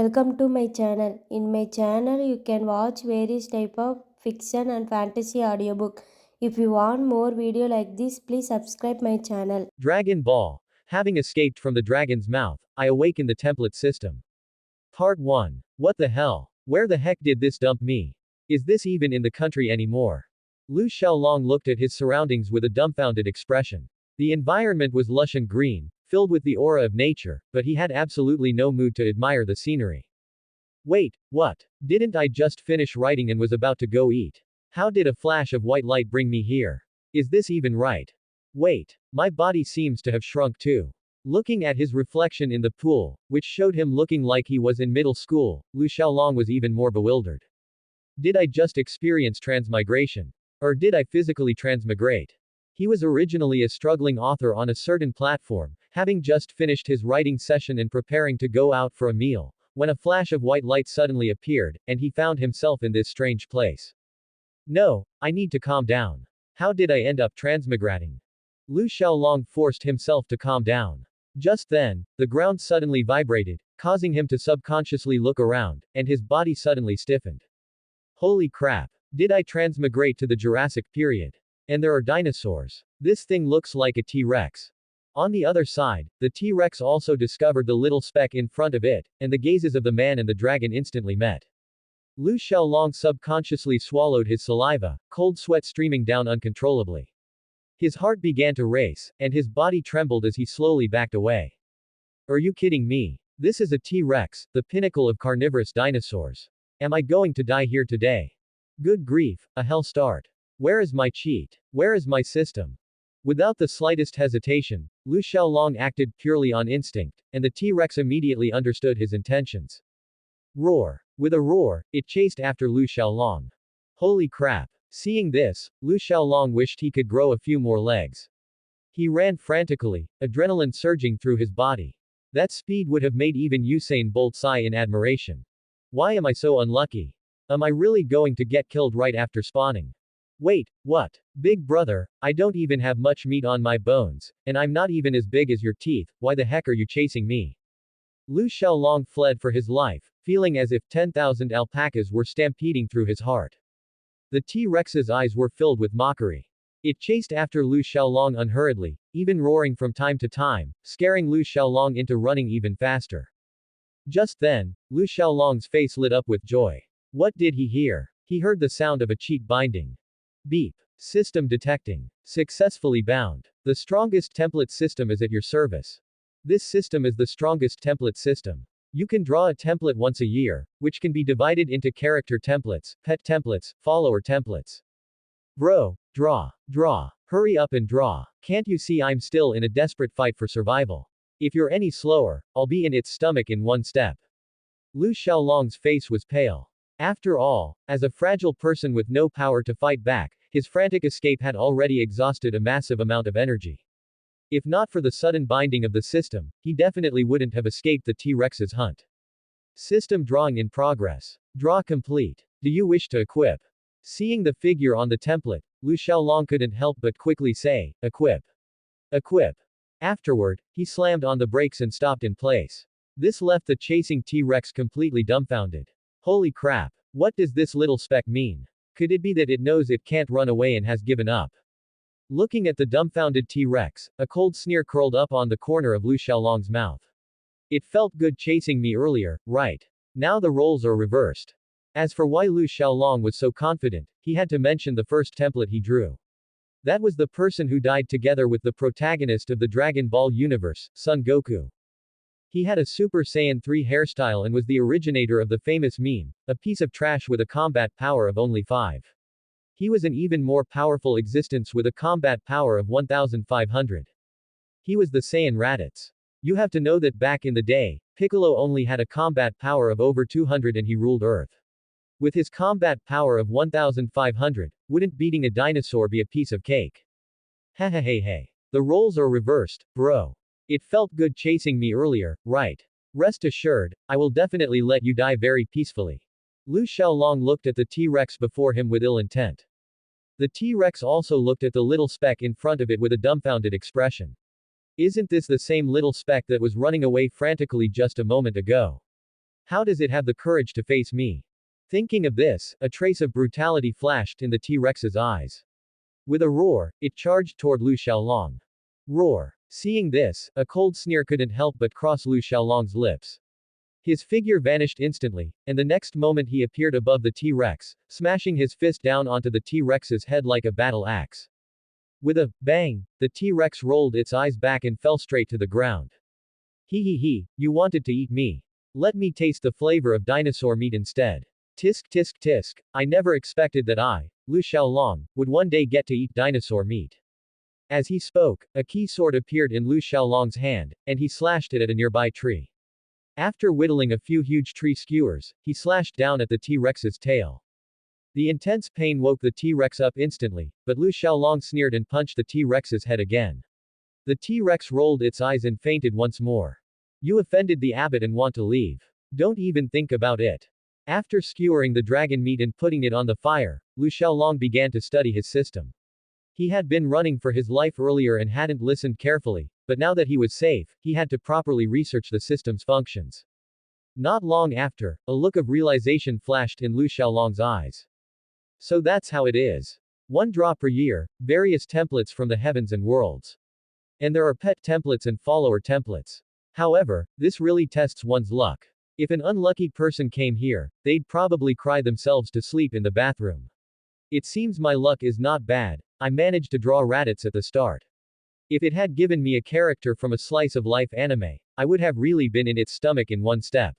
Welcome to my channel. In my channel, you can watch various type of fiction and fantasy audiobook. If you want more video like this, please subscribe my channel. Dragon Ball. Having escaped from the dragon's mouth, I awaken the template system. Part 1. What the hell? Where the heck did this dump me? Is this even in the country anymore? Lu Xiaolong looked at his surroundings with a dumbfounded expression. The environment was lush and green, filled with the aura of nature, but he had absolutely no mood to admire the scenery. Wait, what? Didn't I just finish writing and was about to go eat? How did a flash of white light bring me here? Is this even right? Wait, my body seems to have shrunk too. Looking at his reflection in the pool, which showed him looking like he was in middle school, Lu Xiaolong was even more bewildered. Did I just experience transmigration? Or did I physically transmigrate? He was originally a struggling author on a certain platform, having just finished his writing session and preparing to go out for a meal, when a flash of white light suddenly appeared, and he found himself in this strange place. No, I need to calm down. How did I end up transmigrating? Lu Xiaolong forced himself to calm down. Just then, the ground suddenly vibrated, causing him to subconsciously look around, and his body suddenly stiffened. Holy crap. Did I transmigrate to the Jurassic period? And there are dinosaurs. This thing looks like a T-Rex. On the other side, the T-Rex also discovered the little speck in front of it, and the gazes of the man and the dragon instantly met. Lu Xiaolong subconsciously swallowed his saliva, cold sweat streaming down uncontrollably. His heart began to race, and his body trembled as he slowly backed away. Are you kidding me? This is a T-Rex, the pinnacle of carnivorous dinosaurs. Am I going to die here today? Good grief, a hell start. Where is my cheat? Where is my system? Without the slightest hesitation, Lu Xiaolong acted purely on instinct, and the T-Rex immediately understood his intentions. Roar. With a roar, it chased after Lu Xiaolong. Holy crap. Seeing this, Lu Xiaolong wished he could grow a few more legs. He ran frantically, adrenaline surging through his body. That speed would have made even Usain Bolt sigh in admiration. Why am I so unlucky? Am I really going to get killed right after spawning? Wait, what? Big brother, I don't even have much meat on my bones, and I'm not even as big as your teeth, why the heck are you chasing me? Lu Xiaolong fled for his life, feeling as if 10,000 alpacas were stampeding through his heart. The T-Rex's eyes were filled with mockery. It chased after Lu Xiaolong unhurriedly, even roaring from time to time, scaring Lu Xiaolong into running even faster. Just then, Lu Xiaolong's face lit up with joy. What did he hear? He heard the sound of a cheat binding. Beep. System detecting. Successfully bound. The strongest template system is at your service. This system is the strongest template system. You can draw a template once a year, which can be divided into character templates, pet templates, follower templates. Bro, draw. Hurry up and draw. Can't you see I'm still in a desperate fight for survival? If you're any slower, I'll be in its stomach in one step. Lu Xiaolong's face was pale. After all, as a fragile person with no power to fight back, his frantic escape had already exhausted a massive amount of energy. If not for the sudden binding of the system, he definitely wouldn't have escaped the T-Rex's hunt. System drawing in progress. Draw complete. Do you wish to equip? Seeing the figure on the template, Lu Xiaolong couldn't help but quickly say, equip. Equip. Afterward, he slammed on the brakes and stopped in place. This left the chasing T-Rex completely dumbfounded. Holy crap. What does this little speck mean? Could it be that it knows it can't run away and has given up? Looking at the dumbfounded T-Rex, a cold sneer curled up on the corner of Lu Xiaolong's mouth. It felt good chasing me earlier, right? Now the roles are reversed. As for why Lu Xiaolong was so confident, he had to mention the first template he drew. That was the person who died together with the protagonist of the Dragon Ball universe, Son Goku. He had a Super Saiyan 3 hairstyle and was the originator of the famous meme, a piece of trash with a combat power of only 5. He was an even more powerful existence with a combat power of 1500. He was the Saiyan Raditz. You have to know that back in the day, Piccolo only had a combat power of over 200 and he ruled Earth. With his combat power of 1500, wouldn't beating a dinosaur be a piece of cake? Hey. The roles are reversed, bro. It felt good chasing me earlier, right? Rest assured, I will definitely let you die very peacefully. Lu Xiaolong looked at the T-Rex before him with ill intent. The T-Rex also looked at the little speck in front of it with a dumbfounded expression. Isn't this the same little speck that was running away frantically just a moment ago? How does it have the courage to face me? Thinking of this, a trace of brutality flashed in the T-Rex's eyes. With a roar, it charged toward Lu Xiaolong. Roar. Seeing this, a cold sneer couldn't help but cross Lu Xiaolong's lips. His figure vanished instantly, and the next moment he appeared above the T-Rex, smashing his fist down onto the T-Rex's head like a battle axe. With a bang, the T-Rex rolled its eyes back and fell straight to the ground. He, you wanted to eat me. Let me taste the flavor of dinosaur meat instead. Tisk tisk tisk, I never expected that I, Lu Xiaolong, would one day get to eat dinosaur meat. As he spoke, a key sword appeared in Lu Xiaolong's hand, and he slashed it at a nearby tree. After whittling a few huge tree skewers, he slashed down at the T-Rex's tail. The intense pain woke the T-Rex up instantly, but Lu Xiaolong sneered and punched the T-Rex's head again. The T-Rex rolled its eyes and fainted once more. You offended the abbot and want to leave. Don't even think about it. After skewering the dragon meat and putting it on the fire, Lu Xiaolong began to study his system. He had been running for his life earlier and hadn't listened carefully, but now that he was safe, he had to properly research the system's functions. Not long after, a look of realization flashed in Lu Xiaolong's eyes. So that's how it is. One draw per year, various templates from the heavens and worlds. And there are pet templates and follower templates. However, this really tests one's luck. If an unlucky person came here, they'd probably cry themselves to sleep in the bathroom. It seems my luck is not bad. I managed to draw Raditz at the start. If it had given me a character from a slice of life anime, I would have really been in its stomach in one step.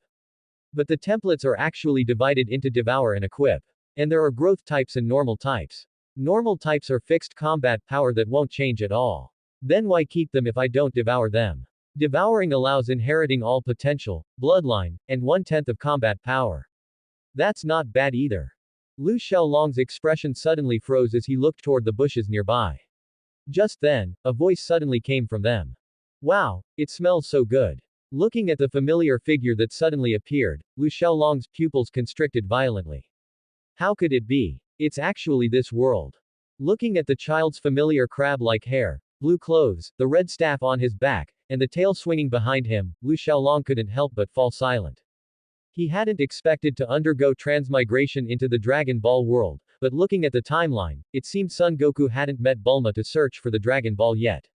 But the templates are actually divided into devour and equip. And there are growth types and normal types. Normal types are fixed combat power that won't change at all. Then why keep them if I don't devour them? Devouring allows inheriting all potential, bloodline, and 1/10 of combat power. That's not bad either. Lu Xiaolong's expression suddenly froze as he looked toward the bushes nearby. Just then, a voice suddenly came from them. Wow, it smells so good. Looking at the familiar figure that suddenly appeared, Lu Xiaolong's pupils constricted violently. How could it be? It's actually this world. Looking at the child's familiar crab-like hair, blue clothes, the red staff on his back, and the tail swinging behind him, Lu Xiaolong couldn't help but fall silent. He hadn't expected to undergo transmigration into the Dragon Ball world, but looking at the timeline, it seemed Son Goku hadn't met Bulma to search for the Dragon Ball yet.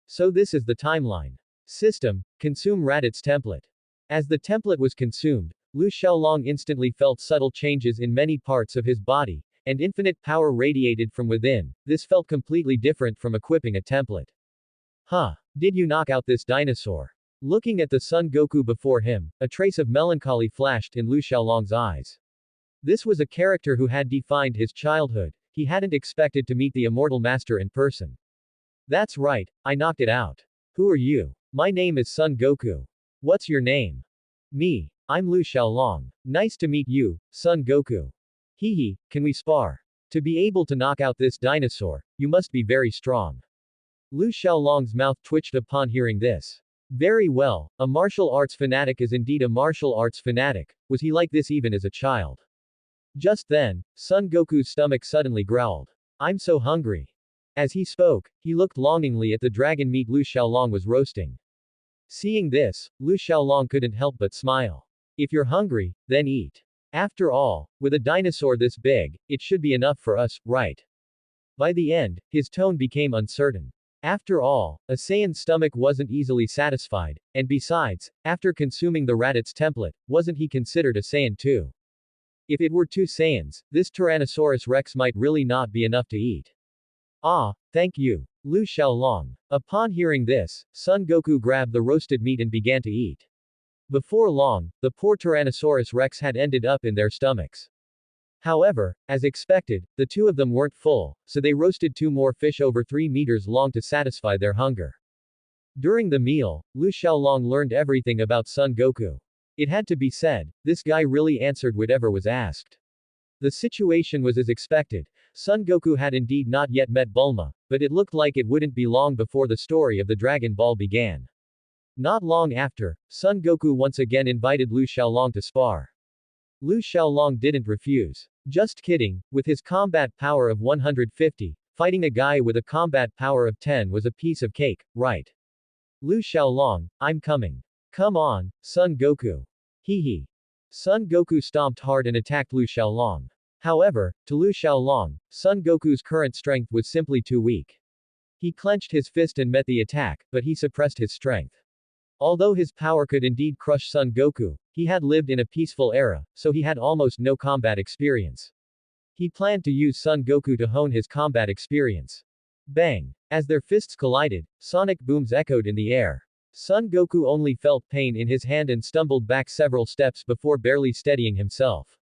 So this is the timeline. System: consume Raditz template. As the template was consumed, Lu Xiaolong instantly felt subtle changes in many parts of his body, and infinite power radiated from within. This felt completely different from equipping a template. Huh. Did you knock out this dinosaur? Looking at the Son Goku before him, a trace of melancholy flashed in Lu Xiaolong's eyes. This was a character who had defined his childhood. He hadn't expected to meet the immortal master in person. That's right, I knocked it out. Who are you? My name is Son Goku. What's your name? Me. I'm Lu Xiaolong. Nice to meet you, Son Goku. Hehe, can we spar? To be able to knock out this dinosaur, you must be very strong. Lu Xiaolong's mouth twitched upon hearing this. Very well, a martial arts fanatic is indeed a martial arts fanatic. Was he like this even as a child? Just then, Son Goku's stomach suddenly growled. I'm so hungry. As he spoke, he looked longingly at the dragon meat Lu Xiaolong was roasting. Seeing this, Lu Xiaolong couldn't help but smile. If you're hungry, then eat. After all, with a dinosaur this big, it should be enough for us, right? By the end, his tone became uncertain. After all, a Saiyan's stomach wasn't easily satisfied, and besides, after consuming the Raditz template, wasn't he considered a Saiyan too? If it were two Saiyans, this Tyrannosaurus Rex might really not be enough to eat. Ah, thank you, Lu Xiaolong. Upon hearing this, Son Goku grabbed the roasted meat and began to eat. Before long, the poor Tyrannosaurus Rex had ended up in their stomachs. However, as expected, the two of them weren't full, so they roasted 2 more fish over 3 meters long to satisfy their hunger. During the meal, Lu Xiaolong learned everything about Son Goku. It had to be said, this guy really answered whatever was asked. The situation was as expected. Son Goku had indeed not yet met Bulma, but it looked like it wouldn't be long before the story of the Dragon Ball began. Not long after, Son Goku once again invited Lu Xiaolong to spar. Lu Xiaolong didn't refuse. Just kidding, with his combat power of 150, fighting a guy with a combat power of 10 was a piece of cake, right? Lu Xiaolong, I'm coming. Come on, Son Goku. Hehe. Son Goku stomped hard and attacked Lu Xiaolong. However, to Lu Xiaolong, Son Goku's current strength was simply too weak. He clenched his fist and met the attack, but he suppressed his strength. Although his power could indeed crush Son Goku, he had lived in a peaceful era, so he had almost no combat experience. He planned to use Son Goku to hone his combat experience. Bang! As their fists collided, sonic booms echoed in the air. Son Goku only felt pain in his hand and stumbled back several steps before barely steadying himself.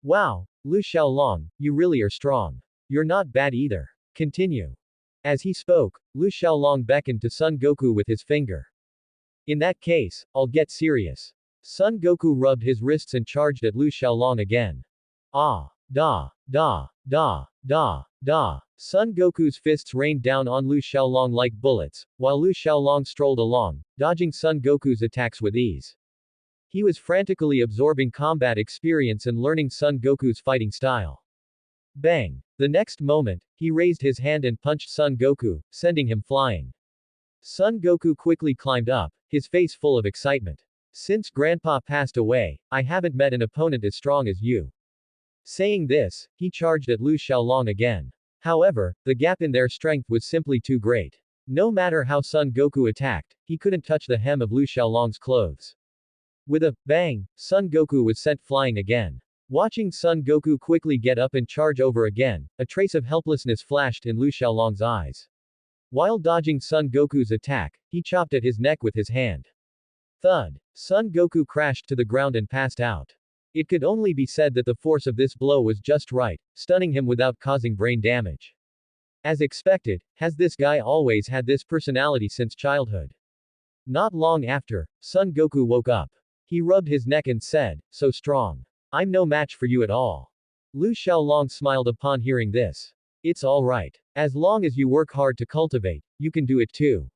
Wow, Lu Xiaolong, you really are strong. You're not bad either. Continue. As he spoke, Lu Xiaolong beckoned to Son Goku with his finger. In that case, I'll get serious. Son Goku rubbed his wrists and charged at Lu Xiaolong again. Ah! Da! Da! Da! Da! Da! Son Goku's fists rained down on Lu Xiaolong like bullets, while Lu Xiaolong strolled along, dodging Son Goku's attacks with ease. He was frantically absorbing combat experience and learning Son Goku's fighting style. Bang! The next moment, he raised his hand and punched Son Goku, sending him flying. Son Goku quickly climbed up, his face full of excitement. Since Grandpa passed away, I haven't met an opponent as strong as you. Saying this, he charged at Lu Xiaolong again. However, the gap in their strength was simply too great. No matter how Son Goku attacked, he couldn't touch the hem of Lu Xiaolong's clothes. With a bang, Son Goku was sent flying again. Watching Son Goku quickly get up and charge over again, a trace of helplessness flashed in Lu Xiaolong's eyes. While dodging Son Goku's attack, he chopped at his neck with his hand. Thud! Son Goku crashed to the ground and passed out. It could only be said that the force of this blow was just right, stunning him without causing brain damage. As expected, has this guy always had this personality since childhood? Not long after, Son Goku woke up. He rubbed his neck and said, "So strong. I'm no match for you at all." Lu Xiaolong smiled upon hearing this. It's alright. As long as you work hard to cultivate, you can do it too.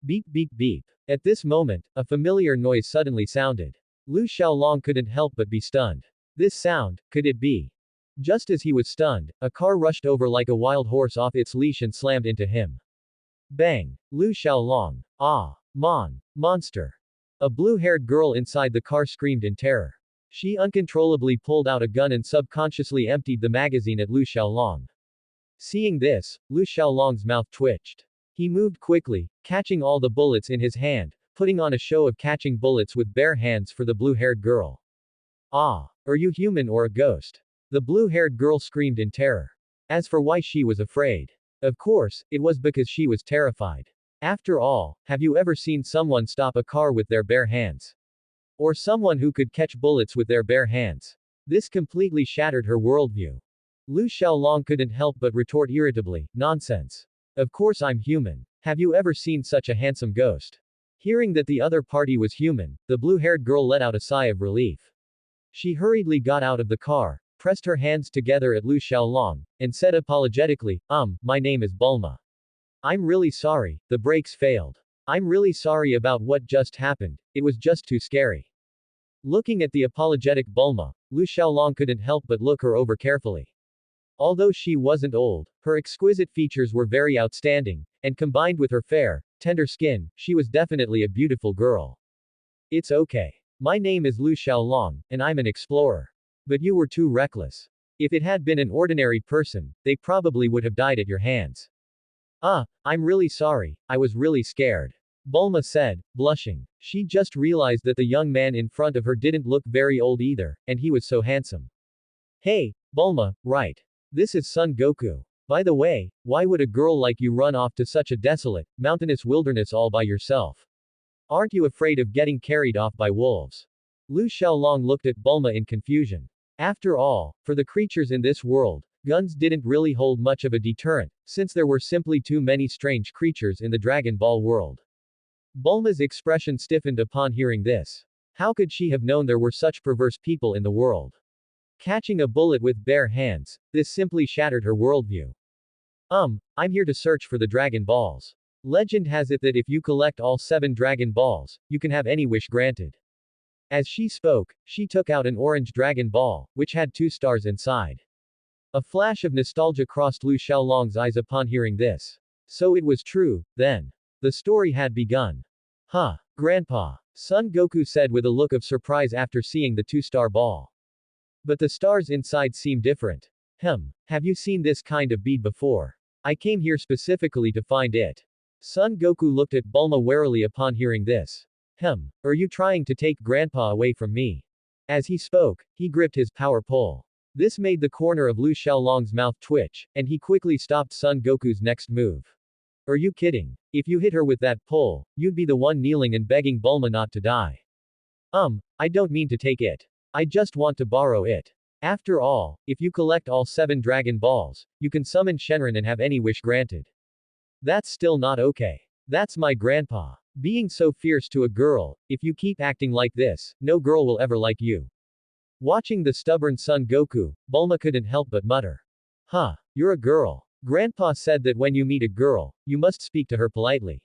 Beep beep beep. At this moment, a familiar noise suddenly sounded. Lu Xiaolong couldn't help but be stunned. This sound, could it be? Just as he was stunned, a car rushed over like a wild horse off its leash and slammed into him. Bang! Lu Xiaolong. Ah! Monster! A blue-haired girl inside the car screamed in terror. She uncontrollably pulled out a gun and subconsciously emptied the magazine at Lu Xiaolong. Seeing this, Lu Xiaolong's mouth twitched. He moved quickly, catching all the bullets in his hand, putting on a show of catching bullets with bare hands for the blue-haired girl. Ah! Are you human or a ghost? The blue-haired girl screamed in terror. As for why she was afraid. Of course, it was because she was terrified. After all, have you ever seen someone stop a car with their bare hands? Or someone who could catch bullets with their bare hands? This completely shattered her worldview. Lu Xiaolong couldn't help but retort irritably, "Nonsense. Of course I'm human. Have you ever seen such a handsome ghost?" Hearing that the other party was human, the blue-haired girl let out a sigh of relief. She hurriedly got out of the car, pressed her hands together at Lu Xiaolong, and said apologetically, my name is Bulma. I'm really sorry, the brakes failed. I'm really sorry about what just happened, it was just too scary." Looking at the apologetic Bulma, Lu Xiaolong couldn't help but look her over carefully. Although she wasn't old, her exquisite features were very outstanding, and combined with her fair, tender skin, she was definitely a beautiful girl. "It's okay. My name is Lu Xiaolong, and I'm an explorer. But you were too reckless. If it had been an ordinary person, they probably would have died at your hands." I'm really sorry, I was really scared. Bulma said, blushing. She just realized that the young man in front of her didn't look very old either, and he was so handsome. "Hey, Bulma, right. This is Son Goku. By the way, why would a girl like you run off to such a desolate, mountainous wilderness all by yourself? Aren't you afraid of getting carried off by wolves?" Lu Xiaolong looked at Bulma in confusion. After all, for the creatures in this world, guns didn't really hold much of a deterrent, since there were simply too many strange creatures in the Dragon Ball world. Bulma's expression stiffened upon hearing this. How could she have known there were such perverse people in the world? Catching a bullet with bare hands, this simply shattered her worldview. I'm here to search for the Dragon Balls. Legend has it that if you collect all 7 Dragon Balls, you can have any wish granted. As she spoke, she took out an orange Dragon Ball, which had 2 stars inside. A flash of nostalgia crossed Lu Xiaolong's eyes upon hearing this. So it was true, then. The story had begun. Grandpa, Son Goku said with a look of surprise after seeing the two-star ball. But the stars inside seem different. Have you seen this kind of bead before? I came here specifically to find it. Son Goku looked at Bulma warily upon hearing this. Are you trying to take Grandpa away from me? As he spoke, he gripped his power pole. This made the corner of Lu Xiaolong's mouth twitch, and he quickly stopped Son Goku's next move. Are you kidding? If you hit her with that pole, you'd be the one kneeling and begging Bulma not to die. I don't mean to take it. I just want to borrow it. After all, if you collect all 7 Dragon Balls, you can summon Shenron and have any wish granted. That's still not okay. That's my grandpa. Being so fierce to a girl, if you keep acting like this, no girl will ever like you. Watching the stubborn Son Goku, Bulma couldn't help but mutter. You're a girl. Grandpa said that when you meet a girl, you must speak to her politely.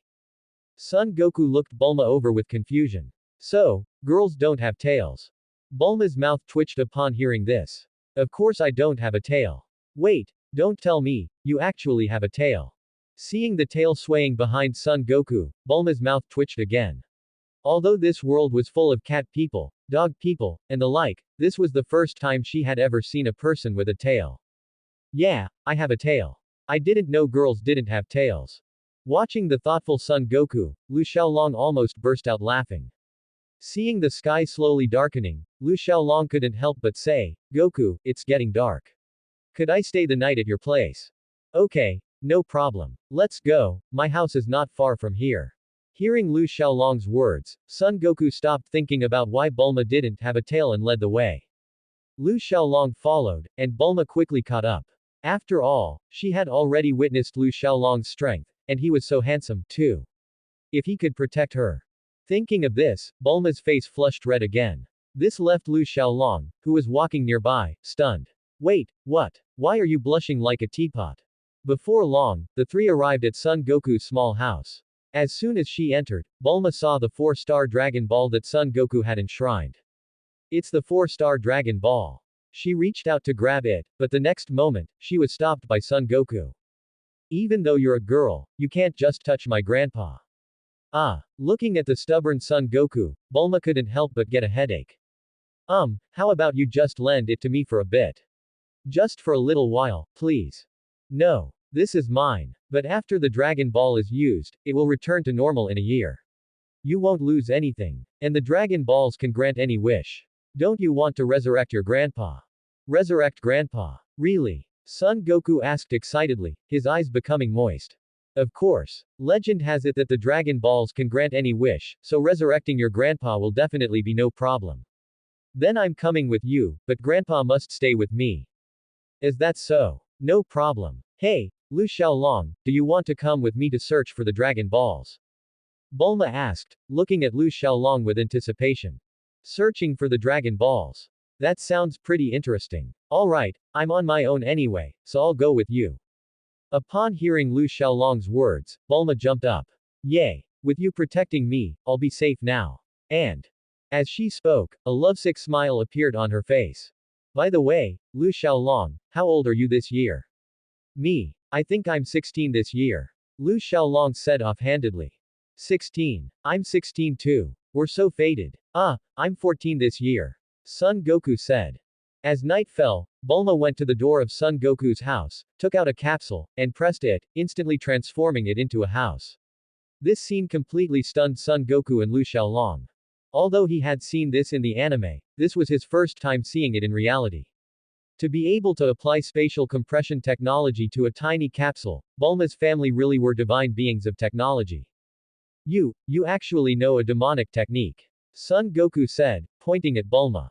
Son Goku looked Bulma over with confusion. So, girls don't have tails. Bulma's mouth twitched upon hearing this. Of course I don't have a tail. Wait, don't tell me, you actually have a tail. Seeing the tail swaying behind Son Goku, Bulma's mouth twitched again. Although this world was full of cat people, dog people, and the like, this was the first time she had ever seen a person with a tail. Yeah, I have a tail. I didn't know girls didn't have tails. Watching the thoughtful Son Goku, Lu Xiaolong almost burst out laughing. Seeing the sky slowly darkening, Lu Xiaolong couldn't help but say, Goku, it's getting dark. Could I stay the night at your place? Okay, no problem. Let's go, my house is not far from here. Hearing Lu Xiaolong's words, Son Goku stopped thinking about why Bulma didn't have a tail and led the way. Lu Xiaolong followed, and Bulma quickly caught up. After all, she had already witnessed Lu Xiaolong's strength, and he was so handsome, too. If he could protect her. Thinking of this, Bulma's face flushed red again. This left Lu Xiaolong, who was walking nearby, stunned. Wait, what? Why are you blushing like a teapot? Before long, the three arrived at Son Goku's small house. As soon as she entered, Bulma saw the 4-star Dragon Ball that Son Goku had enshrined. It's the 4-star Dragon Ball. She reached out to grab it, but the next moment, she was stopped by Son Goku. Even though you're a girl, you can't just touch my grandpa. Looking at the stubborn Son Goku, Bulma couldn't help but get a headache. How about you just lend it to me for a bit? Just for a little while, please. No. This is mine. But after the Dragon Ball is used, it will return to normal in a year. You won't lose anything. And the Dragon Balls can grant any wish. Don't you want to resurrect your grandpa? Resurrect grandpa? Really? Son Goku asked excitedly, his eyes becoming moist. Of course. Legend has it that the Dragon Balls can grant any wish, so resurrecting your grandpa will definitely be no problem. Then I'm coming with you, but grandpa must stay with me. Is that so? No problem. Hey, Lu Xiaolong, do you want to come with me to search for the Dragon Balls? Bulma asked, looking at Lu Xiaolong with anticipation. Searching for the Dragon Balls. That sounds pretty interesting. Alright, I'm on my own anyway, so I'll go with you. Upon hearing Lu Xiaolong's words, Bulma jumped up. Yay! With you protecting me, I'll be safe now. And, as she spoke, a lovesick smile appeared on her face. By the way, Lu Xiaolong, how old are you this year? Me. I think I'm 16 this year. Lu Xiaolong said offhandedly. 16. I'm 16 too. We're so fated. I'm 14 this year. Son Goku said. As night fell, Bulma went to the door of Son Goku's house, took out a capsule, and pressed it, instantly transforming it into a house. This scene completely stunned Son Goku and Lu Xiaolong. Although he had seen this in the anime, this was his first time seeing it in reality. To be able to apply spatial compression technology to a tiny capsule, Bulma's family really were divine beings of technology. You actually know a demonic technique. Son Goku said, pointing at Bulma.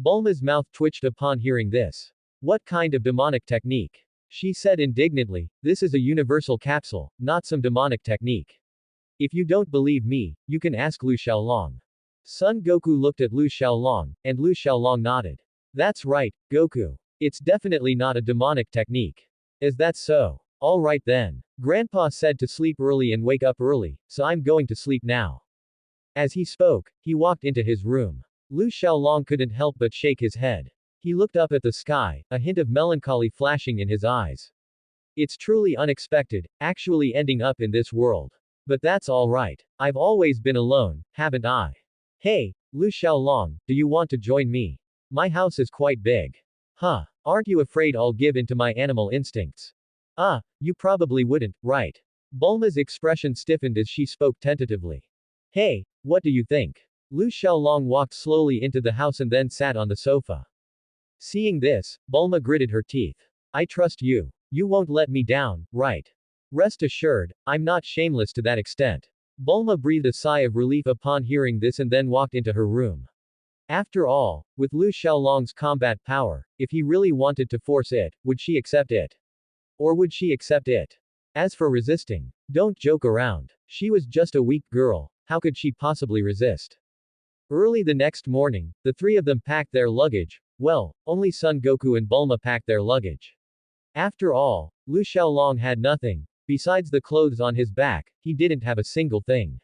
Bulma's mouth twitched upon hearing this. What kind of demonic technique? She said indignantly, this is a universal capsule, not some demonic technique. If you don't believe me, you can ask Lu Xiaolong. Son Goku looked at Lu Xiaolong, and Lu Xiaolong nodded. That's right, Goku. It's definitely not a demonic technique. Is that so? Alright then. Grandpa said to sleep early and wake up early, so I'm going to sleep now. As he spoke, he walked into his room. Lu Xiaolong couldn't help but shake his head. He looked up at the sky, a hint of melancholy flashing in his eyes. It's truly unexpected, actually ending up in this world. But that's alright. I've always been alone, haven't I? Hey, Lu Xiaolong, do you want to join me? My house is quite big. Huh, aren't you afraid I'll give in to my animal instincts? You probably wouldn't, right? Bulma's expression stiffened as she spoke tentatively. Hey, what do you think? Lu Xiaolong walked slowly into the house and then sat on the sofa. Seeing this, Bulma gritted her teeth. I trust you. You won't let me down, right? Rest assured, I'm not shameless to that extent. Bulma breathed a sigh of relief upon hearing this and then walked into her room. After all, with Lu Xiaolong's combat power, if he really wanted to force it, would she accept it? Or would she accept it? As for resisting, don't joke around. She was just a weak girl, how could she possibly resist? Early the next morning, the three of them packed their luggage. Well, only Son Goku and Bulma packed their luggage. After all, Lu Xiaolong had nothing. Besides the clothes on his back, he didn't have a single thing.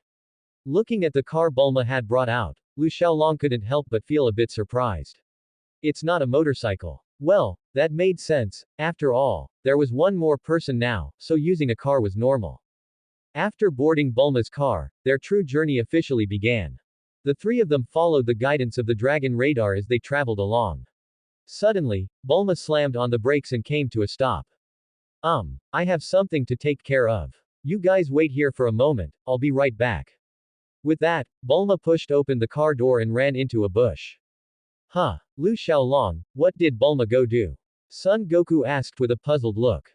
Looking at the car Bulma had brought out, Lu Xiaolong couldn't help but feel a bit surprised. It's not a motorcycle. Well, that made sense. After all, there was one more person now, so using a car was normal. After boarding Bulma's car, their true journey officially began. The three of them followed the guidance of the dragon radar as they traveled along. Suddenly, Bulma slammed on the brakes and came to a stop. I have something to take care of. You guys wait here for a moment, I'll be right back. With that, Bulma pushed open the car door and ran into a bush. Lu Xiaolong, what did Bulma go do? Son Goku asked with a puzzled look.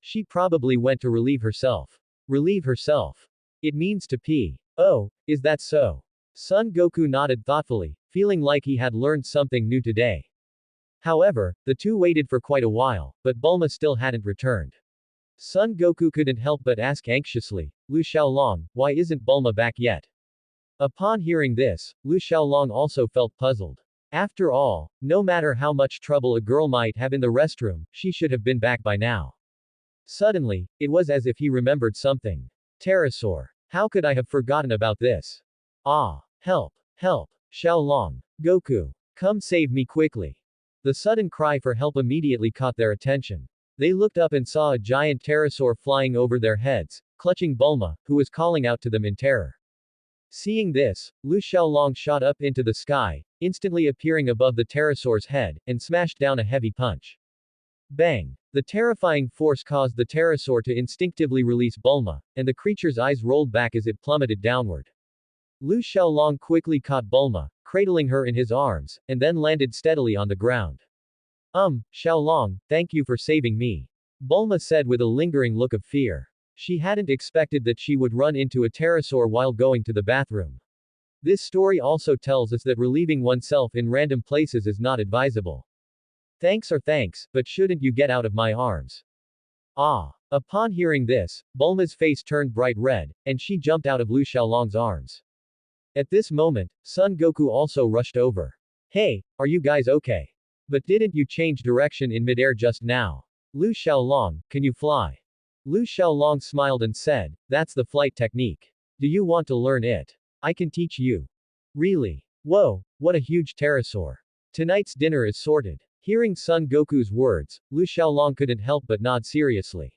She probably went to relieve herself. Relieve herself. It means to pee. Oh, is that so? Son Goku nodded thoughtfully, feeling like he had learned something new today. However, the two waited for quite a while, but Bulma still hadn't returned. Son Goku couldn't help but ask anxiously, Lu Xiaolong, why isn't Bulma back yet? Upon hearing this, Lu Xiaolong also felt puzzled. After all, no matter how much trouble a girl might have in the restroom, she should have been back by now. Suddenly, it was as if he remembered something. Pterosaur. How could I have forgotten about this? Help! Help! Xiaolong! Goku! Come save me quickly! The sudden cry for help immediately caught their attention. They looked up and saw a giant pterosaur flying over their heads, clutching Bulma, who was calling out to them in terror. Seeing this, Lu Xiaolong shot up into the sky, instantly appearing above the pterosaur's head, and smashed down a heavy punch. Bang! The terrifying force caused the pterosaur to instinctively release Bulma, and the creature's eyes rolled back as it plummeted downward. Lu Xiaolong quickly caught Bulma, cradling her in his arms, and then landed steadily on the ground. Xiaolong, thank you for saving me. Bulma said with a lingering look of fear. She hadn't expected that she would run into a pterosaur while going to the bathroom. This story also tells us that relieving oneself in random places is not advisable. Thanks, but shouldn't you get out of my arms? Upon hearing this, Bulma's face turned bright red, and she jumped out of Lu Xiaolong's arms. At this moment, Son Goku also rushed over. Hey, are you guys okay? But didn't you change direction in midair just now? Lu Xiaolong, can you fly? Lu Xiaolong smiled and said, that's the flight technique. Do you want to learn it? I can teach you. Really? Whoa, what a huge pterosaur. Tonight's dinner is sorted. Hearing Son Goku's words, Lu Xiaolong couldn't help but nod seriously.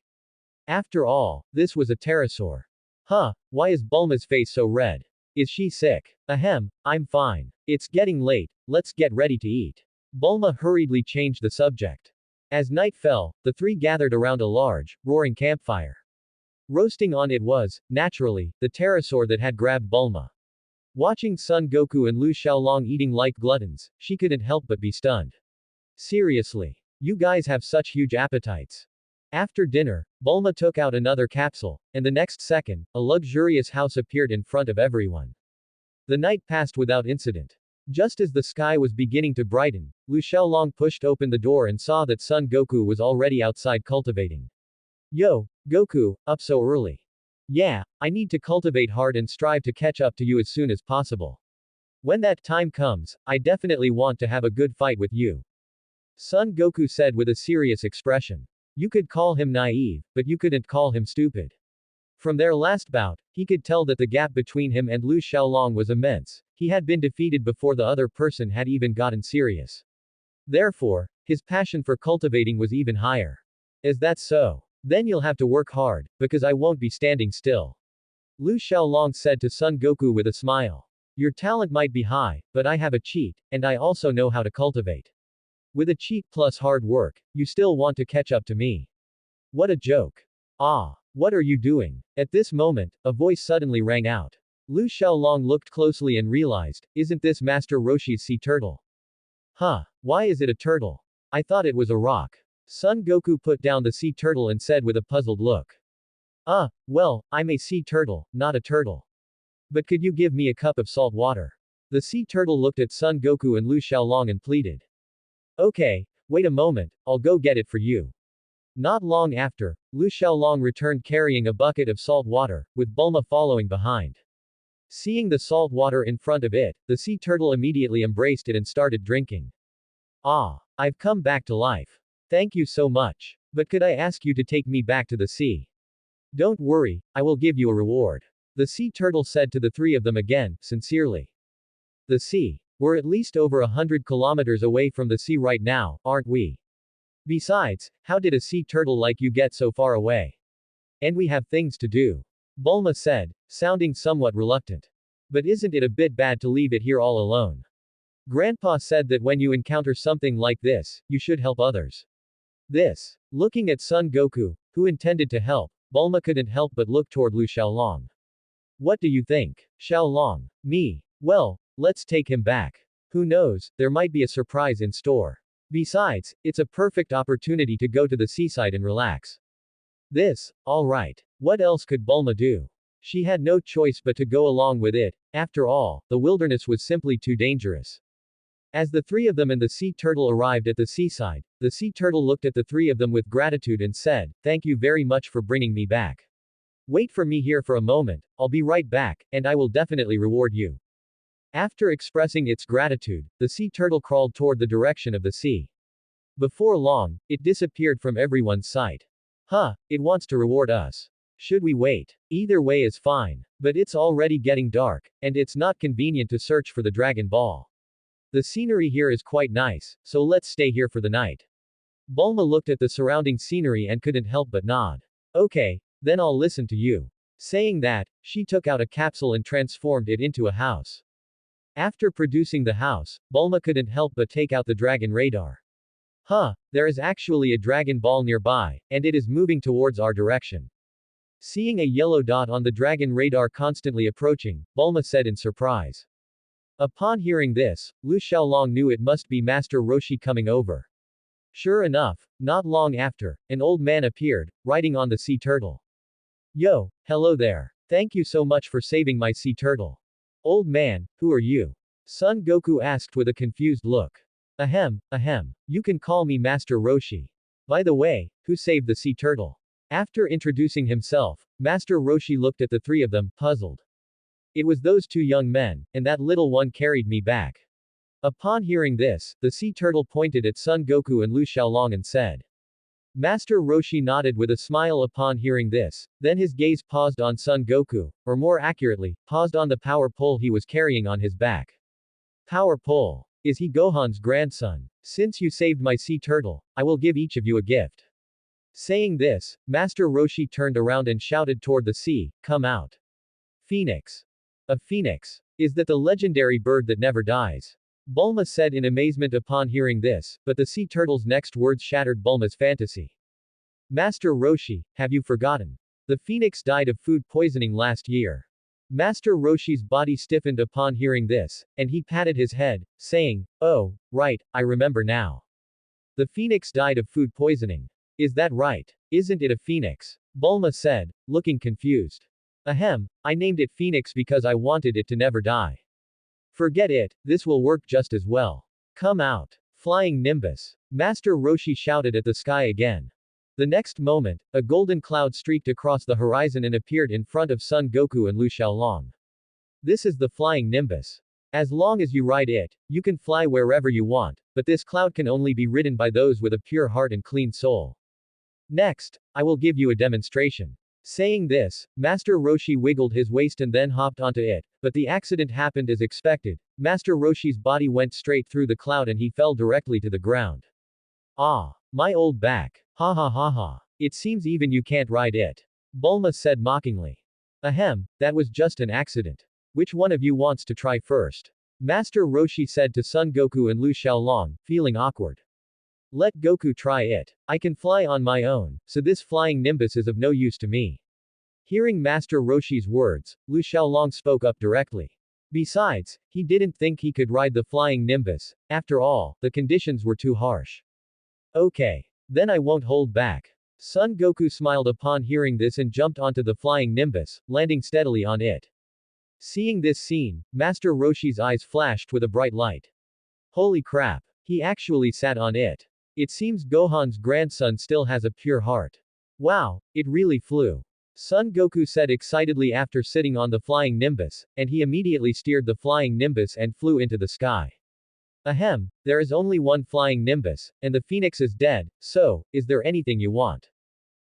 After all, this was a pterosaur. Why is Bulma's face so red? Is she sick? Ahem, I'm fine. It's getting late, let's get ready to eat. Bulma hurriedly changed the subject. As night fell, the three gathered around a large, roaring campfire. Roasting on it was, naturally, the pterosaur that had grabbed Bulma. Watching Son Goku and Lu Xiaolong eating like gluttons, she couldn't help but be stunned. Seriously. You guys have such huge appetites. After dinner, Bulma took out another capsule, and the next second, a luxurious house appeared in front of everyone. The night passed without incident. Just as the sky was beginning to brighten, Lu Xiaolong pushed open the door and saw that Son Goku was already outside cultivating. Yo, Goku, up so early. Yeah, I need to cultivate hard and strive to catch up to you as soon as possible. When that time comes, I definitely want to have a good fight with you. Son Goku said with a serious expression. You could call him naive, but you couldn't call him stupid. From their last bout, he could tell that the gap between him and Lu Xiaolong was immense. He had been defeated before the other person had even gotten serious. Therefore, his passion for cultivating was even higher. Is that so? Then you'll have to work hard, because I won't be standing still. Lu Xiaolong said to Son Goku with a smile. Your talent might be high, but I have a cheat, and I also know how to cultivate. With a cheat plus hard work, you still want to catch up to me. What a joke. Ah, what are you doing? At this moment, a voice suddenly rang out. Lu Xiaolong looked closely and realized, isn't this Master Roshi's sea turtle? Huh, why is it a turtle? I thought it was a rock. Son Goku put down the sea turtle and said with a puzzled look. Well, I'm a sea turtle, not a turtle. But could you give me a cup of salt water? The sea turtle looked at Son Goku and Lu Xiaolong and pleaded. Okay, wait a moment, I'll go get it for you. Not long after, Lu Xiaolong returned carrying a bucket of salt water, with Bulma following behind. Seeing the salt water in front of it, the sea turtle immediately embraced it and started drinking. Ah, I've come back to life. Thank you so much. But could I ask you to take me back to the sea? Don't worry, I will give you a reward. The sea turtle said to the three of them again, sincerely. The sea. We're at least over 100 kilometers away from the sea right now, aren't we? Besides, how did a sea turtle like you get so far away? And we have things to do. Bulma said, sounding somewhat reluctant. But isn't it a bit bad to leave it here all alone? Grandpa said that when you encounter something like this, you should help others. This. Looking at Son Goku, who intended to help, Bulma couldn't help but look toward Lu Xiaolong. What do you think? Xiaolong. Me. Well, let's take him back. Who knows, there might be a surprise in store. Besides, it's a perfect opportunity to go to the seaside and relax. This, alright. What else could Bulma do? She had no choice but to go along with it. After all, the wilderness was simply too dangerous. As the three of them and the sea turtle arrived at the seaside, the sea turtle looked at the three of them with gratitude and said, thank you very much for bringing me back. Wait for me here for a moment, I'll be right back, and I will definitely reward you. After expressing its gratitude, the sea turtle crawled toward the direction of the sea. Before long, it disappeared from everyone's sight. It wants to reward us. Should we wait? Either way is fine. But it's already getting dark, and it's not convenient to search for the Dragon Ball. The scenery here is quite nice, so let's stay here for the night. Bulma looked at the surrounding scenery and couldn't help but nod. Okay, then I'll listen to you. Saying that, she took out a capsule and transformed it into a house. After producing the house, Bulma couldn't help but take out the dragon radar. There is actually a Dragon Ball nearby, and it is moving towards our direction. Seeing a yellow dot on the dragon radar constantly approaching, Bulma said in surprise. Upon hearing this, Lu Xiaolong knew it must be Master Roshi coming over. Sure enough, not long after, an old man appeared, riding on the sea turtle. Yo, hello there. Thank you so much for saving my sea turtle. Old man, who are you? Son Goku asked with a confused look. Ahem. You can call me Master Roshi. By the way, who saved the sea turtle? After introducing himself, Master Roshi looked at the three of them, puzzled. It was those two young men, and that little one carried me back. Upon hearing this, the sea turtle pointed at Son Goku and Lu Xiaolong and said. Master Roshi nodded with a smile upon hearing this, then his gaze paused on Son Goku, or more accurately, paused on the power pole he was carrying on his back. Power pole. Is he Gohan's grandson? Since you saved my sea turtle, I will give each of you a gift. Saying this, Master Roshi turned around and shouted toward the sea, come out. Phoenix. A phoenix. Is that the legendary bird that never dies? Bulma said in amazement upon hearing this, but the sea turtle's next words shattered Bulma's fantasy. Master Roshi, have you forgotten? The phoenix died of food poisoning last year. Master Roshi's body stiffened upon hearing this, and he patted his head, saying, oh, right, I remember now. The phoenix died of food poisoning. Is that right? Isn't it a phoenix? Bulma said, looking confused. Ahem, I named it Phoenix because I wanted it to never die. Forget it, this will work just as well. Come out. Flying Nimbus. Master Roshi shouted at the sky again. The next moment, a golden cloud streaked across the horizon and appeared in front of Son Goku and Lu Xiaolong. This is the Flying Nimbus. As long as you ride it, you can fly wherever you want, but this cloud can only be ridden by those with a pure heart and clean soul. Next, I will give you a demonstration. Saying this, Master Roshi wiggled his waist and then hopped onto it, but the accident happened as expected. Master Roshi's body went straight through the cloud and he fell directly to the ground. Ah, my old back. Ha ha ha ha. It seems even you can't ride it. Bulma said mockingly. Ahem, that was just an accident. Which one of you wants to try first? Master Roshi said to Son Goku and Lu Xiaolong, feeling awkward. Let Goku try it. I can fly on my own, so this flying nimbus is of no use to me. Hearing Master Roshi's words, Lu Xiaolong spoke up directly. Besides, he didn't think he could ride the flying nimbus. After all, the conditions were too harsh. Okay. Then I won't hold back. Son Goku smiled upon hearing this and jumped onto the flying nimbus, landing steadily on it. Seeing this scene, Master Roshi's eyes flashed with a bright light. Holy crap. He actually sat on it. It seems Gohan's grandson still has a pure heart. Wow, it really flew. Son Goku said excitedly after sitting on the flying nimbus, and he immediately steered the flying nimbus and flew into the sky. Ahem, there is only one flying nimbus, and the phoenix is dead, so, is there anything you want?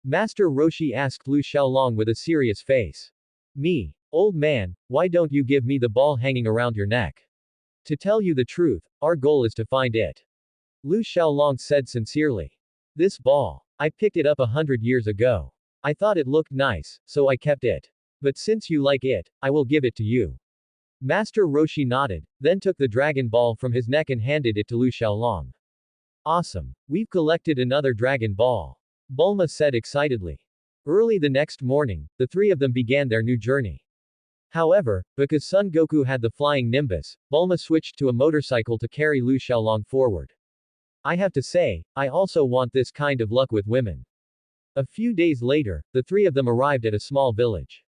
Master Roshi asked Lu Xiaolong with a serious face. Me. Old man, why don't you give me the ball hanging around your neck? To tell you the truth, our goal is to find it. Lu Xiaolong said sincerely. This ball. I picked it up 100 years ago. I thought it looked nice, so I kept it. But since you like it, I will give it to you. Master Roshi nodded, then took the Dragon Ball from his neck and handed it to Lu Xiaolong. Awesome. We've collected another Dragon Ball. Bulma said excitedly. Early the next morning, the three of them began their new journey. However, because Son Goku had the flying nimbus, Bulma switched to a motorcycle to carry Lu Xiaolong forward. I have to say, I also want this kind of luck with women. A few days later, the three of them arrived at a small village.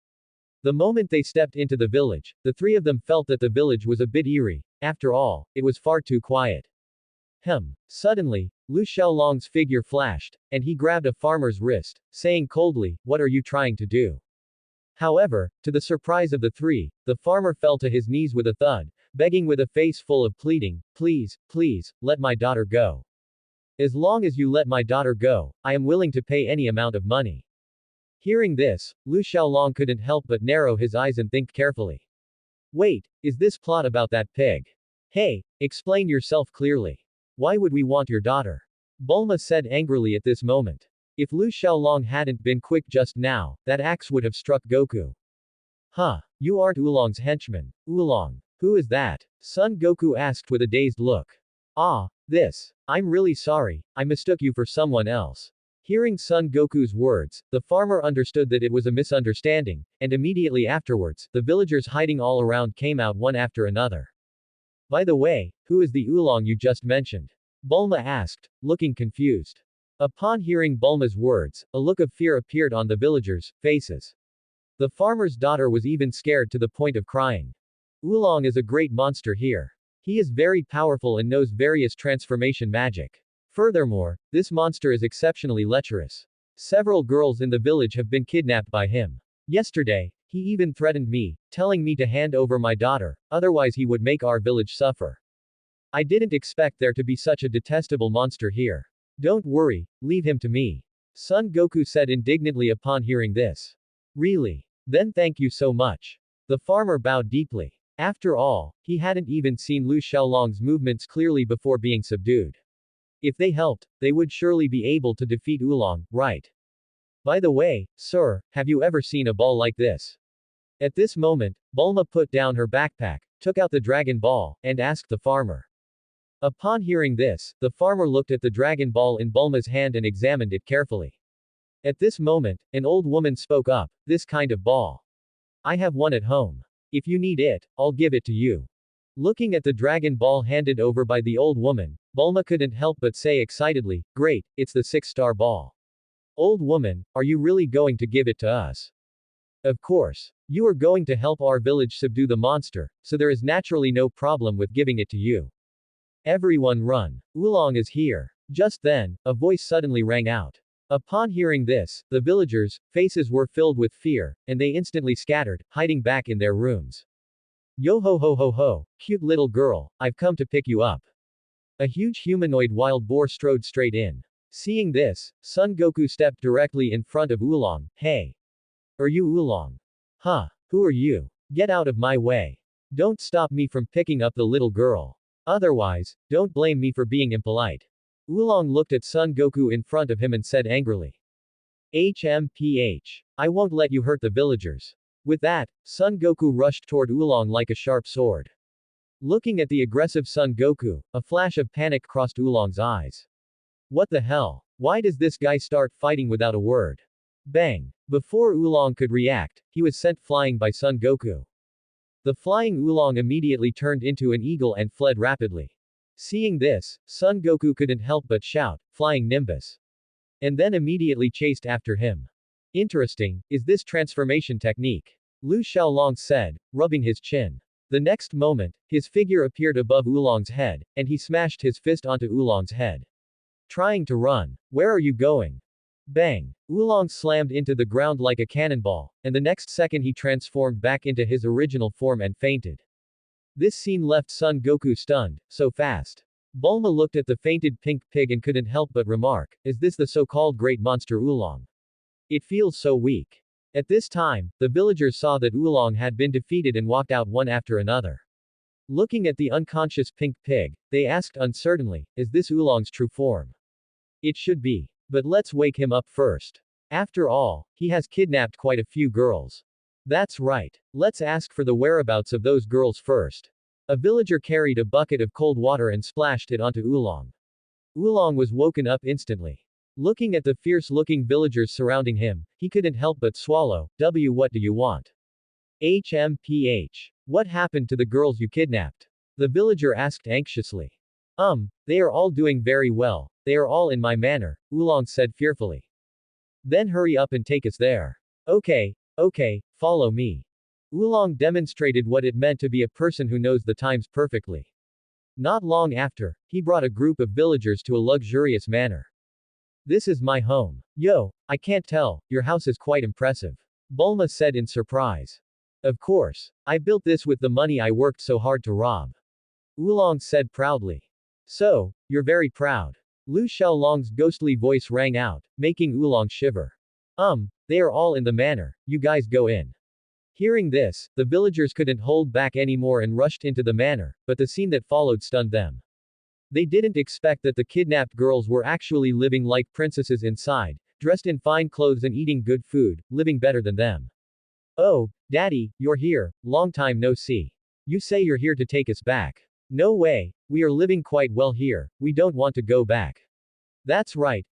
The moment they stepped into the village, the three of them felt that the village was a bit eerie. After all, it was far too quiet. Suddenly, Lu Xiaolong's figure flashed, and he grabbed a farmer's wrist, saying coldly, "What are you trying to do?" However, to the surprise of the three, the farmer fell to his knees with a thud, begging with a face full of pleading, "Please, please, let my daughter go. As long as you let my daughter go, I am willing to pay any amount of money." Hearing this, Lu Xiaolong couldn't help but narrow his eyes and think carefully. Wait, is this plot about that pig? Hey, explain yourself clearly. Why would we want your daughter? Bulma said angrily at this moment. If Lu Xiaolong hadn't been quick just now, that axe would have struck Goku. Huh, you aren't Oolong's henchman. Oolong. Who is that? Son Goku asked with a dazed look. Ah, this. I'm really sorry, I mistook you for someone else. Hearing Son Goku's words, the farmer understood that it was a misunderstanding, and immediately afterwards, the villagers hiding all around came out one after another. By the way, who is the Oolong you just mentioned? Bulma asked, looking confused. Upon hearing Bulma's words, a look of fear appeared on the villagers' faces. The farmer's daughter was even scared to the point of crying. Oolong is a great monster here. He is very powerful and knows various transformation magic. Furthermore, this monster is exceptionally lecherous. Several girls in the village have been kidnapped by him. Yesterday, he even threatened me, telling me to hand over my daughter, otherwise he would make our village suffer. I didn't expect there to be such a detestable monster here. Don't worry, leave him to me. Son Goku said indignantly upon hearing this. Really? Then thank you so much. The farmer bowed deeply. After all, he hadn't even seen Lu Xiaolong's movements clearly before being subdued. If they helped, they would surely be able to defeat Oolong, right? By the way, sir, have you ever seen a ball like this? At this moment, Bulma put down her backpack, took out the Dragon Ball, and asked the farmer. Upon hearing this, the farmer looked at the Dragon Ball in Bulma's hand and examined it carefully. At this moment, an old woman spoke up, "This kind of ball. I have one at home. If you need it, I'll give it to you." Looking at the Dragon Ball handed over by the old woman, Bulma couldn't help but say excitedly, "Great, it's the 6-star ball. Old woman, are you really going to give it to us?" Of course. You are going to help our village subdue the monster, so there is naturally no problem with giving it to you. Everyone run. Oolong is here. Just then, a voice suddenly rang out. Upon hearing this, the villagers' faces were filled with fear, and they instantly scattered, hiding back in their rooms. Yo ho ho ho ho, cute little girl, I've come to pick you up. A huge humanoid wild boar strode straight in. Seeing this, Son Goku stepped directly in front of Oolong. Hey. Are you Oolong? Huh. Who are you? Get out of my way. Don't stop me from picking up the little girl. Otherwise, don't blame me for being impolite. Oolong looked at Son Goku in front of him and said angrily. HMPH. I won't let you hurt the villagers. With that, Son Goku rushed toward Oolong like a sharp sword. Looking at the aggressive Son Goku, a flash of panic crossed Oolong's eyes. What the hell? Why does this guy start fighting without a word? Bang! Before Oolong could react, he was sent flying by Son Goku. The flying Oolong immediately turned into an eagle and fled rapidly. Seeing this, Son Goku couldn't help but shout, "Flying Nimbus!" And then immediately chased after him. Interesting, is this transformation technique? Lu Xiaolong said, rubbing his chin. The next moment, his figure appeared above Oolong's head, and he smashed his fist onto Oolong's head. Trying to run. Where are you going? Bang! Oolong slammed into the ground like a cannonball, and the next second he transformed back into his original form and fainted. This scene left Son Goku stunned, so fast. Bulma looked at the fainted pink pig and couldn't help but remark, is this the so-called great monster Oolong? It feels so weak. At this time, the villagers saw that Oolong had been defeated and walked out one after another. Looking at the unconscious pink pig, they asked uncertainly, is this Oolong's true form? It should be. But let's wake him up first. After all, he has kidnapped quite a few girls. That's right. Let's ask for the whereabouts of those girls first. A villager carried a bucket of cold water and splashed it onto Oolong. Oolong was woken up instantly. Looking at the fierce-looking villagers surrounding him, he couldn't help but swallow. What do you want? HMPH. What happened to the girls you kidnapped? The villager asked anxiously. They are all doing very well, they are all in my manor, Oolong said fearfully. Then hurry up and take us there. Okay, follow me. Oolong demonstrated what it meant to be a person who knows the times perfectly. Not long after, he brought a group of villagers to a luxurious manor. This is my home. Yo, I can't tell, your house is quite impressive. Bulma said in surprise. Of course. I built this with the money I worked so hard to rob. Oolong said proudly. So, you're very proud. Lu Xiaolong's ghostly voice rang out, making Oolong shiver. They are all in the manor, you guys go in. Hearing this, the villagers couldn't hold back anymore and rushed into the manor, but the scene that followed stunned them. They didn't expect that the kidnapped girls were actually living like princesses inside, dressed in fine clothes and eating good food, living better than them. Oh, Daddy, you're here, long time no see. You say you're here to take us back. No way, we are living quite well here, we don't want to go back. That's right,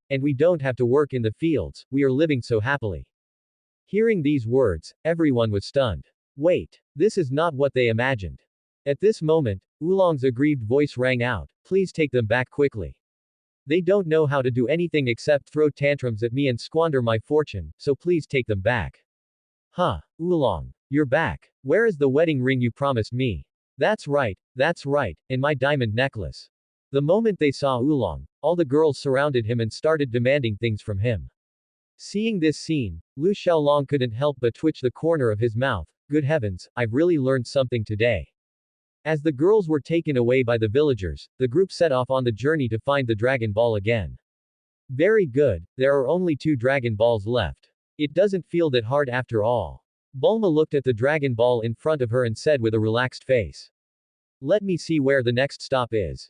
and we don't have to work in the fields, we are living so happily. Hearing these words, everyone was stunned. Wait, this is not what they imagined. At this moment, Oolong's aggrieved voice rang out, please take them back quickly. They don't know how to do anything except throw tantrums at me and squander my fortune, so please take them back. Huh, Oolong, you're back. Where is the wedding ring you promised me? That's right, and my diamond necklace. The moment they saw Oolong, all the girls surrounded him and started demanding things from him. Seeing this scene, Lu Xiaolong couldn't help but twitch the corner of his mouth. Good heavens, I've really learned something today. As the girls were taken away by the villagers, the group set off on the journey to find the Dragon Ball again. Very good, there are only 2 Dragon Balls left. It doesn't feel that hard after all. Bulma looked at the Dragon Ball in front of her and said with a relaxed face. Let me see where the next stop is.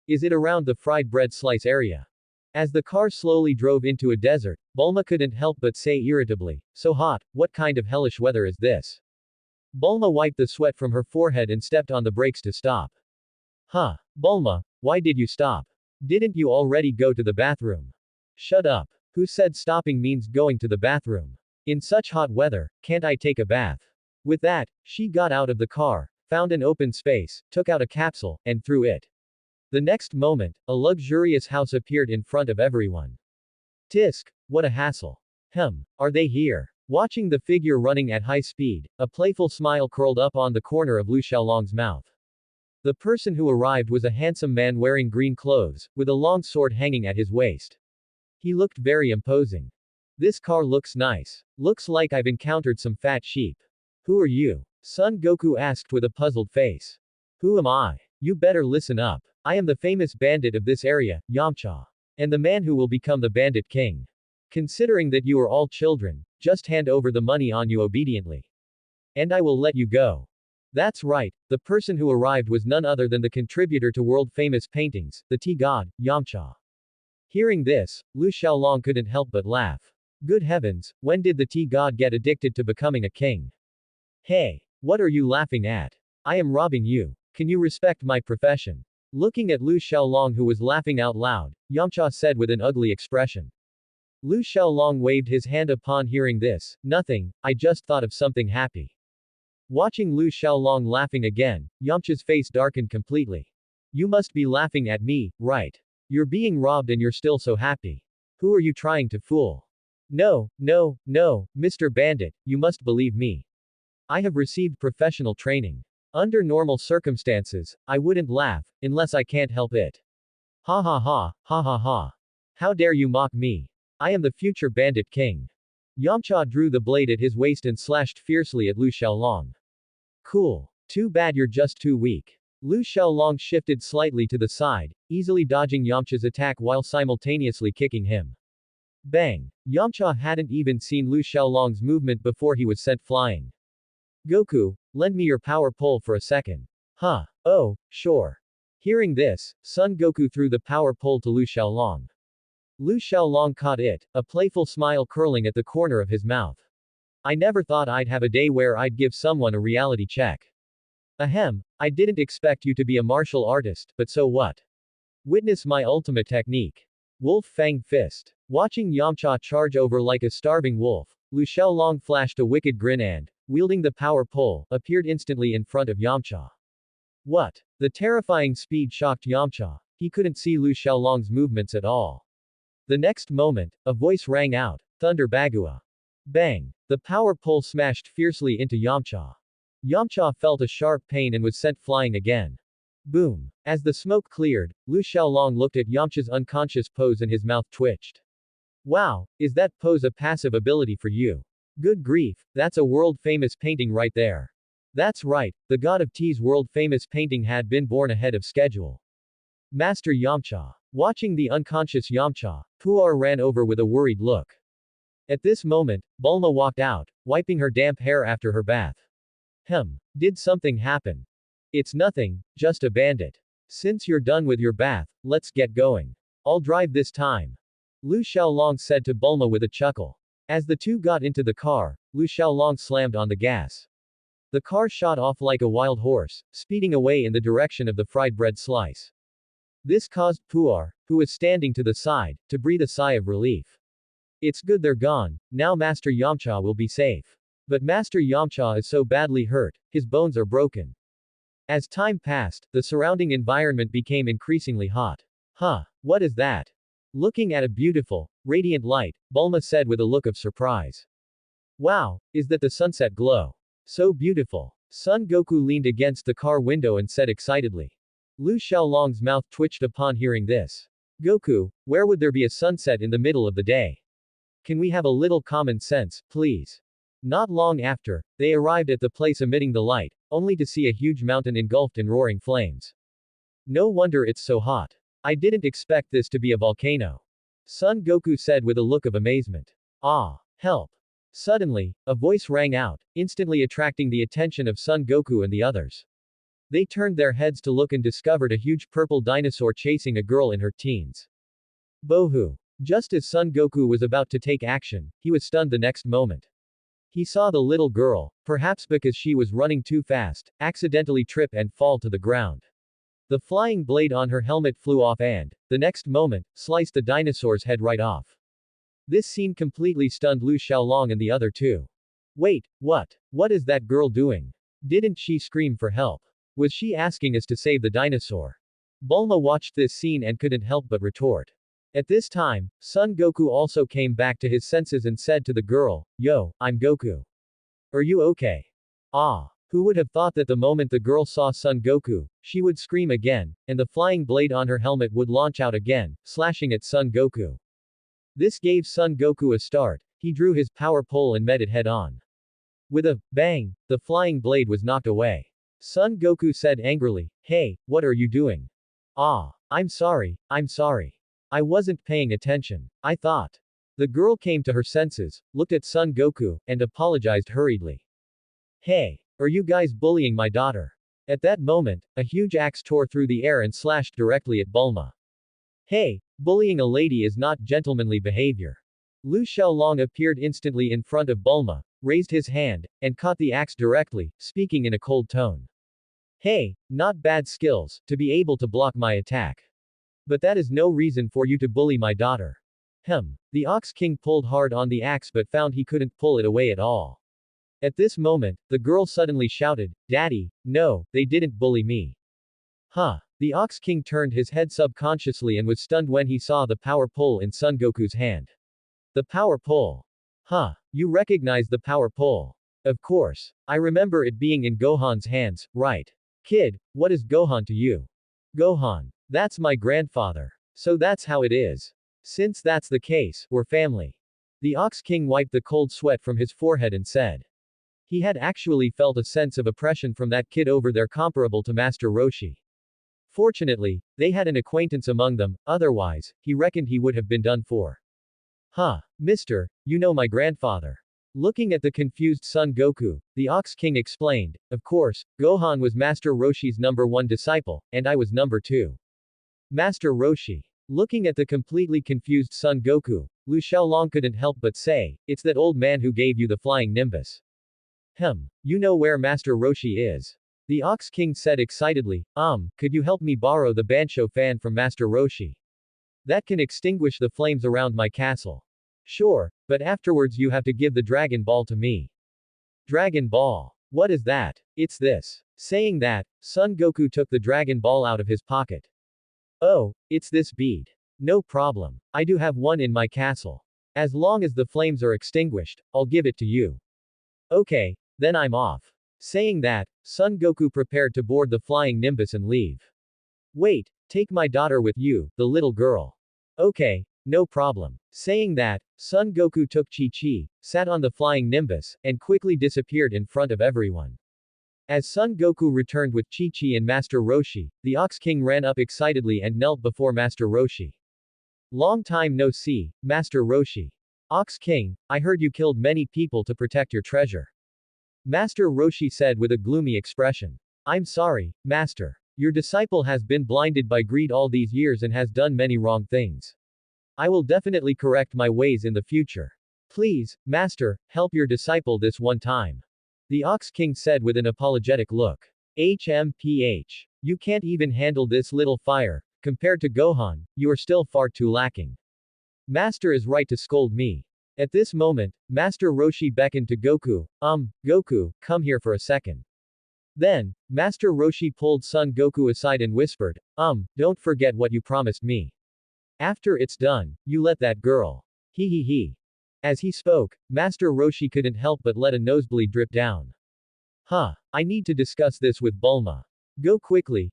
Is it around the fried bread slice area? As the car slowly drove into a desert, Bulma couldn't help but say irritably, so hot, what kind of hellish weather is this? Bulma wiped the sweat from her forehead and stepped on the brakes to stop. Bulma, why did you stop? Didn't you already go to the bathroom? Shut up. Who said stopping means going to the bathroom? In such hot weather, can't I take a bath? With that, she got out of the car, found an open space, took out a capsule, and threw it. The next moment, a luxurious house appeared in front of everyone. Tisk, what a hassle. Are they here? Watching the figure running at high speed, a playful smile curled up on the corner of Lu Xiaolong's mouth. The person who arrived was a handsome man wearing green clothes, with a long sword hanging at his waist. He looked very imposing. This car looks nice. Looks like I've encountered some fat sheep. Who are you? Son Goku asked with a puzzled face. Who am I? You better listen up. I am the famous bandit of this area, Yamcha. And the man who will become the bandit king. Considering that you are all children, just hand over the money on you obediently. And I will let you go. That's right, the person who arrived was none other than the contributor to world-famous paintings, the tea god, Yamcha. Hearing this, Lu Xiaolong couldn't help but laugh. Good heavens, when did the tea god get addicted to becoming a king? Hey, what are you laughing at? I am robbing you. Can you respect my profession? Looking at Lu Xiaolong, who was laughing out loud, Yamcha said with an ugly expression. Lu Xiaolong waved his hand upon hearing this. Nothing, I just thought of something happy. Watching Lu Xiaolong laughing again, Yamcha's face darkened completely. You must be laughing at me, right? You're being robbed and you're still so happy. Who are you trying to fool? No, no, no, Mr. Bandit, you must believe me. I have received professional training. Under normal circumstances, I wouldn't laugh, unless I can't help it. Ha ha ha, ha ha ha. How dare you mock me? I am the future Bandit King. Yamcha drew the blade at his waist and slashed fiercely at Lu Xiaolong. Cool. Too bad you're just too weak. Lu Xiaolong shifted slightly to the side, easily dodging Yamcha's attack while simultaneously kicking him. Bang! Yamcha hadn't even seen Lu Xiaolong's movement before he was sent flying. Goku, lend me your power pole for a second. Huh. Oh, sure. Hearing this, Son Goku threw the power pole to Lu Xiaolong. Lu Xiaolong caught it, a playful smile curling at the corner of his mouth. I never thought I'd have a day where I'd give someone a reality check. Ahem, I didn't expect you to be a martial artist, but so what? Witness my ultimate technique. Wolf Fang Fist. Watching Yamcha charge over like a starving wolf, Lu Xiaolong flashed a wicked grin and, wielding the power pole, appeared instantly in front of Yamcha. What? The terrifying speed shocked Yamcha. He couldn't see Lu Xiaolong's movements at all. The next moment, a voice rang out, Thunder Bagua. Bang! The power pole smashed fiercely into Yamcha. Yamcha felt a sharp pain and was sent flying again. Boom! As the smoke cleared, Lu Xiaolong looked at Yamcha's unconscious pose and his mouth twitched. Wow, is that pose a passive ability for you? Good grief, that's a world-famous painting right there. That's right, the god of tea's world-famous painting had been born ahead of schedule. Master Yamcha. Watching the unconscious Yamcha, Puar ran over with a worried look. At this moment, Bulma walked out, wiping her damp hair after her bath. Did something happen? It's nothing, just a bandit. Since you're done with your bath, let's get going. I'll drive this time. Lu Xiaolong said to Bulma with a chuckle. As the two got into the car, Lu Xiaolong slammed on the gas. The car shot off like a wild horse, speeding away in the direction of the fried bread slice. This caused Puar, who was standing to the side, to breathe a sigh of relief. It's good they're gone, now Master Yamcha will be safe. But Master Yamcha is so badly hurt, his bones are broken. As time passed, the surrounding environment became increasingly hot. Huh, what is that? Looking at a beautiful, radiant light, Bulma said with a look of surprise. Wow, is that the sunset glow? So beautiful. Son Goku leaned against the car window and said excitedly. Lu Xiaolong's mouth twitched upon hearing this. Goku, where would there be a sunset in the middle of the day? Can we have a little common sense, please? Not long after, they arrived at the place emitting the light, only to see a huge mountain engulfed in roaring flames. No wonder it's so hot. I didn't expect this to be a volcano. Son Goku said with a look of amazement. Ah, help. Suddenly, a voice rang out, instantly attracting the attention of Son Goku and the others. They turned their heads to look and discovered a huge purple dinosaur chasing a girl in her teens. Bohu. Just as Son Goku was about to take action, he was stunned the next moment. He saw the little girl, perhaps because she was running too fast, accidentally trip and fall to the ground. The flying blade on her helmet flew off and, the next moment, sliced the dinosaur's head right off. This scene completely stunned Lu Xiaolong and the other two. Wait, what? What is that girl doing? Didn't she scream for help? Was she asking us to save the dinosaur? Bulma watched this scene and couldn't help but retort. At this time, Son Goku also came back to his senses and said to the girl, Yo, I'm Goku. Are you okay? Ah. Who would have thought that the moment the girl saw Son Goku, she would scream again, and the flying blade on her helmet would launch out again, slashing at Son Goku. This gave Son Goku a start. He drew his power pole and met it head on. With a bang, the flying blade was knocked away. Son Goku said angrily, Hey, what are you doing? Ah, I'm sorry. I wasn't paying attention. I thought. The girl came to her senses, looked at Son Goku, and apologized hurriedly. Hey. Are you guys bullying my daughter? At that moment, a huge axe tore through the air and slashed directly at Bulma. Hey, bullying a lady is not gentlemanly behavior. Lu Xiaolong appeared instantly in front of Bulma, raised his hand, and caught the axe directly, speaking in a cold tone. Hey, not bad skills, to be able to block my attack. But that is no reason for you to bully my daughter. The Ox King pulled hard on the axe but found he couldn't pull it away at all. At this moment, the girl suddenly shouted, Daddy, no, they didn't bully me. Huh. The Ox King turned his head subconsciously and was stunned when he saw the power pole in Son Goku's hand. The power pole. Huh. You recognize the power pole. Of course. I remember it being in Gohan's hands, right? Kid, what is Gohan to you? Gohan. That's my grandfather. So that's how it is. Since that's the case, we're family. The Ox King wiped the cold sweat from his forehead and said. He had actually felt a sense of oppression from that kid over there comparable to Master Roshi. Fortunately, they had an acquaintance among them, otherwise, he reckoned he would have been done for. Huh, mister, you know my grandfather. Looking at the confused Son Goku, the Ox King explained, of course, Gohan was Master Roshi's #1 disciple, and I was #2. Master Roshi. Looking at the completely confused Son Goku, Lu Xiaolong couldn't help but say, it's that old man who gave you the flying nimbus. You know where Master Roshi is. The Ox King said excitedly, could you help me borrow the Bansho fan from Master Roshi? That can extinguish the flames around my castle. Sure, but afterwards you have to give the Dragon Ball to me. Dragon Ball. What is that? It's this. Saying that, Son Goku took the Dragon Ball out of his pocket. Oh, it's this bead. No problem. I do have one in my castle. As long as the flames are extinguished, I'll give it to you. Okay, then I'm off. Saying that, Son Goku prepared to board the flying nimbus and leave. Wait, take my daughter with you, the little girl. Okay, no problem. Saying that, Son Goku took Chi-Chi, sat on the flying nimbus, and quickly disappeared in front of everyone. As Son Goku returned with Chi-Chi and Master Roshi, the Ox King ran up excitedly and knelt before Master Roshi. Long time no see, Master Roshi. Ox King, I heard you killed many people to protect your treasure. Master Roshi said with a gloomy expression. I'm sorry, Master. Your disciple has been blinded by greed all these years and has done many wrong things. I will definitely correct my ways in the future. Please, Master, help your disciple this one time. The Ox King said with an apologetic look. HMPH. You can't even handle this little fire. Compared to Gohan, you are still far too lacking. Master is right to scold me. At this moment, Master Roshi beckoned to Goku. Goku, come here for a second. Then, Master Roshi pulled Son Goku aside and whispered, don't forget what you promised me. After it's done, you let that girl. He. As he spoke, Master Roshi couldn't help but let a nosebleed drip down. I need to discuss this with Bulma. Go quickly,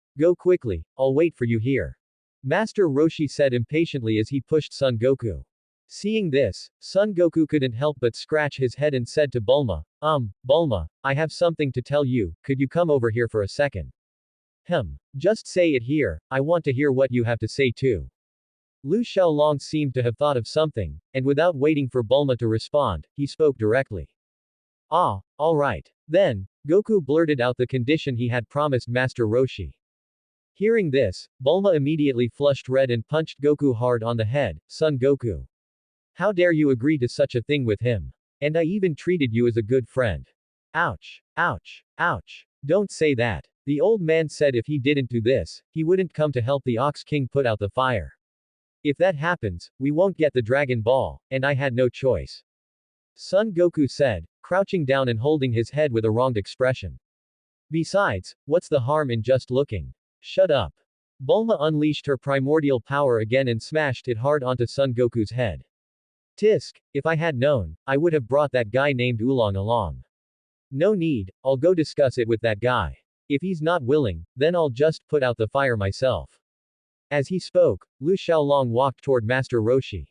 I'll wait for you here. Master Roshi said impatiently as he pushed Son Goku. Seeing this, Son Goku couldn't help but scratch his head and said to Bulma, Bulma, I have something to tell you, could you come over here for a second? Just say it here, I want to hear what you have to say too. Lu Xiaolong seemed to have thought of something, and without waiting for Bulma to respond, he spoke directly. Alright. Then, Goku blurted out the condition he had promised Master Roshi. Hearing this, Bulma immediately flushed red and punched Goku hard on the head. Son Goku. How dare you agree to such a thing with him? And I even treated you as a good friend. Ouch. Don't say that. The old man said if he didn't do this, he wouldn't come to help the Ox King put out the fire. If that happens, we won't get the Dragon Ball, and I had no choice. Son Goku said, crouching down and holding his head with a wronged expression. Besides, what's the harm in just looking? Shut up. Bulma unleashed her primordial power again and smashed it hard onto Son Goku's head. Tisk, if I had known, I would have brought that guy named Oolong along. No need, I'll go discuss it with that guy. If he's not willing, then I'll just put out the fire myself. As he spoke, Lu Xiaolong walked toward Master Roshi.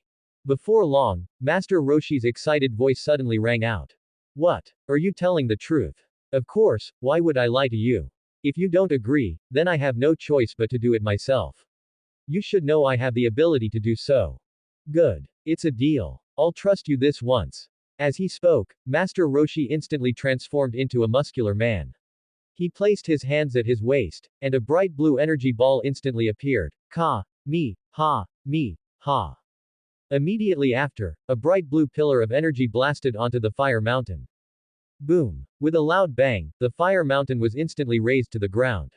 Before long, Master Roshi's excited voice suddenly rang out. What? Are you telling the truth? Of course, why would I lie to you? If you don't agree, then I have no choice but to do it myself. You should know I have the ability to do so. Good. It's a deal. I'll trust you this once. As he spoke, Master Roshi instantly transformed into a muscular man. He placed his hands at his waist, and a bright blue energy ball instantly appeared. Ka, mi, ha. Immediately after, a bright blue pillar of energy blasted onto the fire mountain. Boom! With a loud bang, the fire mountain was instantly razed to the ground.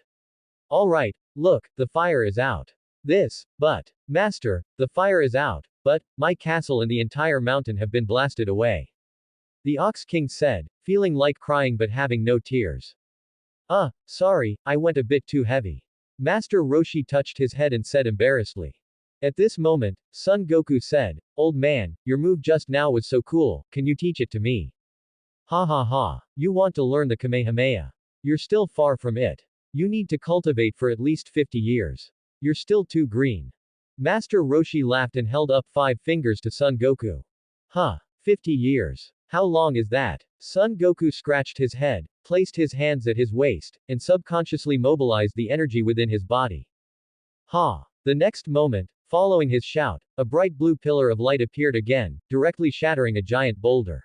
Alright, look, the fire is out. Master, the fire is out, but, my castle and the entire mountain have been blasted away. The Ox King said, feeling like crying but having no tears. Sorry, I went a bit too heavy. Master Roshi touched his head and said embarrassedly. At this moment, Son Goku said, Old man, your move just now was so cool, can you teach it to me? Ha ha ha. You want to learn the Kamehameha. You're still far from it. You need to cultivate for at least 50 years. You're still too green. Master Roshi laughed and held up 5 fingers to Son Goku. 50 years. How long is that? Son Goku scratched his head, placed his hands at his waist, and subconsciously mobilized the energy within his body. The next moment, following his shout, a bright blue pillar of light appeared again, directly shattering a giant boulder.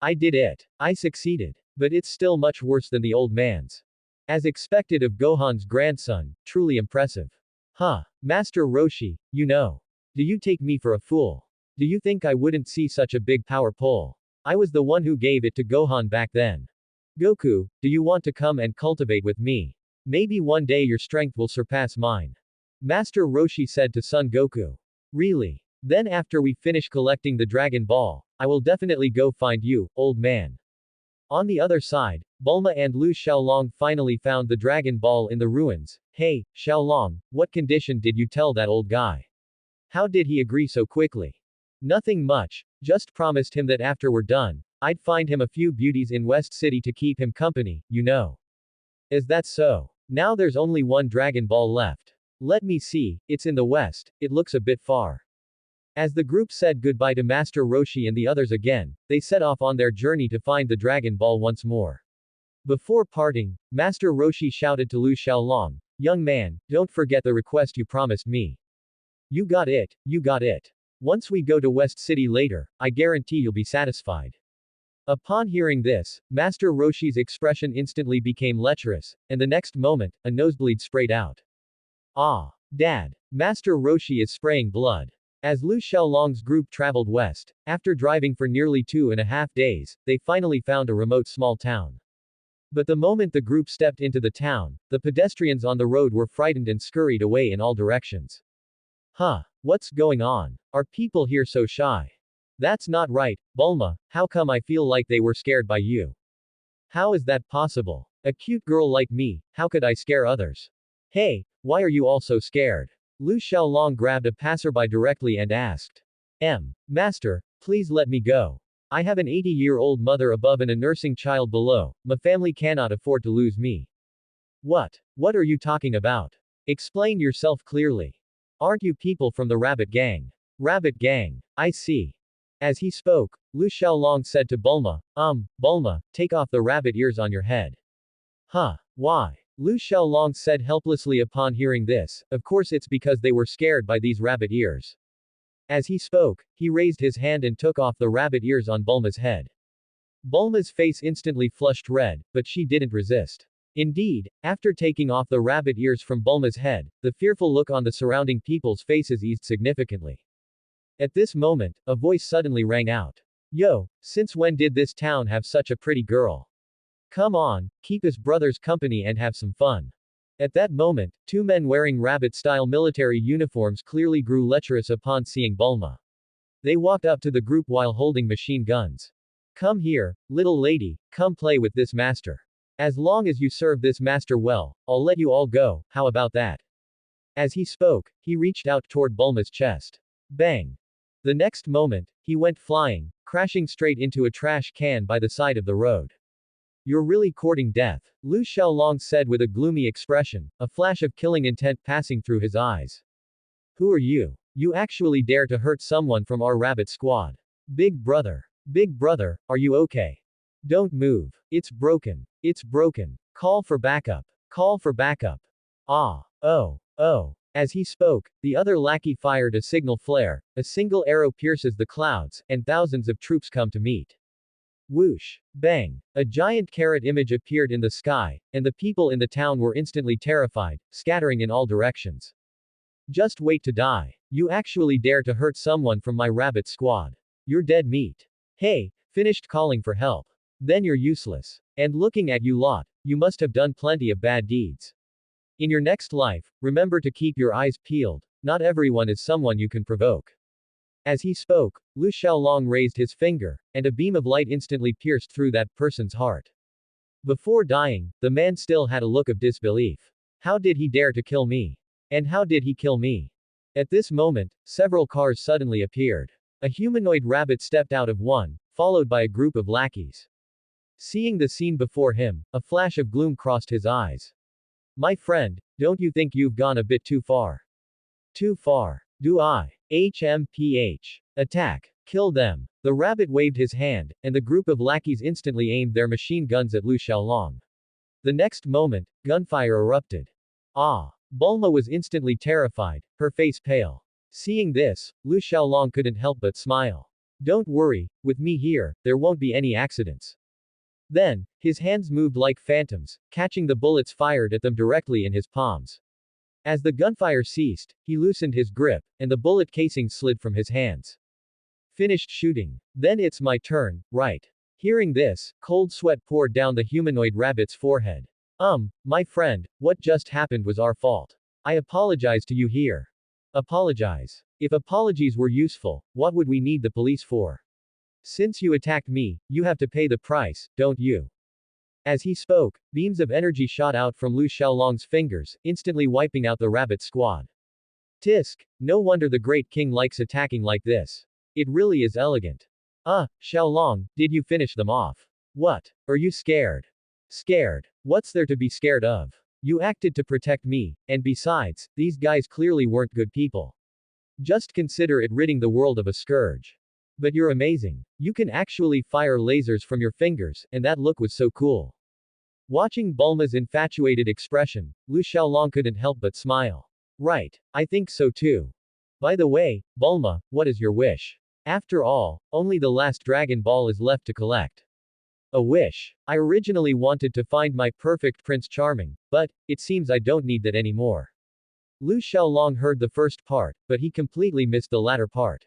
I did it. I succeeded. But it's still much worse than the old man's. As expected of Gohan's grandson, truly impressive. Master Roshi, you know. Do you take me for a fool? Do you think I wouldn't see such a big power pole? I was the one who gave it to Gohan back then. Goku, do you want to come and cultivate with me? Maybe one day your strength will surpass mine. Master Roshi said to Son Goku. Really? Then after we finish collecting the Dragon Ball, I will definitely go find you, old man. On the other side, Bulma and Lu Xiaolong finally found the Dragon Ball in the ruins. Hey, Xiaolong, what condition did you tell that old guy? How did he agree so quickly? Nothing much, just promised him that after we're done, I'd find him a few beauties in West City to keep him company, you know. Is that so? Now there's only one Dragon Ball left. Let me see, it's in the west, it looks a bit far. As the group said goodbye to Master Roshi and the others again, they set off on their journey to find the Dragon Ball once more. Before parting, Master Roshi shouted to Lu Xiaolong, Young man, don't forget the request you promised me. You got it, you got it. Once we go to West City later, I guarantee you'll be satisfied. Upon hearing this, Master Roshi's expression instantly became lecherous, and the next moment, a nosebleed sprayed out. Dad. Master Roshi is spraying blood. As Lu Xiaolong's group traveled west, after driving for nearly 2.5 days, they finally found a remote small town. But the moment the group stepped into the town, the pedestrians on the road were frightened and scurried away in all directions. What's going on? Are people here so shy? That's not right, Bulma, how come I feel like they were scared by you? How is that possible? A cute girl like me, how could I scare others? Hey, why are you all so scared? Lu Xiaolong grabbed a passerby directly and asked. Master, please let me go. I have an 80-year-old mother above and a nursing child below, my family cannot afford to lose me. What are you talking about? Explain yourself clearly. Aren't you people from the Rabbit Gang? Rabbit Gang. I see. As he spoke, Lu Xiaolong said to Bulma, Bulma, take off the rabbit ears on your head. Why? Lu Xiaolong said helplessly upon hearing this, of course it's because they were scared by these rabbit ears. As he spoke, he raised his hand and took off the rabbit ears on Bulma's head. Bulma's face instantly flushed red, but she didn't resist. Indeed, after taking off the rabbit ears from Bulma's head, the fearful look on the surrounding people's faces eased significantly. At this moment, a voice suddenly rang out. Yo, since when did this town have such a pretty girl? Come on, keep his brother's company and have some fun. At that moment, 2 men wearing rabbit-style military uniforms clearly grew lecherous upon seeing Bulma. They walked up to the group while holding machine guns. Come here, little lady, come play with this master. As long as you serve this master well, I'll let you all go, how about that? As he spoke, he reached out toward Bulma's chest. Bang! The next moment, he went flying, crashing straight into a trash can by the side of the road. You're really courting death, Lu Xiaolong said with a gloomy expression, a flash of killing intent passing through his eyes. Who are you? You actually dare to hurt someone from our rabbit squad. Big brother, are you okay? Don't move. It's broken. It's broken. Call for backup. Call for backup. Oh. As he spoke, the other lackey fired a signal flare, a single arrow pierces the clouds, and thousands of troops come to meet. Whoosh! Bang! A giant carrot image appeared in the sky, and the people in the town were instantly terrified, scattering in all directions. Just wait to die. You actually dare to hurt someone from my rabbit squad. You're dead meat. Hey, finished calling for help. Then you're useless. And looking at you lot, you must have done plenty of bad deeds. In your next life, remember to keep your eyes peeled. Not everyone is someone you can provoke. As he spoke, Lu Xiaolong raised his finger, and a beam of light instantly pierced through that person's heart. Before dying, the man still had a look of disbelief. How did he dare to kill me? And how did he kill me? At this moment, several cars suddenly appeared. A humanoid rabbit stepped out of one, followed by a group of lackeys. Seeing the scene before him, a flash of gloom crossed his eyes. My friend, don't you think you've gone a bit too far? Too far. Do I? HMPH. Attack. Kill them. The rabbit waved his hand, and the group of lackeys instantly aimed their machine guns at Lu Xiaolong. The next moment, gunfire erupted. Ah! Bulma was instantly terrified, her face pale. Seeing this, Lu Xiaolong couldn't help but smile. Don't worry, with me here, there won't be any accidents. Then, his hands moved like phantoms, catching the bullets fired at them directly in his palms. As the gunfire ceased, he loosened his grip, and the bullet casing slid from his hands. Finished shooting. Then it's my turn, right? Hearing this, cold sweat poured down the humanoid rabbit's forehead. My friend, what just happened was our fault. I apologize to you here. Apologize. If apologies were useful, what would we need the police for? Since you attacked me, you have to pay the price, don't you? As he spoke, beams of energy shot out from Lu Xiaolong's fingers, instantly wiping out the rabbit squad. Tisk, no wonder the great king likes attacking like this. It really is elegant. Xiaolong, did you finish them off? What? Are you scared? Scared? What's there to be scared of? You acted to protect me, and besides, these guys clearly weren't good people. Just consider it ridding the world of a scourge. But you're amazing. You can actually fire lasers from your fingers, and that look was so cool. Watching Bulma's infatuated expression, Lu Xiaolong couldn't help but smile. Right. I think so too. By the way, Bulma, what is your wish? After all, only the last Dragon Ball is left to collect. A wish. I originally wanted to find my perfect Prince Charming, but, it seems I don't need that anymore. Lu Xiaolong heard the first part, but he completely missed the latter part.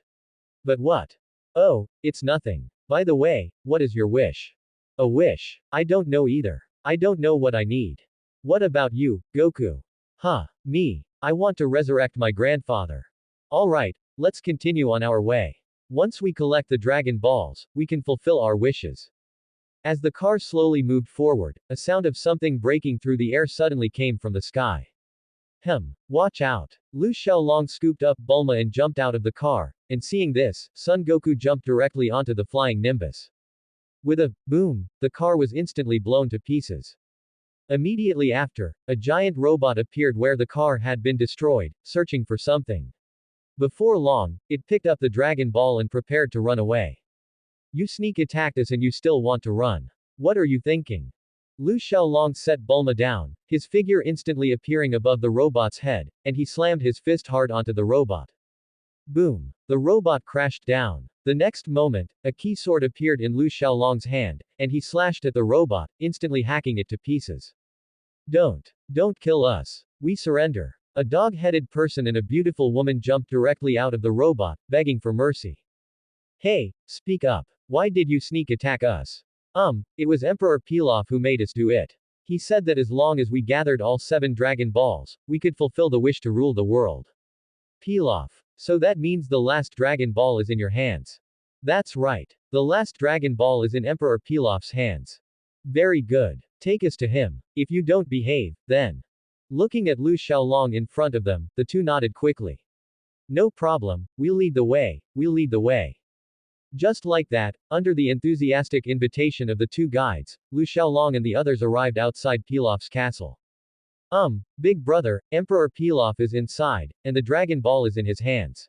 But what? Oh, it's nothing. By the way, what is your wish? A wish? I don't know either. I don't know what I need. What about you, Goku? Me. I want to resurrect my grandfather. Alright, let's continue on our way. Once we collect the Dragon Balls, we can fulfill our wishes. As the car slowly moved forward, a sound of something breaking through the air suddenly came from the sky. Watch out. Lu Xiaolong scooped up Bulma and jumped out of the car, and seeing this, Son Goku jumped directly onto the flying Nimbus. With a boom, the car was instantly blown to pieces. Immediately after, a giant robot appeared where the car had been destroyed, searching for something. Before long, it picked up the Dragon Ball and prepared to run away. You sneak attacked us and you still want to run. What are you thinking? Lu Xiaolong set Bulma down, his figure instantly appearing above the robot's head, and he slammed his fist hard onto the robot. Boom! The robot crashed down. The next moment, a key sword appeared in Lu Xiaolong's hand, and he slashed at the robot, instantly hacking it to pieces. Don't kill us. We surrender. A dog-headed person and a beautiful woman jumped directly out of the robot, begging for mercy. Hey, speak up. Why did you sneak attack us? It was Emperor Pilaf who made us do it. He said that as long as we gathered all 7 Dragon Balls, we could fulfill the wish to rule the world. Pilaf. So that means the last Dragon Ball is in your hands. That's right. The last Dragon Ball is in Emperor Pilaf's hands. Very good. Take us to him. If you don't behave, then. Looking at Lu Xiaolong in front of them, the two nodded quickly. No problem, we'll lead the way, we'll lead the way. Just like that, under the enthusiastic invitation of the two guides, Lu Xiaolong and the others arrived outside Pilaf's castle. Big brother, Emperor Pilaf is inside, and the Dragon Ball is in his hands.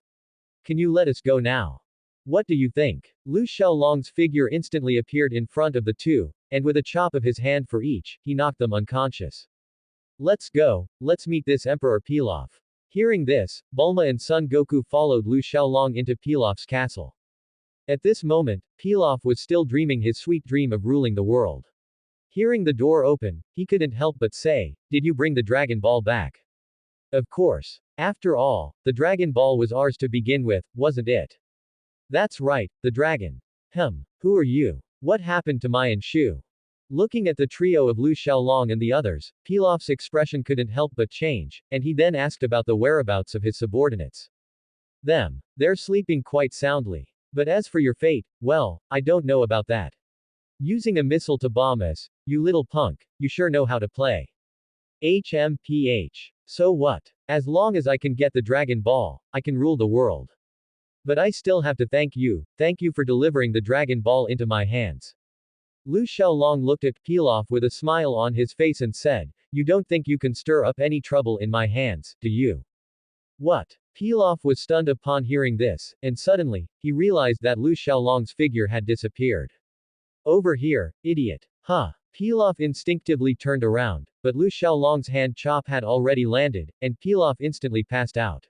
Can you let us go now? What do you think? Lu Xiaolong's figure instantly appeared in front of the two, and with a chop of his hand for each, he knocked them unconscious. Let's go, let's meet this Emperor Pilaf. Hearing this, Bulma and Son Goku followed Lu Xiaolong into Pilaf's castle. At this moment, Pilaf was still dreaming his sweet dream of ruling the world. Hearing the door open, he couldn't help but say, "Did you bring the Dragon Ball back?" Of course. After all, the Dragon Ball was ours to begin with, wasn't it? That's right, the dragon. Who are you? What happened to Mai and Shu? Looking at the trio of Lu Xiaolong and the others, Pilaf's expression couldn't help but change, and he then asked about the whereabouts of his subordinates. They're sleeping quite soundly. But as for your fate, well, I don't know about that. Using a missile to bomb us, you little punk, you sure know how to play. HMPH. So what? As long as I can get the Dragon Ball, I can rule the world. But I still have to thank you for delivering the Dragon Ball into my hands. Lu Xiaolong looked at Pilaf with a smile on his face and said, you don't think you can stir up any trouble in my hands, do you? What? Pilaf was stunned upon hearing this, and suddenly, he realized that Lu Xiaolong's figure had disappeared. Over here, idiot. Pilaf instinctively turned around, but Lu Xiaolong's hand chop had already landed, and Pilaf instantly passed out.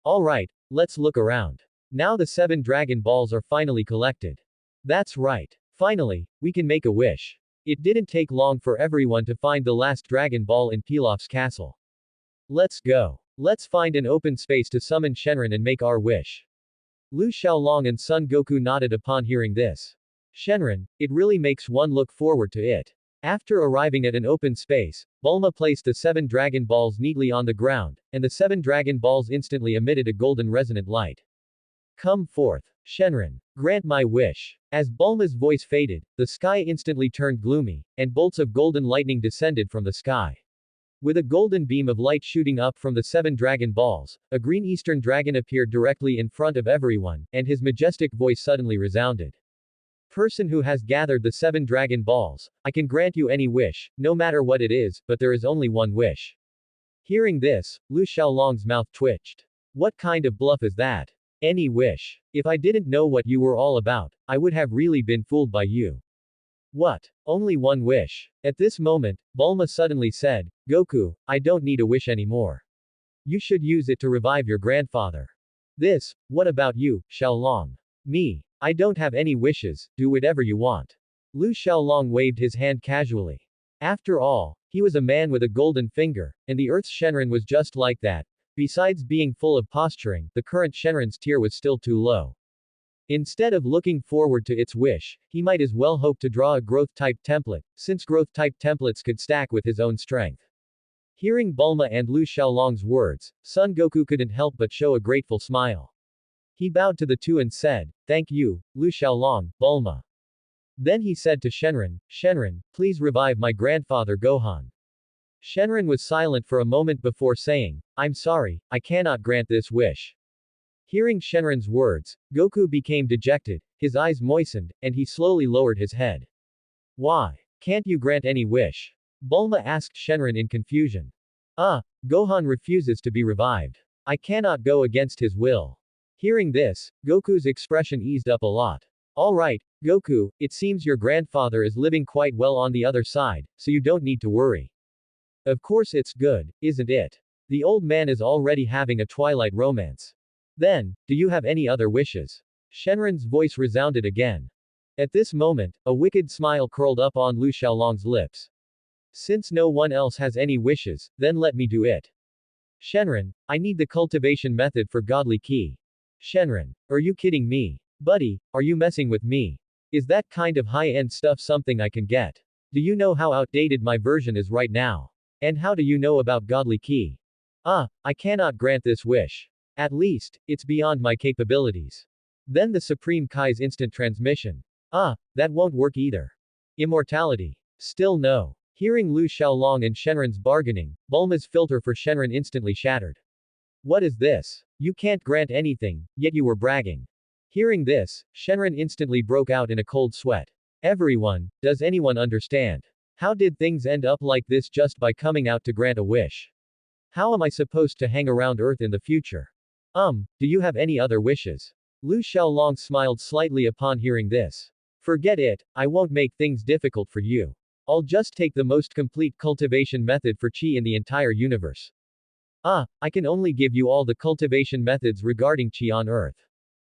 Alright, let's look around. Now the 7 Dragon Balls are finally collected. That's right. Finally, we can make a wish. It didn't take long for everyone to find the last Dragon Ball in Pilaf's castle. Let's go. Let's find an open space to summon Shenron and make our wish. Lu Xiaolong and Son Goku nodded upon hearing this. Shenron, it really makes one look forward to it. After arriving at an open space, Bulma placed the 7 Dragon Balls neatly on the ground, and the 7 Dragon Balls instantly emitted a golden resonant light. Come forth, Shenron. Grant my wish. As Bulma's voice faded, the sky instantly turned gloomy, and bolts of golden lightning descended from the sky. With a golden beam of light shooting up from the 7 Dragon Balls, a green Eastern dragon appeared directly in front of everyone, and his majestic voice suddenly resounded. Person who has gathered the 7 Dragon Balls, I can grant you any wish, no matter what it is, but there is only one wish. Hearing this, Lu Xiaolong's mouth twitched. What kind of bluff is that? Any wish. If I didn't know what you were all about, I would have really been fooled by you. What? Only one wish. At this moment, Bulma suddenly said, Goku, I don't need a wish anymore. You should use it to revive your grandfather. What about you, Xiaolong? Me. I don't have any wishes, do whatever you want. Lu Xiaolong waved his hand casually. After all, he was a man with a golden finger, and the Earth's Shenron was just like that. Besides being full of posturing, the current Shenron's tier was still too low. Instead of looking forward to its wish, he might as well hope to draw a growth-type template, since growth-type templates could stack with his own strength. Hearing Bulma and Lu Xiaolong's words, Son Goku couldn't help but show a grateful smile. He bowed to the two and said, Thank you, Lu Xiaolong, Bulma. Then he said to Shenron, Shenron, please revive my grandfather Gohan. Shenron was silent for a moment before saying, I'm sorry, I cannot grant this wish. Hearing Shenron's words, Goku became dejected, his eyes moistened, and he slowly lowered his head. Why? Can't you grant any wish? Bulma asked Shenron in confusion. Gohan refuses to be revived. I cannot go against his will. Hearing this, Goku's expression eased up a lot. Alright, Goku, it seems your grandfather is living quite well on the other side, so you don't need to worry. Of course it's good, isn't it? The old man is already having a twilight romance. Then, do you have any other wishes? Shenron's voice resounded again. At this moment, a wicked smile curled up on Lu Xiaolong's lips. Since no one else has any wishes, then let me do it. Shenron, I need the cultivation method for godly ki. Shenron, are you kidding me? Buddy, are you messing with me? Is that kind of high-end stuff something I can get? Do you know how outdated my version is right now? And how do you know about godly ki? I cannot grant this wish. At least, it's beyond my capabilities. Then the Supreme Kai's instant transmission. That won't work either. Immortality. Still no. Hearing Lu Xiaolong and Shenron's bargaining, Bulma's filter for Shenron instantly shattered. What is this? You can't grant anything, yet you were bragging. Hearing this, Shenron instantly broke out in a cold sweat. Everyone, does anyone understand? How did things end up like this just by coming out to grant a wish? How am I supposed to hang around Earth in the future? Do you have any other wishes? Lu Xiaolong smiled slightly upon hearing this. Forget it, I won't make things difficult for you. I'll just take the most complete cultivation method for Qi in the entire universe. I can only give you all the cultivation methods regarding Qi on Earth.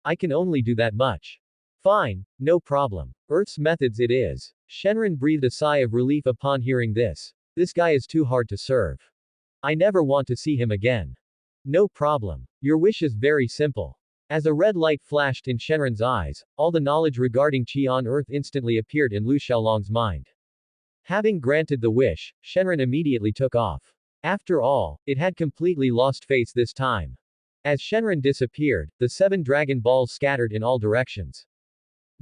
I can only do that much. Fine, no problem. Earth's methods it is. Shenron breathed a sigh of relief upon hearing this. This guy is too hard to serve. I never want to see him again. No problem. Your wish is very simple. As a red light flashed in Shenron's eyes, all the knowledge regarding Qi on Earth instantly appeared in Lu Xiaolong's mind. Having granted the wish, Shenron immediately took off. After all, it had completely lost face this time. As Shenron disappeared, the 7 Dragon Balls scattered in all directions.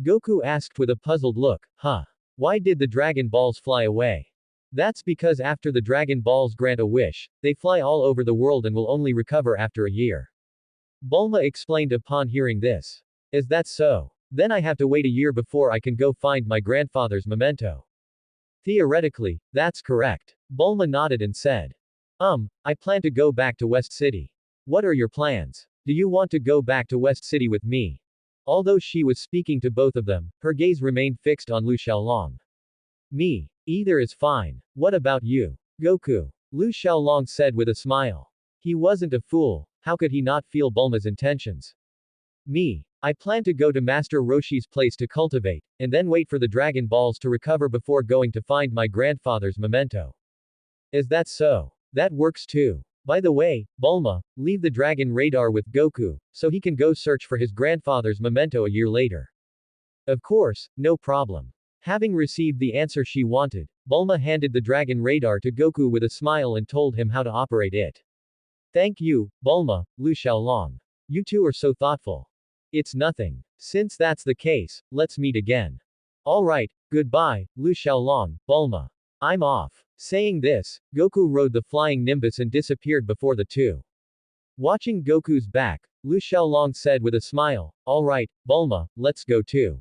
Goku asked with a puzzled look, huh? Why did the Dragon Balls fly away? That's because after the Dragon Balls grant a wish, they fly all over the world and will only recover after a year. Bulma explained upon hearing this. Is that so? Then I have to wait a year before I can go find my grandfather's memento. Theoretically, that's correct. Bulma nodded and said. I plan to go back to West City. What are your plans? Do you want to go back to West City with me? Although she was speaking to both of them, her gaze remained fixed on Lu Xiaolong. Me. Either is fine. What about you? Goku. Lu Xiaolong said with a smile. He wasn't a fool, how could he not feel Bulma's intentions? Me. I plan to go to Master Roshi's place to cultivate, and then wait for the Dragon Balls to recover before going to find my grandfather's memento. Is that so? That works too. By the way, Bulma, leave the Dragon Radar with Goku, so he can go search for his grandfather's memento a year later. Of course, no problem. Having received the answer she wanted, Bulma handed the Dragon Radar to Goku with a smile and told him how to operate it. Thank you, Bulma, Lu Xiaolong. You two are so thoughtful. It's nothing. Since that's the case, let's meet again. Alright, goodbye, Lu Xiaolong, Bulma. I'm off. Saying this, Goku rode the flying Nimbus and disappeared before the two. Watching Goku's back, Lu Xiaolong said with a smile, alright, Bulma, let's go too.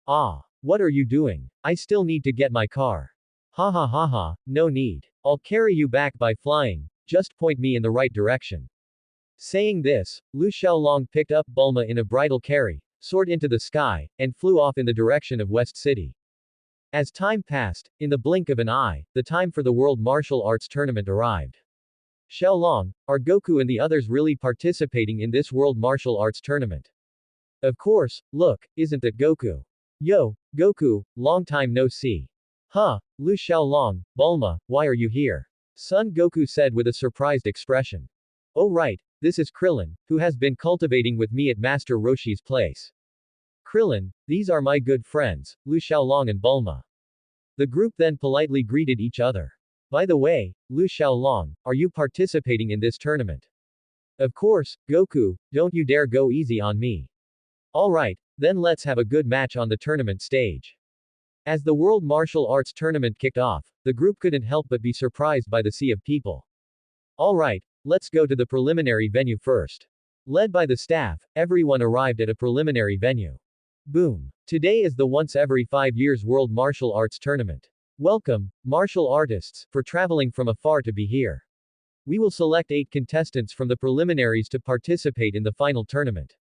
Ah. What are you doing? I still need to get my car. Ha ha ha ha, no need. I'll carry you back by flying, just point me in the right direction. Saying this, Lu Xiaolong picked up Bulma in a bridal carry, soared into the sky, and flew off in the direction of West City. As time passed, in the blink of an eye, the time for the World Martial Arts Tournament arrived. Xiaolong, are Goku and the others really participating in this World Martial Arts Tournament? Of course, look, isn't that Goku? Yo, Goku, long time no see. Huh, Lu Xiaolong, Bulma, why are you here? Son Goku said with a surprised expression. Oh right, this is Krillin, who has been cultivating with me at Master Roshi's place. Krillin, these are my good friends, Lu Xiaolong and Bulma. The group then politely greeted each other. By the way, Lu Xiaolong, are you participating in this tournament? Of course, Goku, don't you dare go easy on me. Alright, then let's have a good match on the tournament stage. As the World Martial Arts Tournament kicked off, the group couldn't help but be surprised by the sea of people. Alright, let's go to the preliminary venue first. Led by the staff, everyone arrived at a preliminary venue. Boom. Today is the once every 5 years World Martial Arts Tournament. Welcome, martial artists, for traveling from afar to be here. We will select 8 contestants from the preliminaries to participate in the final tournament.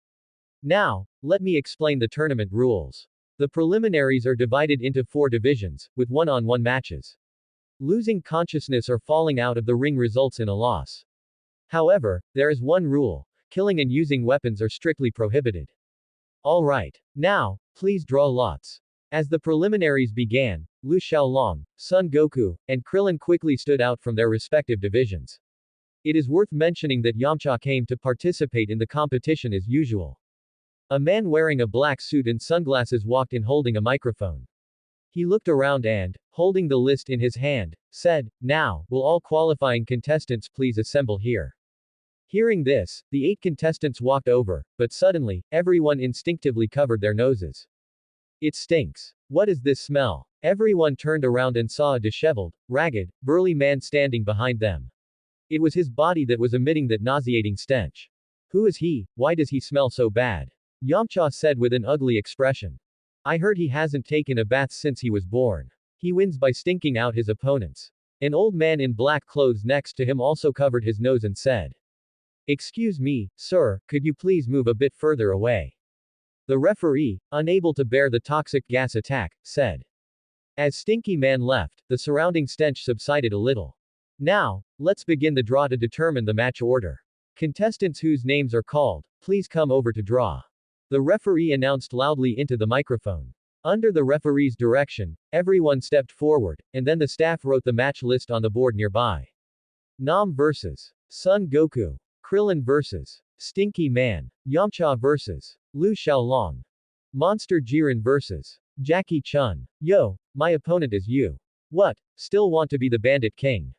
Now, let me explain the tournament rules. The preliminaries are divided into 4 divisions, with one-on-one matches. Losing consciousness or falling out of the ring results in a loss. However, there is one rule: killing and using weapons are strictly prohibited. Alright. Now, please draw lots. As the preliminaries began, Lu Xiaolong, Son Goku, and Krillin quickly stood out from their respective divisions. It is worth mentioning that Yamcha came to participate in the competition as usual. A man wearing a black suit and sunglasses walked in holding a microphone. He looked around and, holding the list in his hand, said, "Now, will all qualifying contestants please assemble here." Hearing this, the 8 contestants walked over, but suddenly, everyone instinctively covered their noses. It stinks. What is this smell? Everyone turned around and saw a disheveled, ragged, burly man standing behind them. It was his body that was emitting that nauseating stench. Who is he? Why does he smell so bad? Yamcha said with an ugly expression. I heard he hasn't taken a bath since he was born. He wins by stinking out his opponents. An old man in black clothes next to him also covered his nose and said, "Excuse me, sir, could you please move a bit further away?" The referee, unable to bear the toxic gas attack, said. As Stinky Man left, the surrounding stench subsided a little. Now, let's begin the draw to determine the match order. Contestants whose names are called, please come over to draw. The referee announced loudly into the microphone. Under the referee's direction, everyone stepped forward, and then the staff wrote the match list on the board nearby. Nam vs. Son Goku. Krillin vs. Stinky Man. Yamcha vs. Lu Xiaolong. Monster Jiren vs. Jackie Chun. Yo, my opponent is you. What, still want to be the Bandit King?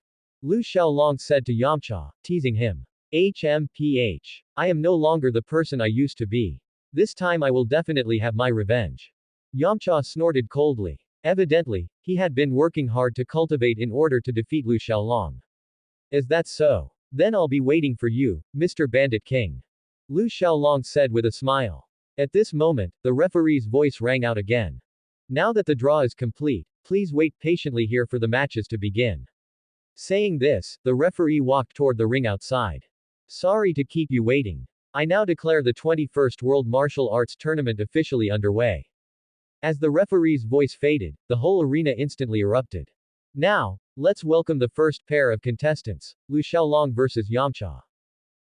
Lu Xiaolong said to Yamcha, teasing him. HMPH. I am no longer the person I used to be. This time I will definitely have my revenge. Yamcha snorted coldly. Evidently, he had been working hard to cultivate in order to defeat Lu Xiaolong. Is that so? Then I'll be waiting for you, Mr. Bandit King. Lu Xiaolong said with a smile. At this moment, the referee's voice rang out again. Now that the draw is complete, please wait patiently here for the matches to begin. Saying this, the referee walked toward the ring outside. Sorry to keep you waiting. I now declare the 21st World Martial Arts Tournament officially underway. As the referee's voice faded, the whole arena instantly erupted. Now, let's welcome the first pair of contestants, Lu Xiaolong vs. Yamcha.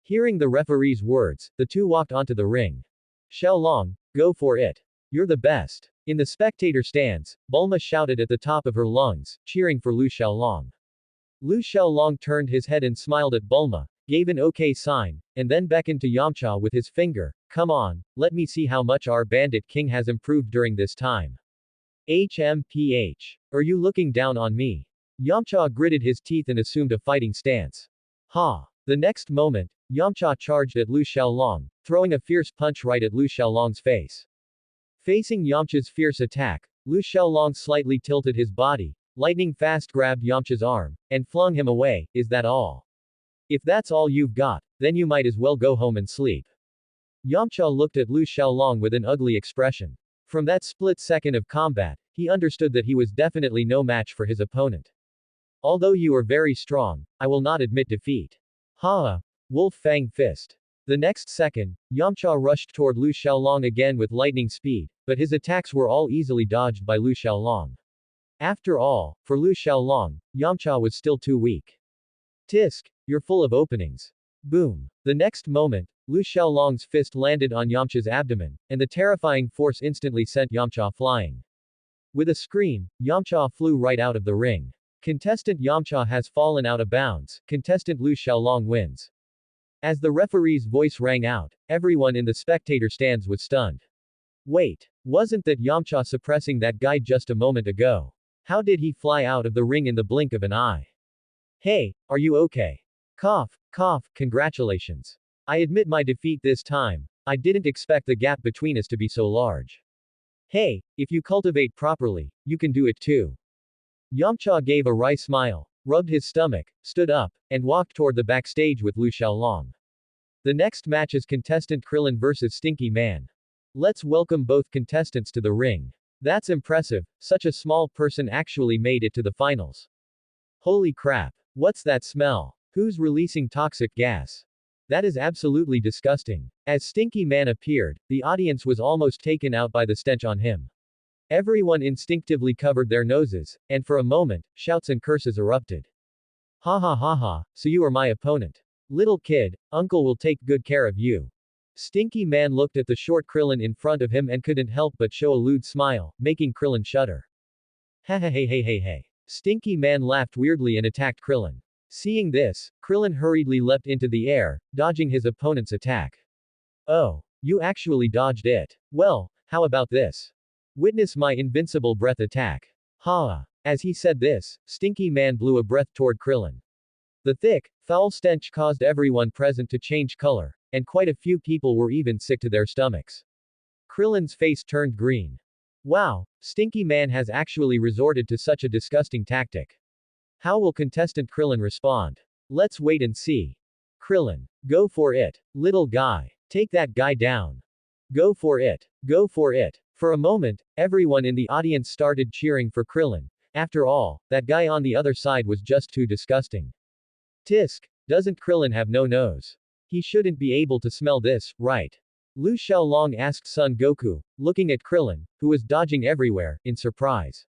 Hearing the referee's words, the two walked onto the ring. Xiaolong, go for it. You're the best. In the spectator stands, Bulma shouted at the top of her lungs, cheering for Lu Xiaolong. Lu Xiaolong turned his head and smiled at Bulma, gave an okay sign, and then beckoned to Yamcha with his finger. Come on, let me see how much our Bandit King has improved during this time. HMPH. Are you looking down on me? Yamcha gritted his teeth and assumed a fighting stance. Ha! The next moment, Yamcha charged at Lu Xiaolong, throwing a fierce punch right at Lu Xiaolong's face. Facing Yamcha's fierce attack, Lu Xiaolong slightly tilted his body, lightning fast grabbed Yamcha's arm, and flung him away. Is that all? If that's all you've got, then you might as well go home and sleep. Yamcha looked at Lu Xiaolong with an ugly expression. From that split second of combat, he understood that he was definitely no match for his opponent. Although you are very strong, I will not admit defeat. Ha! Wolf Fang Fist. The next second, Yamcha rushed toward Lu Xiaolong again with lightning speed, but his attacks were all easily dodged by Lu Xiaolong. After all, for Lu Xiaolong, Yamcha was still too weak. Tisk, you're full of openings. Boom. The next moment, Lu Xiaolong's fist landed on Yamcha's abdomen, and the terrifying force instantly sent Yamcha flying. With a scream, Yamcha flew right out of the ring. Contestant Yamcha has fallen out of bounds. Contestant Lu Xiaolong wins. As the referee's voice rang out, everyone in the spectator stands was stunned. Wait, wasn't that Yamcha suppressing that guy just a moment ago? How did he fly out of the ring in the blink of an eye? Hey, are you okay? Cough, cough, congratulations. I admit my defeat this time. I didn't expect the gap between us to be so large. Hey, if you cultivate properly, you can do it too. Yamcha gave a wry smile, rubbed his stomach, stood up, and walked toward the backstage with Lu Xiaolong. The next match is contestant Krillin vs. Stinky Man. Let's welcome both contestants to the ring. That's impressive, such a small person actually made it to the finals. Holy crap. What's that smell? Who's releasing toxic gas? That is absolutely disgusting. As Stinky Man appeared, the audience was almost taken out by the stench on him. Everyone instinctively covered their noses, and for a moment, shouts and curses erupted. Ha ha ha ha, so you are my opponent. Little kid, uncle will take good care of you. Stinky Man looked at the short Krillin in front of him and couldn't help but show a lewd smile, making Krillin shudder. Ha ha hey hey hey hey. Stinky Man laughed weirdly and attacked Krillin. Seeing this, Krillin hurriedly leapt into the air, dodging his opponent's attack. Oh, you actually dodged it. Well, how about this? Witness my invincible breath attack. Ha! As he said this, Stinky Man blew a breath toward Krillin. The thick, foul stench caused everyone present to change color, and quite a few people were even sick to their stomachs. Krillin's face turned green. Wow, Stinky Man has actually resorted to such a disgusting tactic. How will contestant Krillin respond? Let's wait and see. Krillin, go for it, little guy. Take that guy down. Go for it. Go for it. For a moment, everyone in the audience started cheering for Krillin. After all, that guy on the other side was just too disgusting. Tisk, doesn't Krillin have no nose? He shouldn't be able to smell this, right? Lu Xiaolong asked Son Goku, looking at Krillin, who was dodging everywhere, in surprise.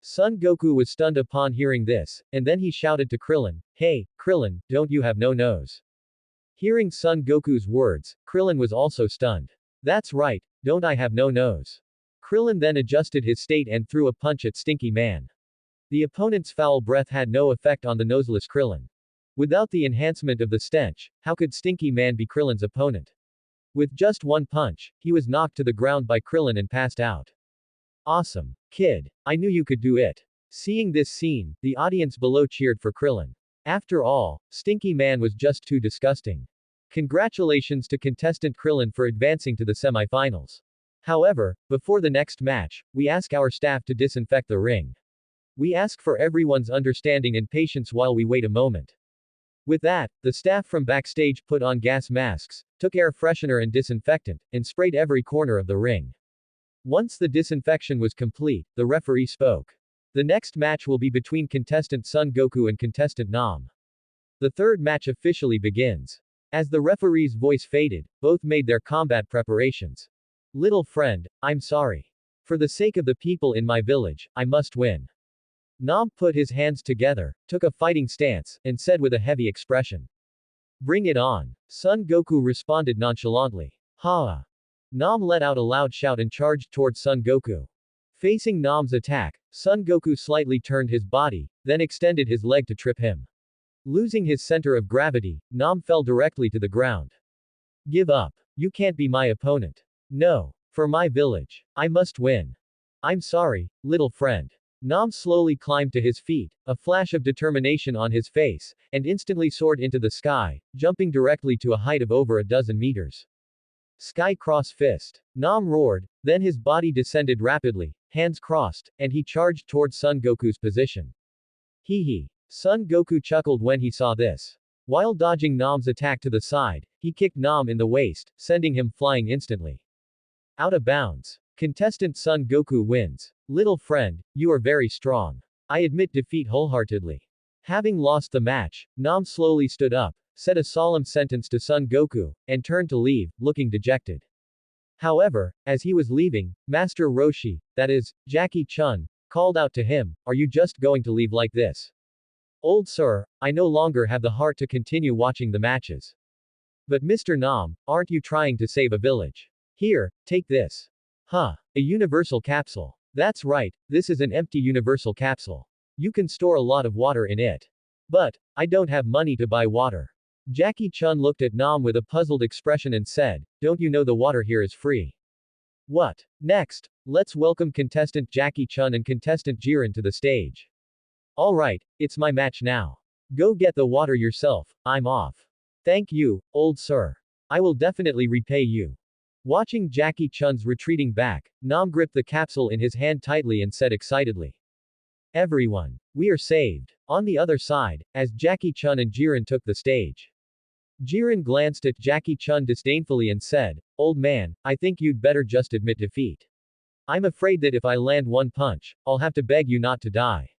Son Goku was stunned upon hearing this, and then he shouted to Krillin, Hey, Krillin, don't you have no nose? Hearing Son Goku's words, Krillin was also stunned. That's right, don't I have no nose? Krillin then adjusted his state and threw a punch at Stinky Man. The opponent's foul breath had no effect on the noseless Krillin. Without the enhancement of the stench, how could Stinky Man be Krillin's opponent? With just one punch, he was knocked to the ground by Krillin and passed out. Awesome. Kid. I knew you could do it. Seeing this scene, the audience below cheered for Krillin. After all, Stinky Man was just too disgusting. Congratulations to contestant Krillin for advancing to the semifinals. However, before the next match, we ask our staff to disinfect the ring. We ask for everyone's understanding and patience while we wait a moment. With that, the staff from backstage put on gas masks, took air freshener and disinfectant, and sprayed every corner of the ring. Once the disinfection was complete, the referee spoke. The next match will be between contestant Son Goku and contestant Nam. The third match officially begins. As the referee's voice faded, both made their combat preparations. Little friend, I'm sorry. For the sake of the people in my village, I must win. Nam put his hands together, took a fighting stance, and said with a heavy expression. Bring it on. Son Goku responded nonchalantly. Ha! Nam let out a loud shout and charged towards Son Goku. Facing Nam's attack, Son Goku slightly turned his body, then extended his leg to trip him. Losing his center of gravity, Nam fell directly to the ground. Give up. You can't be my opponent. No. For my village. I must win. I'm sorry, little friend. Nam slowly climbed to his feet, a flash of determination on his face, and instantly soared into the sky, jumping directly to a height of over a dozen meters. Sky cross fist. Nam roared, then his body descended rapidly, hands crossed, and he charged towards Son Goku's position. Hee hee. Son Goku chuckled when he saw this. While dodging Nam's attack to the side, he kicked Nam in the waist, sending him flying instantly. Out of bounds. Contestant Son Goku wins. Little friend, you are very strong. I admit defeat wholeheartedly. Having lost the match, Nam slowly stood up, said a solemn sentence to Son Goku, and turned to leave, looking dejected. However, as he was leaving, Master Roshi, that is, Jackie Chun, called out to him, Are you just going to leave like this? Old sir, I no longer have the heart to continue watching the matches. But Mr. Nam, aren't you trying to save a village? Here, take this. Huh. A universal capsule. That's right, this is an empty universal capsule. You can store a lot of water in it. But, I don't have money to buy water. Jackie Chun looked at Nam with a puzzled expression and said, Don't you know the water here is free? What? Next, let's welcome contestant Jackie Chun and contestant Jiren to the stage. Alright, it's my match now. Go get the water yourself, I'm off. Thank you, old sir. I will definitely repay you. Watching Jackie Chun's retreating back, Nam gripped the capsule in his hand tightly and said excitedly. Everyone. We are saved. On the other side, as Jackie Chun and Jiren took the stage. Jiren glanced at Jackie Chun disdainfully and said, Old man, I think you'd better just admit defeat. I'm afraid that if I land one punch, I'll have to beg you not to die.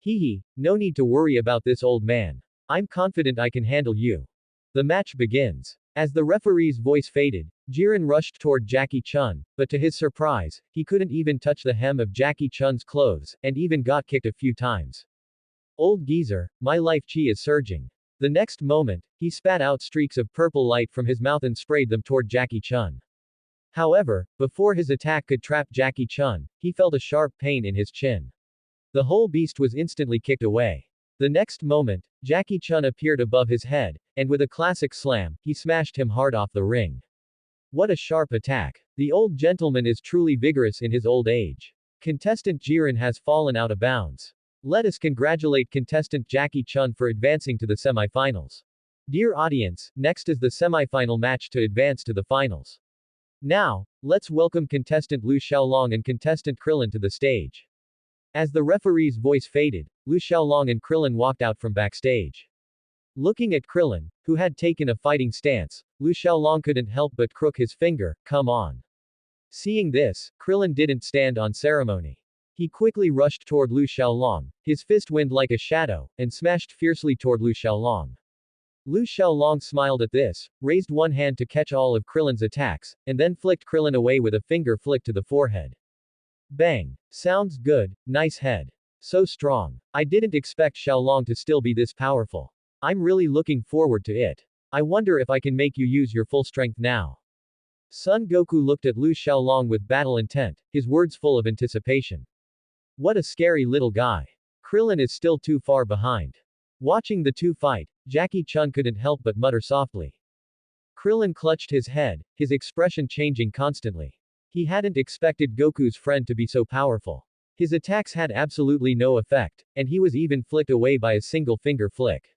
Hee hee, no need to worry about this old man. I'm confident I can handle you. The match begins. As the referee's voice faded, Jiren rushed toward Jackie Chun, but to his surprise, he couldn't even touch the hem of Jackie Chun's clothes, and even got kicked a few times. Old geezer, my life chi is surging. The next moment, he spat out streaks of purple light from his mouth and sprayed them toward Jackie Chun. However, before his attack could trap Jackie Chun, he felt a sharp pain in his chin. The whole beast was instantly kicked away. The next moment, Jackie Chun appeared above his head, and with a classic slam, he smashed him hard off the ring. What a sharp attack. The old gentleman is truly vigorous in his old age. Contestant Jiren has fallen out of bounds. Let us congratulate contestant Jackie Chun for advancing to the semifinals. Dear audience, next is the semifinal match to advance to the finals. Now, let's welcome contestant Lu Xiaolong and contestant Krillin to the stage. As the referee's voice faded, Lu Xiaolong and Krillin walked out from backstage. Looking at Krillin, who had taken a fighting stance, Lu Xiaolong couldn't help but crook his finger, come on. Seeing this, Krillin didn't stand on ceremony. He quickly rushed toward Lu Xiaolong, his fist wind like a shadow, and smashed fiercely toward Lu Xiaolong. Lu Xiaolong smiled at this, raised one hand to catch all of Krillin's attacks, and then flicked Krillin away with a finger flick to the forehead. Bang. Sounds good, nice head. So strong. I didn't expect Xiaolong to still be this powerful. I'm really looking forward to it. I wonder if I can make you use your full strength now. Son Goku looked at Lu Xiaolong with battle intent, his words full of anticipation. What a scary little guy. Krillin is still too far behind. Watching the two fight, Jackie Chun couldn't help but mutter softly. Krillin clutched his head, his expression changing constantly. He hadn't expected Goku's friend to be so powerful. His attacks had absolutely no effect, and he was even flicked away by a single finger flick.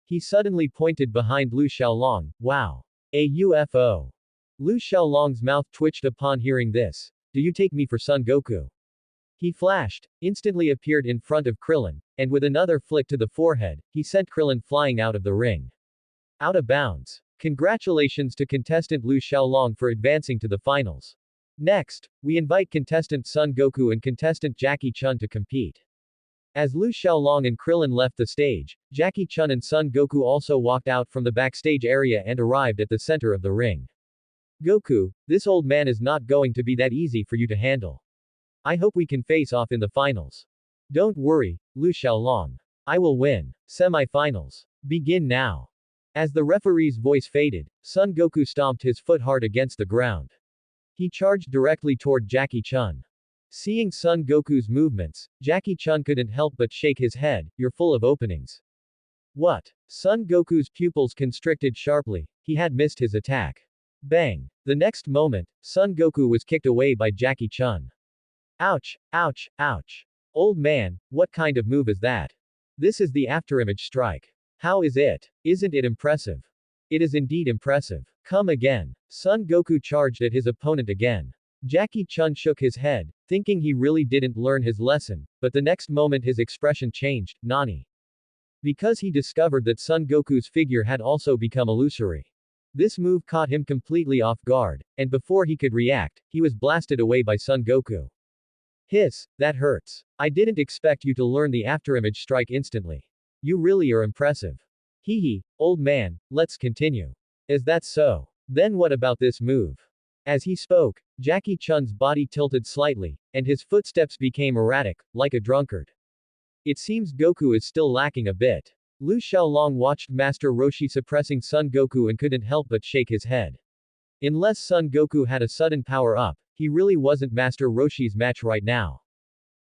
He suddenly pointed behind Lu Xiaolong. Wow. A UFO. Lu Xiaolong's mouth twitched upon hearing this. Do you take me for Son Goku? He flashed, instantly appeared in front of Krillin, and with another flick to the forehead, he sent Krillin flying out of the ring. Out of bounds. Congratulations to contestant Lu Xiaolong for advancing to the finals. Next, we invite contestant Son Goku and contestant Jackie Chun to compete. As Lu Xiaolong and Krillin left the stage, Jackie Chun and Son Goku also walked out from the backstage area and arrived at the center of the ring. Goku, this old man is not going to be that easy for you to handle. I hope we can face off in the finals. Don't worry, Lu Xiaolong. I will win. Semi-finals. Begin now. As the referee's voice faded, Son Goku stomped his foot hard against the ground. He charged directly toward Jackie Chun. Seeing Son Goku's movements, Jackie Chun couldn't help but shake his head. You're full of openings. What? Son Goku's pupils constricted sharply. He had missed his attack. Bang. The next moment, Son Goku was kicked away by Jackie Chun. Ouch, ouch, ouch. Old man, what kind of move is that? This is the afterimage strike. How is it? Isn't it impressive? It is indeed impressive. Come again. Son Goku charged at his opponent again. Jackie Chun shook his head, thinking he really didn't learn his lesson, but the next moment his expression changed. Nani? Because he discovered that Son Goku's figure had also become illusory. This move caught him completely off guard, and before he could react, he was blasted away by Son Goku. Hiss, that hurts. I didn't expect you to learn the afterimage strike instantly. You really are impressive. Hee hee, old man, let's continue. Is that so? Then what about this move? As he spoke, Jackie Chun's body tilted slightly, and his footsteps became erratic, like a drunkard. It seems Goku is still lacking a bit. Lu Xiaolong watched Master Roshi suppressing Son Goku and couldn't help but shake his head. Unless Son Goku had a sudden power-up, he really wasn't Master Roshi's match right now.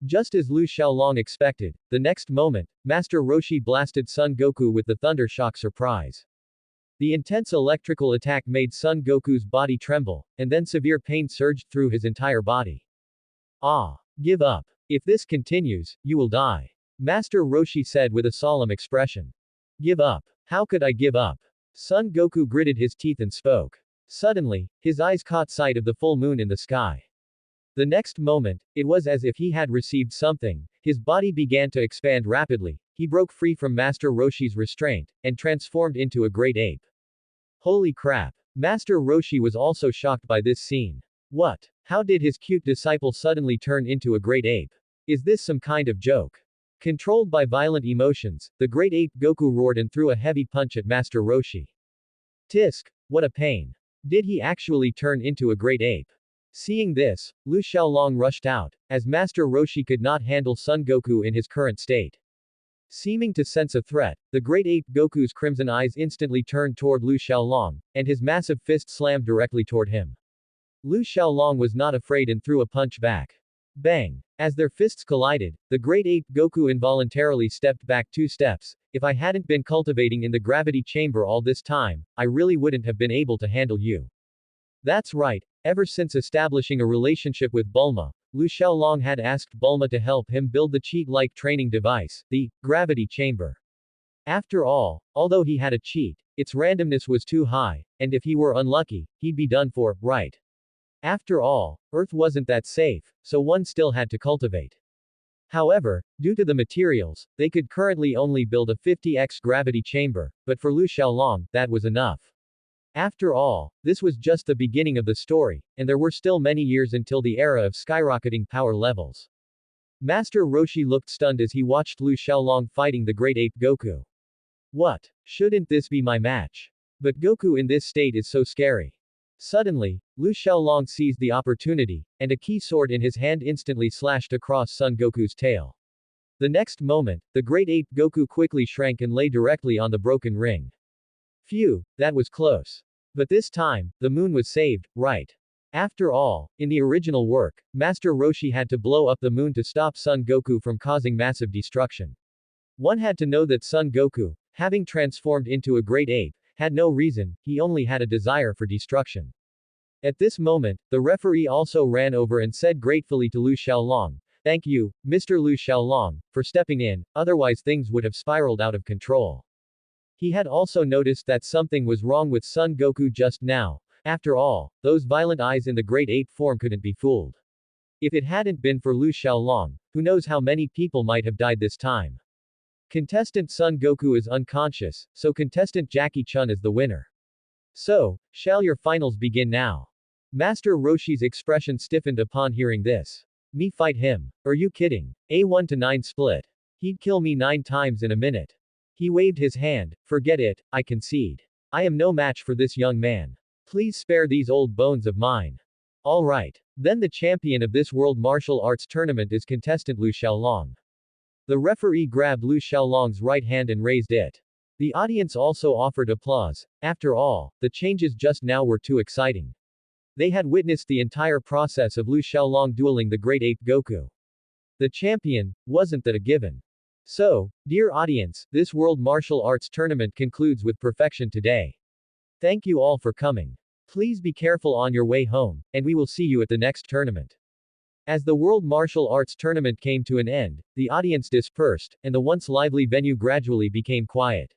Just as Lu Xiaolong expected, the next moment, Master Roshi blasted Son Goku with the Thunder Shock Surprise. The intense electrical attack made Son Goku's body tremble, and then severe pain surged through his entire body. Ah! Give up. If this continues, you will die. Master Roshi said with a solemn expression. Give up. How could I give up? Son Goku gritted his teeth and spoke. Suddenly, his eyes caught sight of the full moon in the sky. The next moment, it was as if he had received something. His body began to expand rapidly. He broke free from Master Roshi's restraint, and transformed into a great ape. Holy crap. Master Roshi was also shocked by this scene. What? How did his cute disciple suddenly turn into a great ape? Is this some kind of joke? Controlled by violent emotions, the great ape Goku roared and threw a heavy punch at Master Roshi. Tisk! What a pain. Did he actually turn into a great ape? Seeing this, Lu Xiaolong rushed out, as Master Roshi could not handle Son Goku in his current state. Seeming to sense a threat, the great ape Goku's crimson eyes instantly turned toward Lu Xiaolong, and his massive fist slammed directly toward him. Lu Xiaolong was not afraid and threw a punch back. Bang! As their fists collided, the great ape Goku involuntarily stepped back 2 steps. If I hadn't been cultivating in the gravity chamber all this time, I really wouldn't have been able to handle you. That's right, ever since establishing a relationship with Bulma, Lu Xiaolong had asked Bulma to help him build the cheat-like training device, the gravity chamber. After all, although he had a cheat, its randomness was too high, and if he were unlucky, he'd be done for, right? After all, Earth wasn't that safe, so one still had to cultivate. However, due to the materials, they could currently only build a 50x gravity chamber, but for Lu Xiaolong, that was enough. After all, this was just the beginning of the story, and there were still many years until the era of skyrocketing power levels. Master Roshi looked stunned as he watched Lu Xiaolong fighting the great ape Goku. What? Shouldn't this be my match? But Goku in this state is so scary. Suddenly, Lu Xiaolong seized the opportunity, and a key sword in his hand instantly slashed across Son Goku's tail. The next moment, the great ape Goku quickly shrank and lay directly on the broken ring. Phew, that was close. But this time, the moon was saved, right? After all, in the original work, Master Roshi had to blow up the moon to stop Son Goku from causing massive destruction. One had to know that Son Goku Having transformed into a great ape, had no reason, he only had a desire for destruction. At this moment, the referee also ran over and said gratefully to Lu Xiaolong, "Thank you, Mr. Lu Xiaolong, for stepping in, otherwise things would have spiraled out of control." He had also noticed that something was wrong with Son Goku just now. After all, those violent eyes in the great ape form couldn't be fooled. If it hadn't been for Lu Xiaolong, who knows how many people might have died this time. Contestant Son Goku is unconscious, so contestant Jackie Chun is the winner. So, shall your finals begin now? Master Roshi's expression stiffened upon hearing this. Me fight him? Are you kidding? A 1 to 9 split. He'd kill me 9 times in a minute. He waved his hand. Forget it, I concede. I am no match for this young man. Please spare these old bones of mine. Alright. Then the champion of this world martial arts tournament is contestant Lu Xiaolong. The referee grabbed Lu Xiaolong's right hand and raised it. The audience also offered applause. After all, the changes just now were too exciting. They had witnessed the entire process of Lu Xiaolong dueling the great ape Goku. The champion, wasn't that a given? So, dear audience, this World Martial Arts Tournament concludes with perfection today. Thank you all for coming. Please be careful on your way home, and we will see you at the next tournament. As the World Martial Arts Tournament came to an end, the audience dispersed, and the once lively venue gradually became quiet.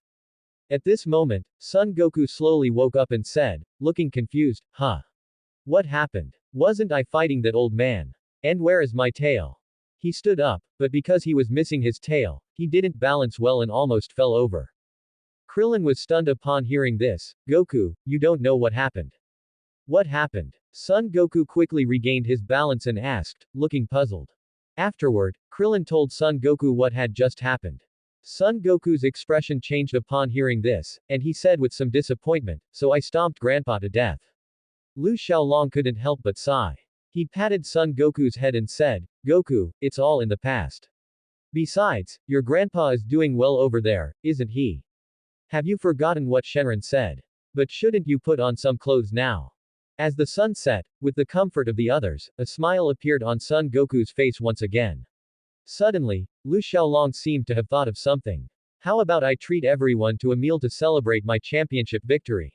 At this moment, Son Goku slowly woke up and said, looking confused, "Huh? What happened? Wasn't I fighting that old man? And where is my tail?" He stood up, but because he was missing his tail, he didn't balance well and almost fell over. Krillin was stunned upon hearing this. "Goku, you don't know what happened." "What happened?" Son Goku quickly regained his balance and asked, looking puzzled. Afterward, Krillin told Son Goku what had just happened. Son Goku's expression changed upon hearing this, and he said with some disappointment, "So I stomped Grandpa to death." Lu Xiaolong couldn't help but sigh. He patted Son Goku's head and said, "Goku, it's all in the past. Besides, your grandpa is doing well over there, isn't he? Have you forgotten what Shenron said? But shouldn't you put on some clothes now?" As the sun set, with the comfort of the others, a smile appeared on Son Goku's face once again. Suddenly, Lu Xiaolong seemed to have thought of something. "How about I treat everyone to a meal to celebrate my championship victory?"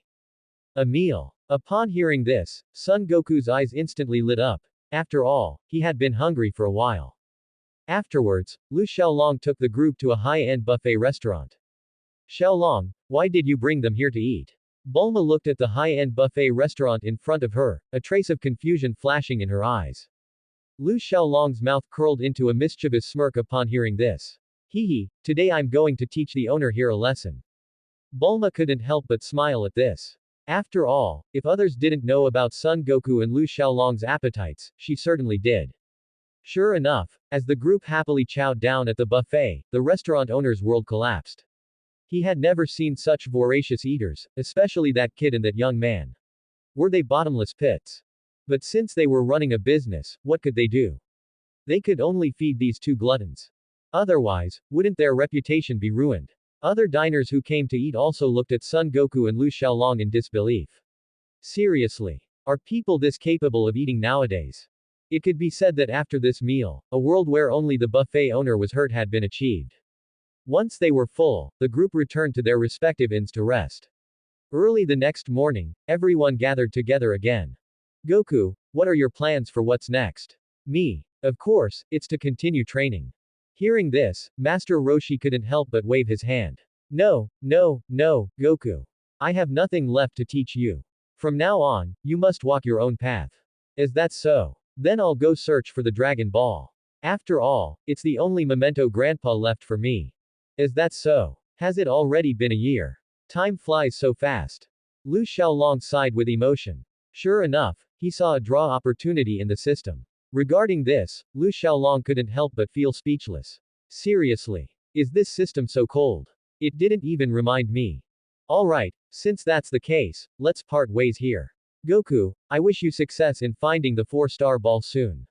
A meal. Upon hearing this, Son Goku's eyes instantly lit up. After all, he had been hungry for a while. Afterwards, Lu Xiaolong took the group to a high-end buffet restaurant. "Xiaolong, why did you bring them here to eat?" Bulma looked at the high-end buffet restaurant in front of her, a trace of confusion flashing in her eyes. Lu Xiaolong's mouth curled into a mischievous smirk upon hearing this. "Hee hee, today I'm going to teach the owner here a lesson." Bulma couldn't help but smile at this. After all, if others didn't know about Son Goku and Lu Xiaolong's appetites, she certainly did. Sure enough, as the group happily chowed down at the buffet, the restaurant owner's world collapsed. He had never seen such voracious eaters, especially that kid and that young man. Were they bottomless pits? But since they were running a business, what could they do? They could only feed these two gluttons. Otherwise, wouldn't their reputation be ruined? Other diners who came to eat also looked at Son Goku and Lu Xiaolong in disbelief. Seriously. Are people this capable of eating nowadays? It could be said that after this meal, a world where only the buffet owner was hurt had been achieved. Once they were full, the group returned to their respective inns to rest. Early the next morning, everyone gathered together again. "Goku, what are your plans for what's next?" "Me. Of course, it's to continue training." Hearing this, Master Roshi couldn't help but wave his hand. No, Goku. I have nothing left to teach you. From now on, you must walk your own path. Is that so? Then I'll go search for the Dragon Ball. After all, it's the only memento Grandpa left for me. Is that so? Has it already been a year? Time flies so fast. Lu Xiaolong sighed with emotion. Sure enough, he saw a draw opportunity in the system. Regarding this, Lu Xiaolong couldn't help but feel speechless. Seriously. Is this system so cold? It didn't even remind me. Alright, since that's the case, let's part ways here. Goku, I wish you success in finding the 4-star ball soon.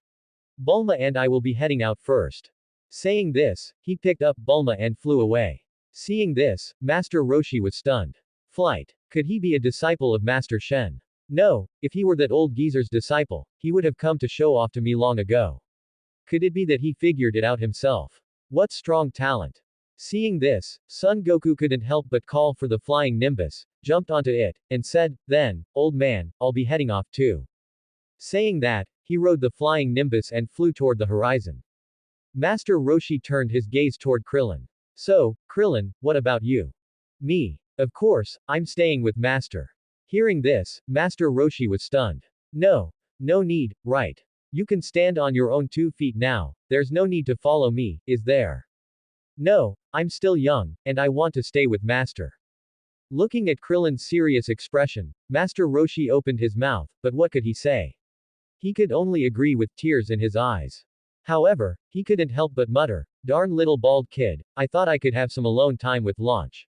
Bulma and I will be heading out first. Saying this, he picked up Bulma and flew away. Seeing this, Master Roshi was stunned. Flight. Could he be a disciple of Master Shen? No, if he were that old geezer's disciple, he would have come to show off to me long ago. Could it be that he figured it out himself? What strong talent. Seeing this, Son Goku couldn't help but call for the flying Nimbus, jumped onto it, and said, "Then, old man, I'll be heading off too." Saying that, he rode the flying Nimbus and flew toward the horizon. Master Roshi turned his gaze toward Krillin. "So, Krillin, what about you?" "Me. Of course, I'm staying with Master." Hearing this, Master Roshi was stunned. "No. No need, right? You can stand on your own 2 feet now, there's no need to follow me, is there?" "No, I'm still young, and I want to stay with Master." Looking at Krillin's serious expression, Master Roshi opened his mouth, but what could he say? He could only agree with tears in his eyes. However, he couldn't help but mutter, "Darn little bald kid, I thought I could have some alone time with Launch."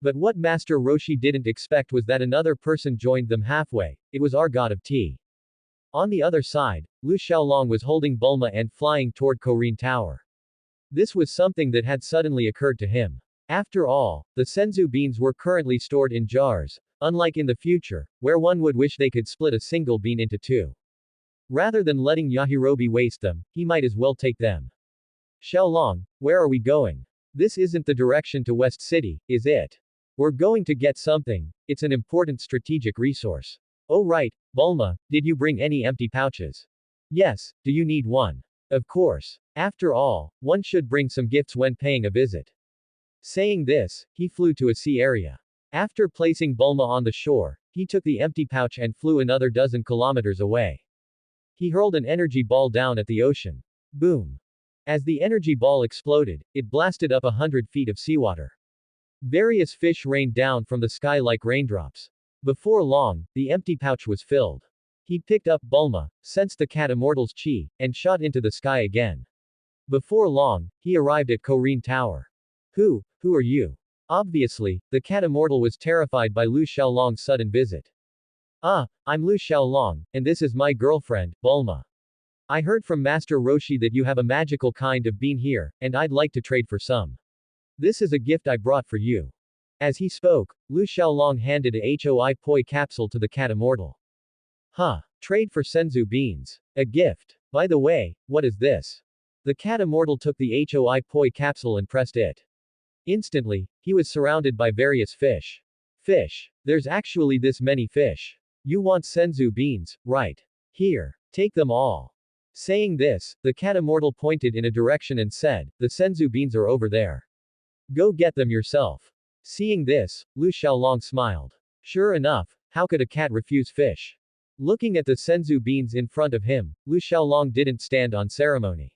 But what Master Roshi didn't expect was that another person joined them halfway. It was our god of tea. On the other side, Lu Xiaolong was holding Bulma and flying toward Korin Tower. This was something that had suddenly occurred to him. After all, the senzu beans were currently stored in jars, unlike in the future, where one would wish they could split a single bean into two. Rather than letting Yajirobe waste them, he might as well take them. "Xiaolong, where are we going? This isn't the direction to West City, is it? We're going to get something, it's an important strategic resource." "Oh right, Bulma, did you bring any empty pouches?" "Yes, do you need one?" "Of course. After all, one should bring some gifts when paying a visit." Saying this, he flew to a sea area. After placing Bulma on the shore, he took the empty pouch and flew another dozen kilometers away. He hurled an energy ball down at the ocean. Boom! As the energy ball exploded, it blasted up 100 feet of seawater. Various fish rained down from the sky like raindrops. Before long, the empty pouch was filled. He picked up Bulma, sensed the cat immortal's chi, and shot into the sky again. Before long, he arrived at Korin Tower. Who are you?" Obviously, the cat immortal was terrified by Lu Xiaolong's sudden visit. "Ah, I'm Lu Xiaolong, and this is my girlfriend, Bulma. I heard from Master Roshi that you have a magical kind of bean here, and I'd like to trade for some. This is a gift I brought for you." As he spoke, Lu Xiaolong handed a HOI Poi capsule to the cat immortal. "Huh. Trade for senzu beans. A gift. By the way, what is this?" The cat immortal took the HOI Poi capsule and pressed it. Instantly, he was surrounded by various fish. "Fish. There's actually this many fish. You want senzu beans, right? Here. Take them all." Saying this, the cat immortal pointed in a direction and said, "The senzu beans are over there. Go get them yourself." Seeing this, Lu Xiaolong smiled. Sure enough, how could a cat refuse fish? Looking at the senzu beans in front of him, Lu Xiaolong didn't stand on ceremony.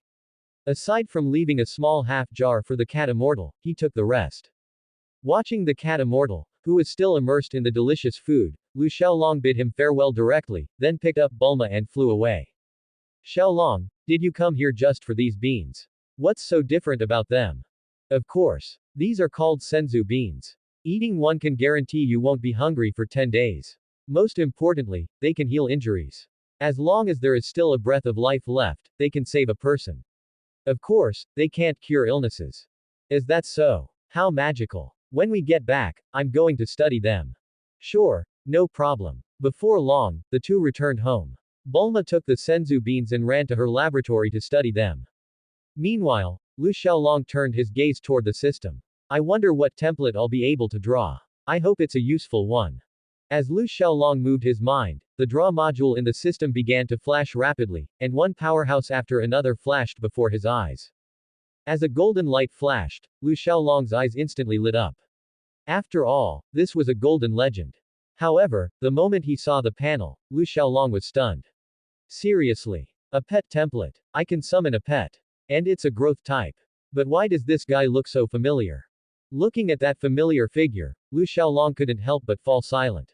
Aside from leaving a small half jar for the cat immortal, he took the rest. Watching the cat immortal, who was still immersed in the delicious food, Lu Xiaolong bid him farewell directly, then picked up Bulma and flew away. "Xiaolong, did you come here just for these beans? What's so different about them?" "Of course. These are called senzu beans. Eating one can guarantee you won't be hungry for 10 days. Most importantly, they can heal injuries. As long as there is still a breath of life left, they can save a person. Of course, they can't cure illnesses." "Is that so? How magical. When we get back, I'm going to study them." "Sure, no problem." Before long, the two returned home. Bulma took the senzu beans and ran to her laboratory to study them. Meanwhile, Lu Xiaolong turned his gaze toward the system. "I wonder what template I'll be able to draw. I hope it's a useful one." As Lu Xiaolong moved his mind, the draw module in the system began to flash rapidly, and one powerhouse after another flashed before his eyes. As a golden light flashed, Lu Xiaolong's eyes instantly lit up. After all, this was a golden legend. However, the moment he saw the panel, Lu Xiaolong was stunned. Seriously? A pet template? I can summon a pet. And it's a growth type. But why does this guy look so familiar? Looking at that familiar figure, Lu Xiaolong couldn't help but fall silent.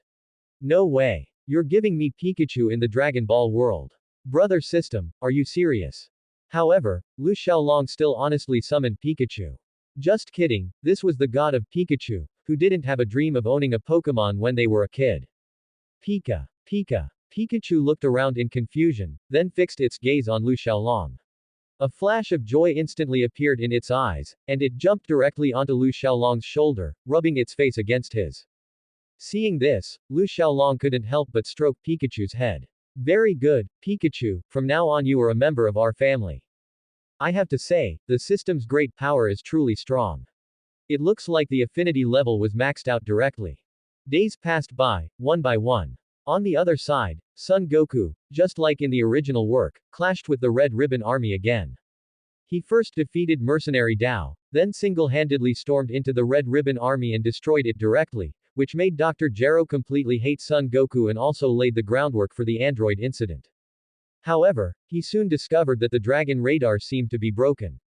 No way. You're giving me Pikachu in the Dragon Ball world. Brother system, are you serious? However, Lu Xiaolong still honestly summoned Pikachu. Just kidding, this was the god of Pikachu, who didn't have a dream of owning a Pokemon when they were a kid. Pika. Pika. Pikachu looked around in confusion, then fixed its gaze on Lu Xiaolong. A flash of joy instantly appeared in its eyes, and it jumped directly onto Lu Xiaolong's shoulder, rubbing its face against his. Seeing this, Lu Xiaolong couldn't help but stroke Pikachu's head. Very good, Pikachu, from now on you are a member of our family. I have to say, the system's great power is truly strong. It looks like the affinity level was maxed out directly. Days passed by, one by one. On the other side, Son Goku, just like in the original work, clashed with the Red Ribbon Army again. He first defeated mercenary Dao, then single-handedly stormed into the Red Ribbon Army and destroyed it directly, which made Dr. Gero completely hate Son Goku and also laid the groundwork for the android incident. However, he soon discovered that the Dragon radar seemed to be broken.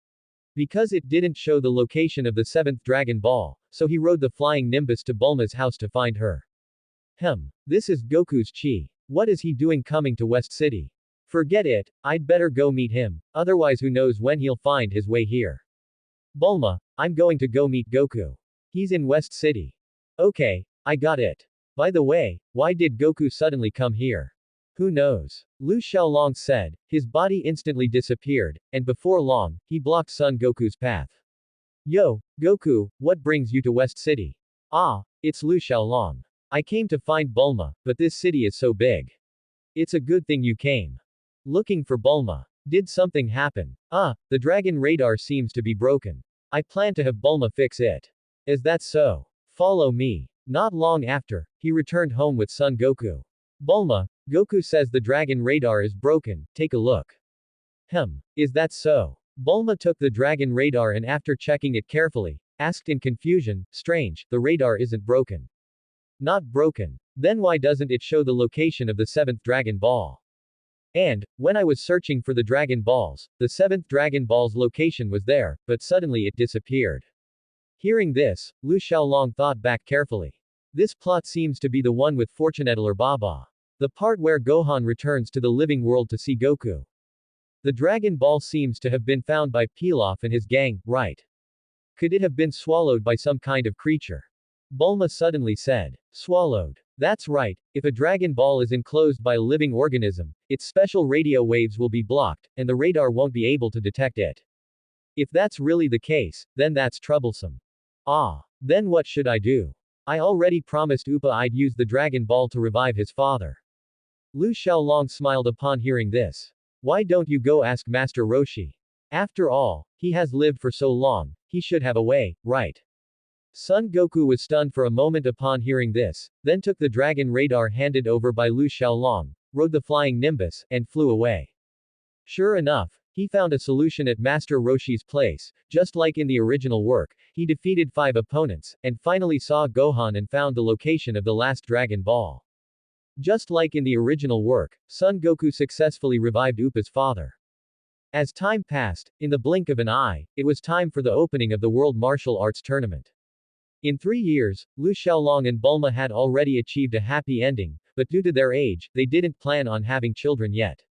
Because it didn't show the location of the 7th Dragon Ball, so he rode the flying Nimbus to Bulma's house to find her. This is Goku's Chi. What is he doing coming to West City? Forget it, I'd better go meet him, otherwise who knows when he'll find his way here. Bulma, I'm going to go meet Goku. He's in West City. Okay, I got it. By the way, why did Goku suddenly come here? Who knows? Lu Xiaolong said. His body instantly disappeared, and before long, he blocked Son Goku's path. Yo, Goku, what brings you to West City? Ah, it's Lu Xiaolong. I came to find Bulma, but this city is so big. It's a good thing you came. Looking for Bulma. Did something happen? The dragon radar seems to be broken. I plan to have Bulma fix it. Is that so? Follow me. Not long after, he returned home with Son Goku. Bulma, Goku says the dragon radar is broken, take a look. Is that so? Bulma took the dragon radar and after checking it carefully, asked in confusion, strange, the radar isn't broken. Not broken. Then why doesn't it show the location of the 7th Dragon Ball? And, when I was searching for the Dragon Balls, the 7th Dragon Ball's location was there, but suddenly it disappeared. Hearing this, Lu Xiaolong thought back carefully. This plot seems to be the one with Fortunateller Baba. The part where Gohan returns to the living world to see Goku. The Dragon Ball seems to have been found by Pilaf and his gang, right? Could it have been swallowed by some kind of creature? Bulma suddenly said. Swallowed. That's right, if a Dragon Ball is enclosed by a living organism, its special radio waves will be blocked, and the radar won't be able to detect it. If that's really the case, then that's troublesome. Then what should I do? I already promised Upa I'd use the Dragon Ball to revive his father. Lu Xiaolong smiled upon hearing this. Why don't you go ask Master Roshi? After all, he has lived for so long, he should have a way, right? Son Goku was stunned for a moment upon hearing this, then took the dragon radar handed over by Lu Xiaolong, rode the flying Nimbus, and flew away. Sure enough, he found a solution at Master Roshi's place. Just like in the original work, he defeated 5 opponents, and finally saw Gohan and found the location of the last Dragon Ball. Just like in the original work, Son Goku successfully revived Upa's father. As time passed, in the blink of an eye, it was time for the opening of the World Martial Arts Tournament. In 3 years, Lu Xiaolong and Bulma had already achieved a happy ending, but due to their age, they didn't plan on having children yet.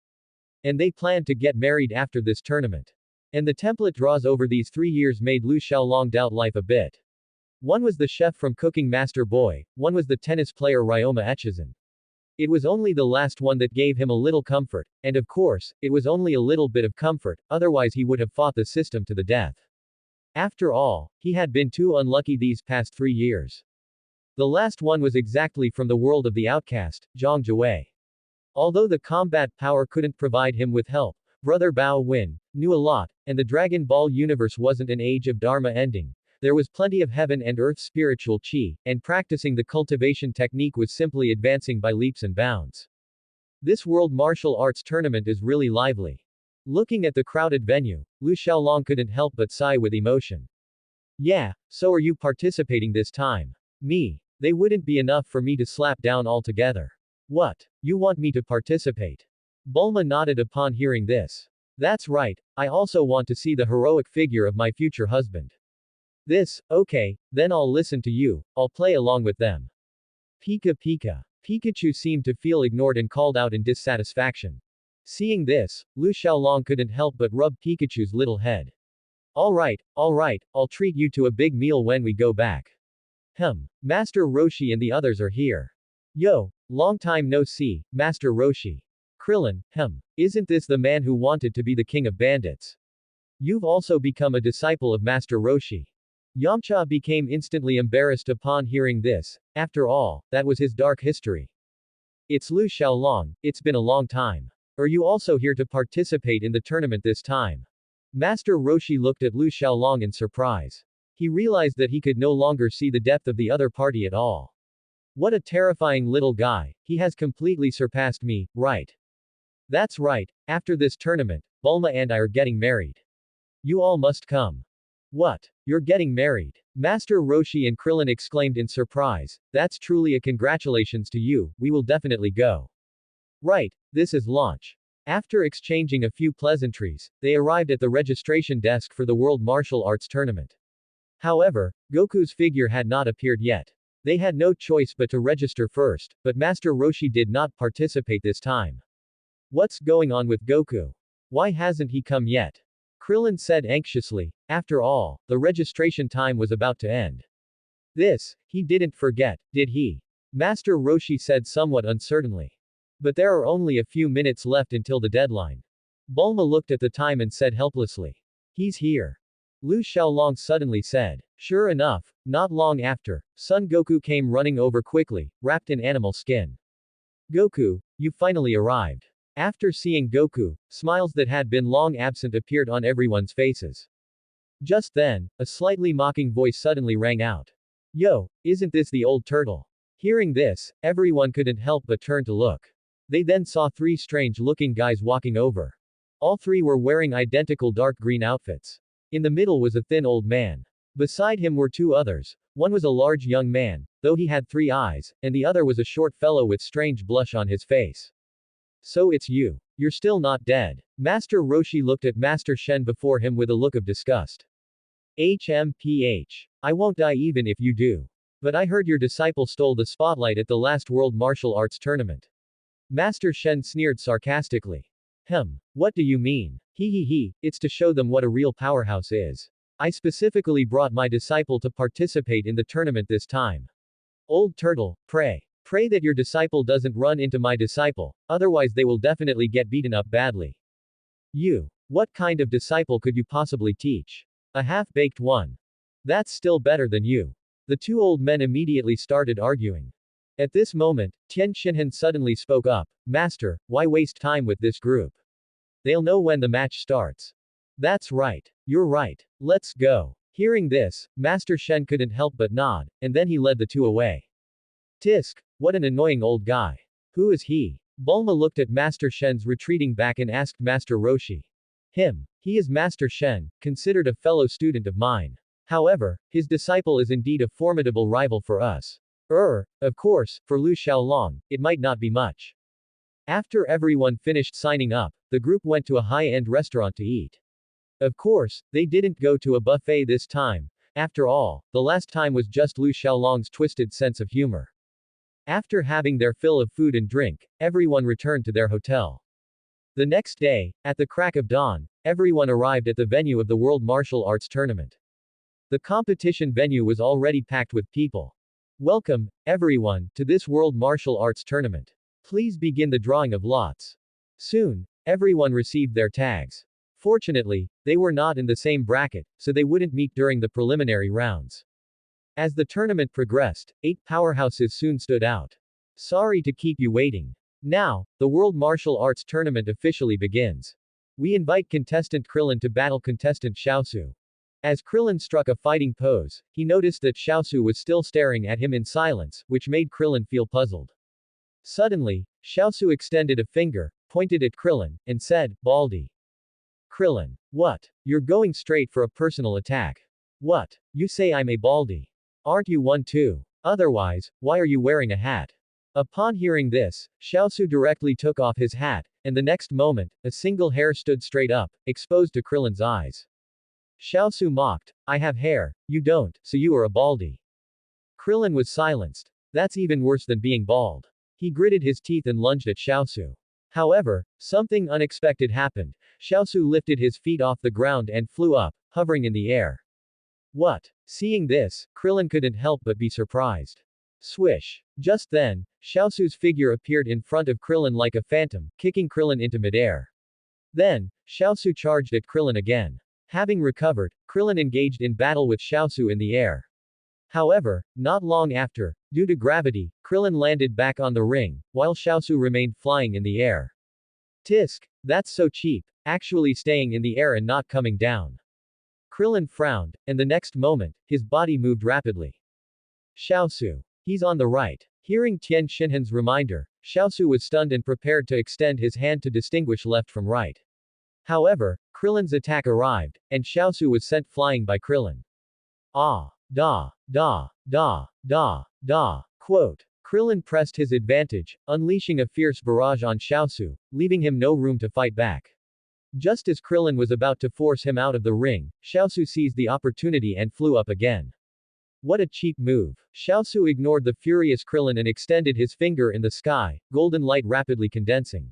And they planned to get married after this tournament. And the template draws over these 3 years made Lu Xiaolong doubt life a bit. One was the chef from Cooking Master Boy, one was the tennis player Ryoma Echizen. It was only the last one that gave him a little comfort, and of course, it was only a little bit of comfort, otherwise he would have fought the system to the death. After all, he had been too unlucky these past 3 years. The last one was exactly from the world of the outcast, Zhang Jiwei. Although the combat power couldn't provide him with help, Brother Bao Win knew a lot, and the Dragon Ball universe wasn't an age of Dharma ending. There was plenty of heaven and earth spiritual chi, and practicing the cultivation technique was simply advancing by leaps and bounds. This World Martial Arts Tournament is really lively. Looking at the crowded venue, Lu Xiaolong couldn't help but sigh with emotion. Yeah, so are you participating this time? Me. They wouldn't be enough for me to slap down altogether. What? You want me to participate? Bulma nodded upon hearing this. That's right, I also want to see the heroic figure of my future husband. Okay, then I'll listen to you, I'll play along with them. Pika Pika. Pikachu seemed to feel ignored and called out in dissatisfaction. Seeing this, Lu Xiaolong couldn't help but rub Pikachu's little head. Alright, I'll treat you to a big meal when we go back. Master Roshi and the others are here. Yo, long time no see, Master Roshi. Krillin, isn't this the man who wanted to be the king of bandits? You've also become a disciple of Master Roshi. Yamcha became instantly embarrassed upon hearing this, after all, that was his dark history. It's Lu Xiaolong, it's been a long time. Are you also here to participate in the tournament this time? Master Roshi looked at Lu Xiaolong in surprise. He realized that he could no longer see the depth of the other party at all. What a terrifying little guy, he has completely surpassed me, right? That's right, after this tournament, Bulma and I are getting married. You all must come. What? You're getting married? Master Roshi and Krillin exclaimed in surprise. That's truly a congratulations to you, we will definitely go. Right, this is launch. After exchanging a few pleasantries, they arrived at the registration desk for the World Martial Arts Tournament. However, Goku's figure had not appeared yet. They had no choice but to register first, but Master Roshi did not participate this time. What's going on with Goku? Why hasn't he come yet? Krillin said anxiously. After all, the registration time was about to end. This, he didn't forget, did he? Master Roshi said somewhat uncertainly. But there are only a few minutes left until the deadline. Bulma looked at the time and said helplessly. He's here. Lu Xiaolong suddenly said. Sure enough, not long after, Son Goku came running over quickly, wrapped in animal skin. Goku, you finally arrived. After seeing Goku, smiles that had been long absent appeared on everyone's faces. Just then, a slightly mocking voice suddenly rang out. Yo, isn't this the old turtle? Hearing this, everyone couldn't help but turn to look. They then saw three strange-looking guys walking over. All three were wearing identical dark green outfits. In the middle was a thin old man. Beside him were two others. One was a large young man, though he had 3 eyes, and the other was a short fellow with strange blush on his face. So it's you. You're still not dead. Master Roshi looked at Master Shen before him with a look of disgust. HMPH. I won't die even if you do. But I heard your disciple stole the spotlight at the last World Martial Arts Tournament. Master Shen sneered sarcastically. What do you mean? He, it's to show them what a real powerhouse is. I specifically brought my disciple to participate in the tournament this time. Old turtle, pray that your disciple doesn't run into my disciple, otherwise they will definitely get beaten up badly. You. What kind of disciple could you possibly teach? A half-baked one. That's still better than you. The two old men immediately started arguing. At this moment, Tian Xinhan suddenly spoke up. Master, why waste time with this group? They'll know when the match starts. That's right. You're right. Let's go. Hearing this, Master Shen couldn't help but nod, and then he led the two away. Tisk, what an annoying old guy. Who is he? Bulma looked at Master Shen's retreating back and asked Master Roshi. He is Master Shen, considered a fellow student of mine. However, his disciple is indeed a formidable rival for us. Of course, for Lu Xiaolong, it might not be much. After everyone finished signing up, the group went to a high-end restaurant to eat. Of course, they didn't go to a buffet this time. After all, the last time was just Lu Xiaolong's twisted sense of humor. After having their fill of food and drink, everyone returned to their hotel. The next day, at the crack of dawn, everyone arrived at the venue of the World Martial Arts Tournament. The competition venue was already packed with people. Welcome, everyone, to this World Martial Arts Tournament. Please begin the drawing of lots. Soon, everyone received their tags. Fortunately, they were not in the same bracket, so they wouldn't meet during the preliminary rounds. As the tournament progressed, 8 powerhouses soon stood out. Sorry to keep you waiting. Now, the World Martial Arts Tournament officially begins. We invite contestant Krillin to battle contestant Xiaosu. As Krillin struck a fighting pose, he noticed that Xiaosu was still staring at him in silence, which made Krillin feel puzzled. Suddenly, Xiaosu extended a finger, pointed at Krillin, and said, Baldy. Krillin. What? You're going straight for a personal attack. What? You say I'm a baldy. Aren't you one too? Otherwise, why are you wearing a hat? Upon hearing this, Xiaosu directly took off his hat, and the next moment, a single hair stood straight up, exposed to Krillin's eyes. Xiaosu mocked, I have hair, you don't, so you are a baldy. Krillin was silenced. That's even worse than being bald. He gritted his teeth and lunged at Xiaosu. However, something unexpected happened. Xiaosu lifted his feet off the ground and flew up, hovering in the air. What? Seeing this, Krillin couldn't help but be surprised. Swish. Just then, Xiaosu's figure appeared in front of Krillin like a phantom, kicking Krillin into midair. Then, Xiaosu charged at Krillin again. Having recovered, Krillin engaged in battle with Xiaosu in the air. However, not long after, due to gravity, Krillin landed back on the ring, while Xiaosu remained flying in the air. Tisk, that's so cheap, actually staying in the air and not coming down. Krillin frowned, and the next moment, his body moved rapidly. Xiaosu. He's on the right. Hearing Tian Xinhan's reminder, Xiaosu was stunned and prepared to extend his hand to distinguish left from right. However, Krillin's attack arrived, and Xiaosu was sent flying by Krillin. Ah! Da! Da! Da! Da! Da! Quote. Krillin pressed his advantage, unleashing a fierce barrage on Xiaosu, leaving him no room to fight back. Just as Krillin was about to force him out of the ring, Xiaosu seized the opportunity and flew up again. What a cheap move. Xiaosu ignored the furious Krillin and extended his finger in the sky, golden light rapidly condensing.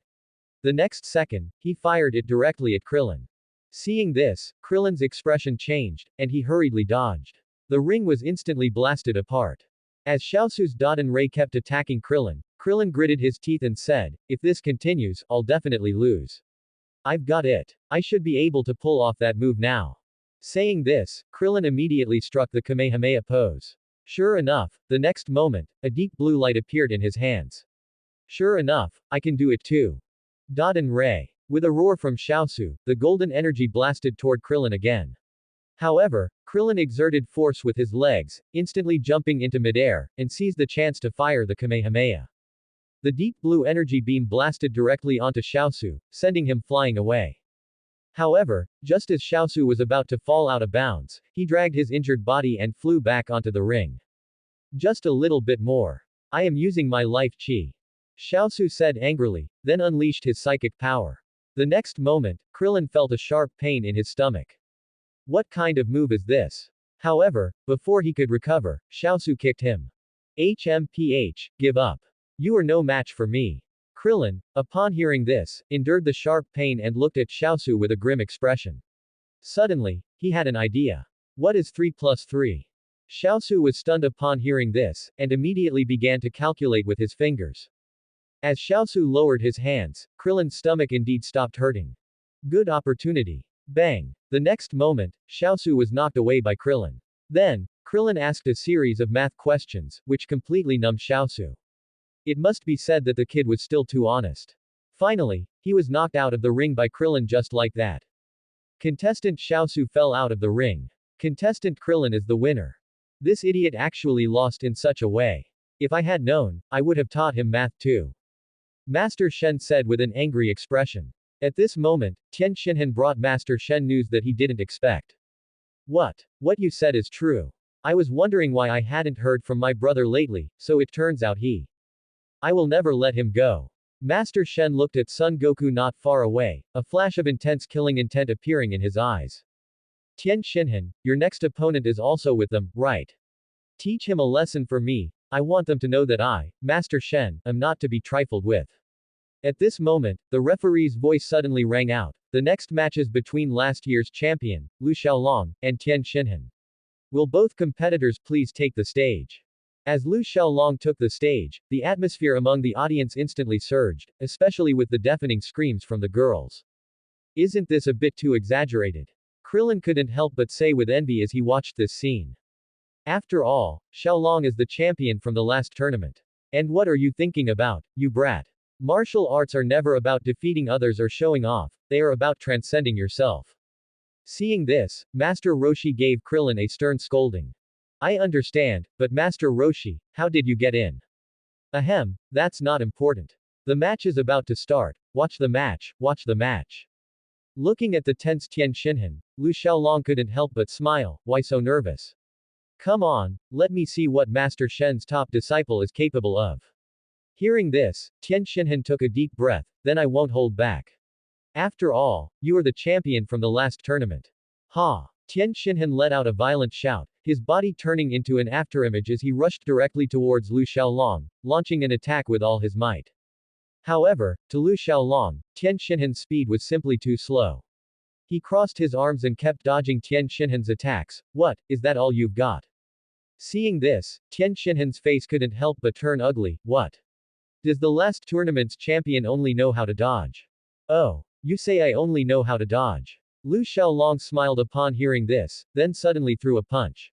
The next second, he fired it directly at Krillin. Seeing this, Krillin's expression changed, and he hurriedly dodged. The ring was instantly blasted apart. As Xiaosu's Dodon Ray kept attacking Krillin, Krillin gritted his teeth and said, "If this continues, I'll definitely lose. I've got it. I should be able to pull off that move now." Saying this, Krillin immediately struck the Kamehameha pose. Sure enough, the next moment, a deep blue light appeared in his hands. Sure enough, I can do it too. Dodon Ray. With a roar from Xiaosu, the golden energy blasted toward Krillin again. However, Krillin exerted force with his legs, instantly jumping into midair, and seized the chance to fire the Kamehameha. The deep blue energy beam blasted directly onto Xiaosu, sending him flying away. However, just as Xiaosu was about to fall out of bounds, he dragged his injured body and flew back onto the ring. Just a little bit more. I am using my life chi. Xiaosu said angrily, then unleashed his psychic power. The next moment, Krillin felt a sharp pain in his stomach. What kind of move is this? However, before he could recover, Xiaosu kicked him. HMPH, give up. You are no match for me. Krillin, upon hearing this, endured the sharp pain and looked at Xiaosu with a grim expression. Suddenly, he had an idea. What is 3 plus 3? Xiaosu was stunned upon hearing this, and immediately began to calculate with his fingers. As Xiaosu lowered his hands, Krillin's stomach indeed stopped hurting. Good opportunity. Bang! The next moment, Xiaosu was knocked away by Krillin. Then, Krillin asked a series of math questions, which completely numbed Xiaosu. It must be said that the kid was still too honest. Finally, he was knocked out of the ring by Krillin just like that. Contestant Xiaosu fell out of the ring. Contestant Krillin is the winner. This idiot actually lost in such a way. If I had known, I would have taught him math too. Master Shen said with an angry expression. At this moment, Tian Xinhan brought Master Shen news that he didn't expect. What you said is true. I was wondering why I hadn't heard from my brother lately, so it turns out I will never let him go. Master Shen looked at Son Goku not far away, a flash of intense killing intent appearing in his eyes. Tian Xinhan, your next opponent is also with them, right? Teach him a lesson for me. I want them to know that I, Master Shen, am not to be trifled with. At this moment, the referee's voice suddenly rang out. The next matches between last year's champion, Lu Xiaolong, and Tian Xinhan. Will both competitors please take the stage? As Lu Xiaolong took the stage, the atmosphere among the audience instantly surged, especially with the deafening screams from the girls. Isn't this a bit too exaggerated? Krillin couldn't help but say with envy as he watched this scene. After all, Xiaolong is the champion from the last tournament. And what are you thinking about, you brat? Martial arts are never about defeating others or showing off, they are about transcending yourself. Seeing this, Master Roshi gave Krillin a stern scolding. I understand, but Master Roshi, how did you get in? Ahem, that's not important. The match is about to start. Watch the match, watch the match. Looking at the tense Tian Xinhan, Lu Xiaolong couldn't help but smile. Why so nervous? Come on, let me see what Master Shen's top disciple is capable of. Hearing this, Tian Xinhan took a deep breath, then I won't hold back. After all, you are the champion from the last tournament. Ha! Tian Xinhan let out a violent shout, his body turning into an afterimage as he rushed directly towards Lu Xiaolong, launching an attack with all his might. However, to Lu Xiaolong, Tian Xinhan's speed was simply too slow. He crossed his arms and kept dodging Tian Xinhan's attacks. What, is that all you've got? Seeing this, Tian Xinhan's face couldn't help but turn ugly. What? Does the last tournament's champion only know how to dodge? Oh, you say I only know how to dodge. Lu Xiaolong smiled upon hearing this, then suddenly threw a punch.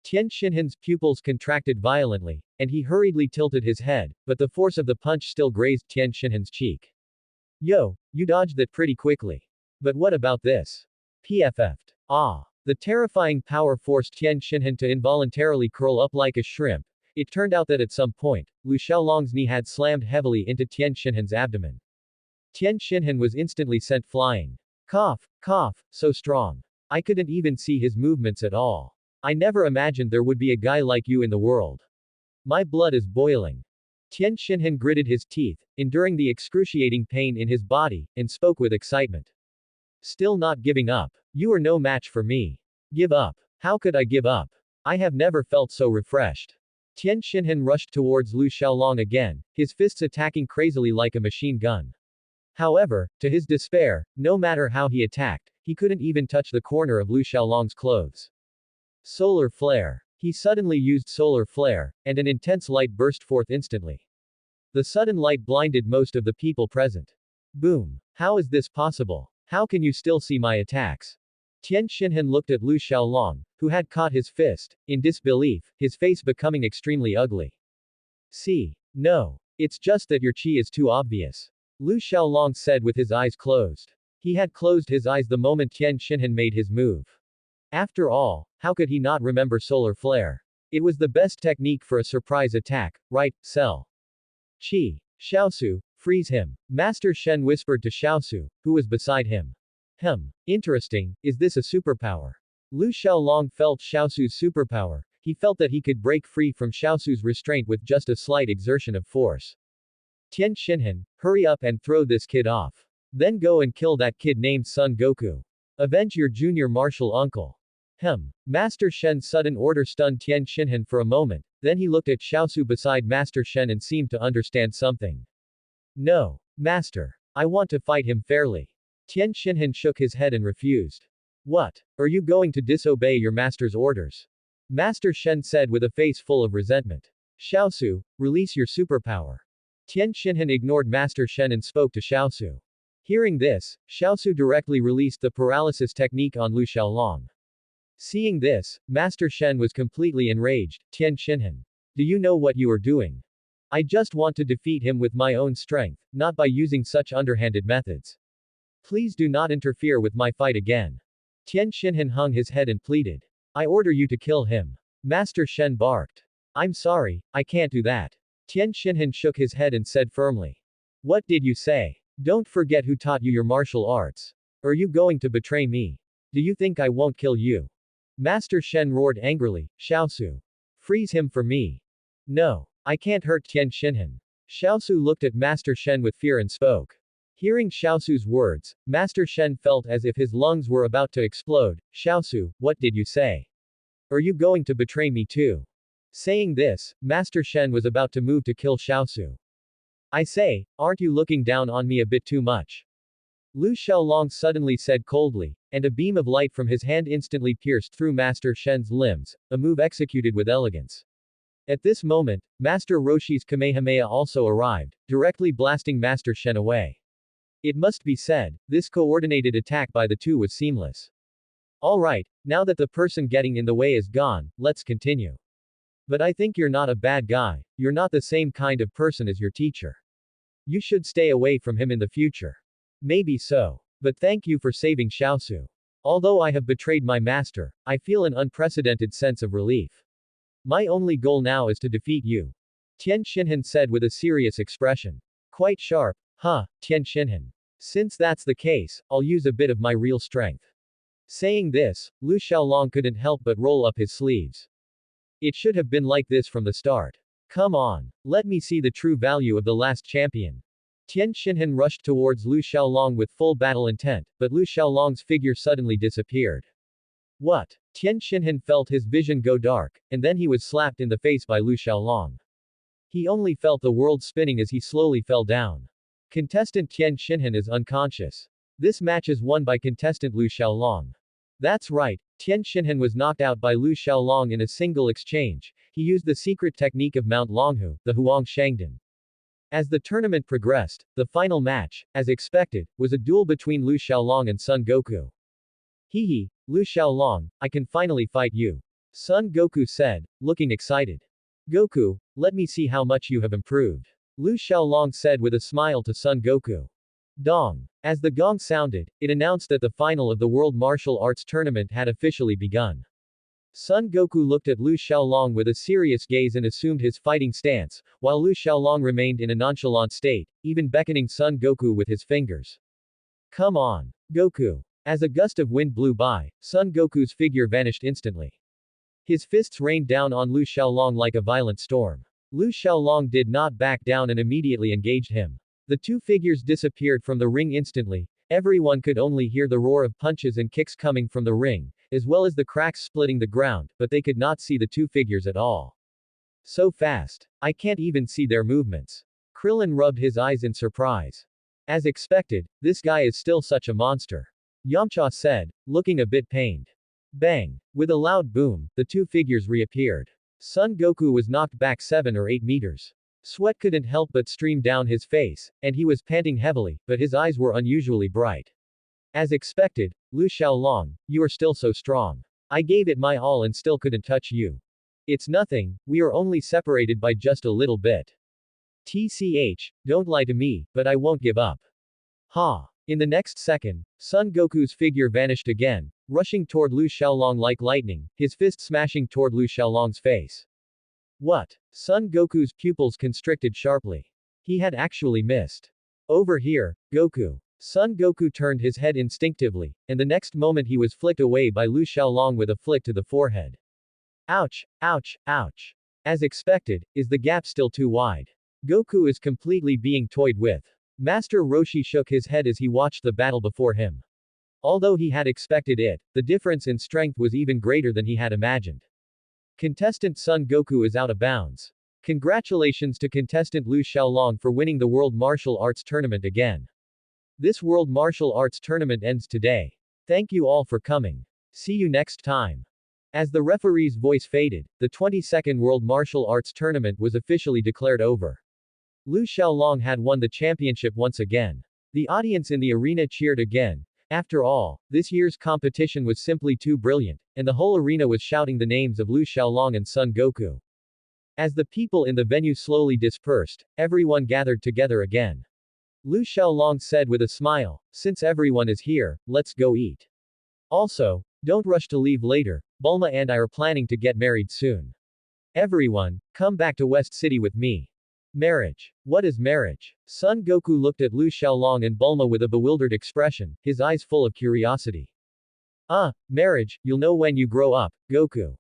Tian Xinhan's pupils contracted violently, and he hurriedly tilted his head, but the force of the punch still grazed Tian Xinhan's cheek. Yo, you dodged that pretty quickly. But what about this? PFF'd. Ah. The terrifying power forced Tian Xinhan to involuntarily curl up like a shrimp. It turned out that at some point, Lu Xiaolong's knee had slammed heavily into Tian Xinhan's abdomen. Tian Xinhan was instantly sent flying. Cough, cough, so strong. I couldn't even see his movements at all. I never imagined there would be a guy like you in the world. My blood is boiling. Tian Xinhan gritted his teeth, enduring the excruciating pain in his body, and spoke with excitement. Still not giving up. You are no match for me. Give up. How could I give up? I have never felt so refreshed. Tian Xinhan rushed towards Lu Xiaolong again, his fists attacking crazily like a machine gun. However, to his despair, no matter how he attacked, he couldn't even touch the corner of Lu Xiaolong's clothes. Solar flare. He suddenly used solar flare, and an intense light burst forth instantly. The sudden light blinded most of the people present. Boom. How is this possible? How can you still see my attacks? Tian Xinhan looked at Lu Xiaolong, who had caught his fist, in disbelief, his face becoming extremely ugly. See. No. It's just that your qi is too obvious. Lu Xiaolong said with his eyes closed. He had closed his eyes the moment Tian Xinhan made his move. After all, how could he not remember solar flare? It was the best technique for a surprise attack, right, Cell? Qi. Xiaosu, freeze him. Master Shen whispered to Xiaosu, who was beside him. Interesting, is this a superpower? Lu Xiaolong felt Xiaosu's superpower. He felt that he could break free from Xiaosu's restraint with just a slight exertion of force. Tian Xinhan, hurry up and throw this kid off. Then go and kill that kid named Son Goku. Avenge your junior martial uncle. Master Shen's sudden order stunned Tian Xinhan for a moment, then he looked at Xiaosu beside Master Shen and seemed to understand something. No. Master. I want to fight him fairly. Tian Xinhan shook his head and refused. What? Are you going to disobey your master's orders? Master Shen said with a face full of resentment. Xiaosu, release your superpower. Tian Xinhan ignored Master Shen and spoke to Xiaosu. Hearing this, Xiaosu directly released the paralysis technique on Lu Xiaolong. Seeing this, Master Shen was completely enraged. Tian Xinhan. Do you know what you are doing? I just want to defeat him with my own strength, not by using such underhanded methods. Please do not interfere with my fight again. Tian Xinhan hung his head and pleaded. I order you to kill him. Master Shen barked. I'm sorry, I can't do that. Tian Xinhan shook his head and said firmly. What did you say? Don't forget who taught you your martial arts. Are you going to betray me? Do you think I won't kill you? Master Shen roared angrily. Xiaosu. Freeze him for me. No. I can't hurt Tian Xinhan. Xiaosu looked at Master Shen with fear and spoke. Hearing Xiaosu's words, Master Shen felt as if his lungs were about to explode. Xiaosu, what did you say? Are you going to betray me too? Saying this, Master Shen was about to move to kill Xiaosu. I say, aren't you looking down on me a bit too much? Lu Xiaolong suddenly said coldly, and a beam of light from his hand instantly pierced through Master Shen's limbs, a move executed with elegance. At this moment, Master Roshi's Kamehameha also arrived, directly blasting Master Shen away. It must be said, this coordinated attack by the two was seamless. Alright, now that the person getting in the way is gone, let's continue. But I think you're not a bad guy, you're not the same kind of person as your teacher. You should stay away from him in the future. Maybe so. But thank you for saving Xiaosu. Although I have betrayed my master, I feel an unprecedented sense of relief. My only goal now is to defeat you. Tian Xinhan said with a serious expression. Quite sharp, huh, Tian Xinhan. Since that's the case, I'll use a bit of my real strength. Saying this, Lu Xiaolong couldn't help but roll up his sleeves. It should have been like this from the start. Come on. Let me see the true value of the last champion. Tian Xinhan rushed towards Lu Xiaolong with full battle intent, but Lu Xiaolong's figure suddenly disappeared. What? Tian Xinhan felt his vision go dark, and then he was slapped in the face by Lu Xiaolong. He only felt the world spinning as he slowly fell down. Contestant Tian Xinhan is unconscious. This match is won by contestant Lu Xiaolong. That's right, Tian Xinhan was knocked out by Lu Xiaolong in a single exchange. He used the secret technique of Mount Longhu, the Huang Shangdan. As the tournament progressed, the final match, as expected, was a duel between Lu Xiaolong and Son Goku. Hehe, Lu Xiaolong, I can finally fight you. Son Goku said, looking excited. Goku, let me see how much you have improved. Lu Xiaolong said with a smile to Son Goku. Dong. As the gong sounded, it announced that the final of the World Martial Arts Tournament had officially begun. Son Goku looked at Lu Xiaolong with a serious gaze and assumed his fighting stance, while Lu Xiaolong remained in a nonchalant state, even beckoning Son Goku with his fingers. Come on, Goku. As a gust of wind blew by, Son Goku's figure vanished instantly. His fists rained down on Lu Xiaolong like a violent storm. Lu Xiaolong did not back down and immediately engaged him. The two figures disappeared from the ring instantly. Everyone could only hear the roar of punches and kicks coming from the ring, as well as the cracks splitting the ground, but they could not see the two figures at all. So fast. I can't even see their movements. Krillin rubbed his eyes in surprise. As expected, this guy is still such a monster. Yamcha said, looking a bit pained. Bang! With a loud boom, the two figures reappeared. Son Goku was knocked back 7 or 8 meters. Sweat couldn't help but stream down his face, and he was panting heavily, but his eyes were unusually bright. As expected, Lu Xiaolong, you are still so strong. I gave it my all and still couldn't touch you. It's nothing, we are only separated by just a little bit. TCH, don't lie to me, but I won't give up. Ha! In the next second, Son Goku's figure vanished again, rushing toward Lu Xiaolong like lightning, his fist smashing toward Lu Xiaolong's face. What? Son Goku's pupils constricted sharply. He had actually missed. Over here, Goku. Son Goku turned his head instinctively, and the next moment he was flicked away by Lu Xiaolong with a flick to the forehead. Ouch, ouch, ouch. As expected, is the gap still too wide? Goku is completely being toyed with. Master Roshi shook his head as he watched the battle before him. Although he had expected it, the difference in strength was even greater than he had imagined. Contestant Son Goku is out of bounds. Congratulations to contestant Lu Xiaolong for winning the World Martial Arts Tournament again. This World Martial Arts Tournament ends today. Thank you all for coming. See you next time. As the referee's voice faded, the 22nd World Martial Arts Tournament was officially declared over. Lu Xiaolong had won the championship once again. The audience in the arena cheered again. After all, this year's competition was simply too brilliant, and the whole arena was shouting the names of Lu Xiaolong and Son Goku. As the people in the venue slowly dispersed, everyone gathered together again. Lu Xiaolong said with a smile, since everyone is here, let's go eat. Also, don't rush to leave later, Bulma and I are planning to get married soon. Everyone, come back to West City with me. Marriage. What is marriage? Son Goku looked at Lu Xiaolong and Bulma with a bewildered expression, his eyes full of curiosity. Marriage, you'll know when you grow up, Goku.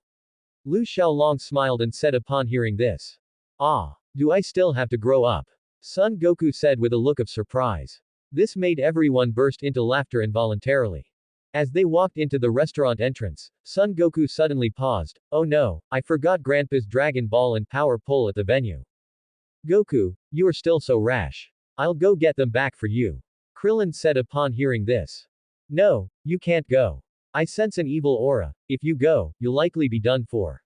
Lu Xiaolong smiled and said upon hearing this. Do I still have to grow up? Son Goku said with a look of surprise. This made everyone burst into laughter involuntarily. As they walked into the restaurant entrance, Son Goku suddenly paused. Oh no, I forgot Grandpa's Dragon Ball and Power Pole at the venue. Goku, you are still so rash. I'll go get them back for you. Krillin said upon hearing this. No, you can't go. I sense an evil aura. If you go, you'll likely be done for.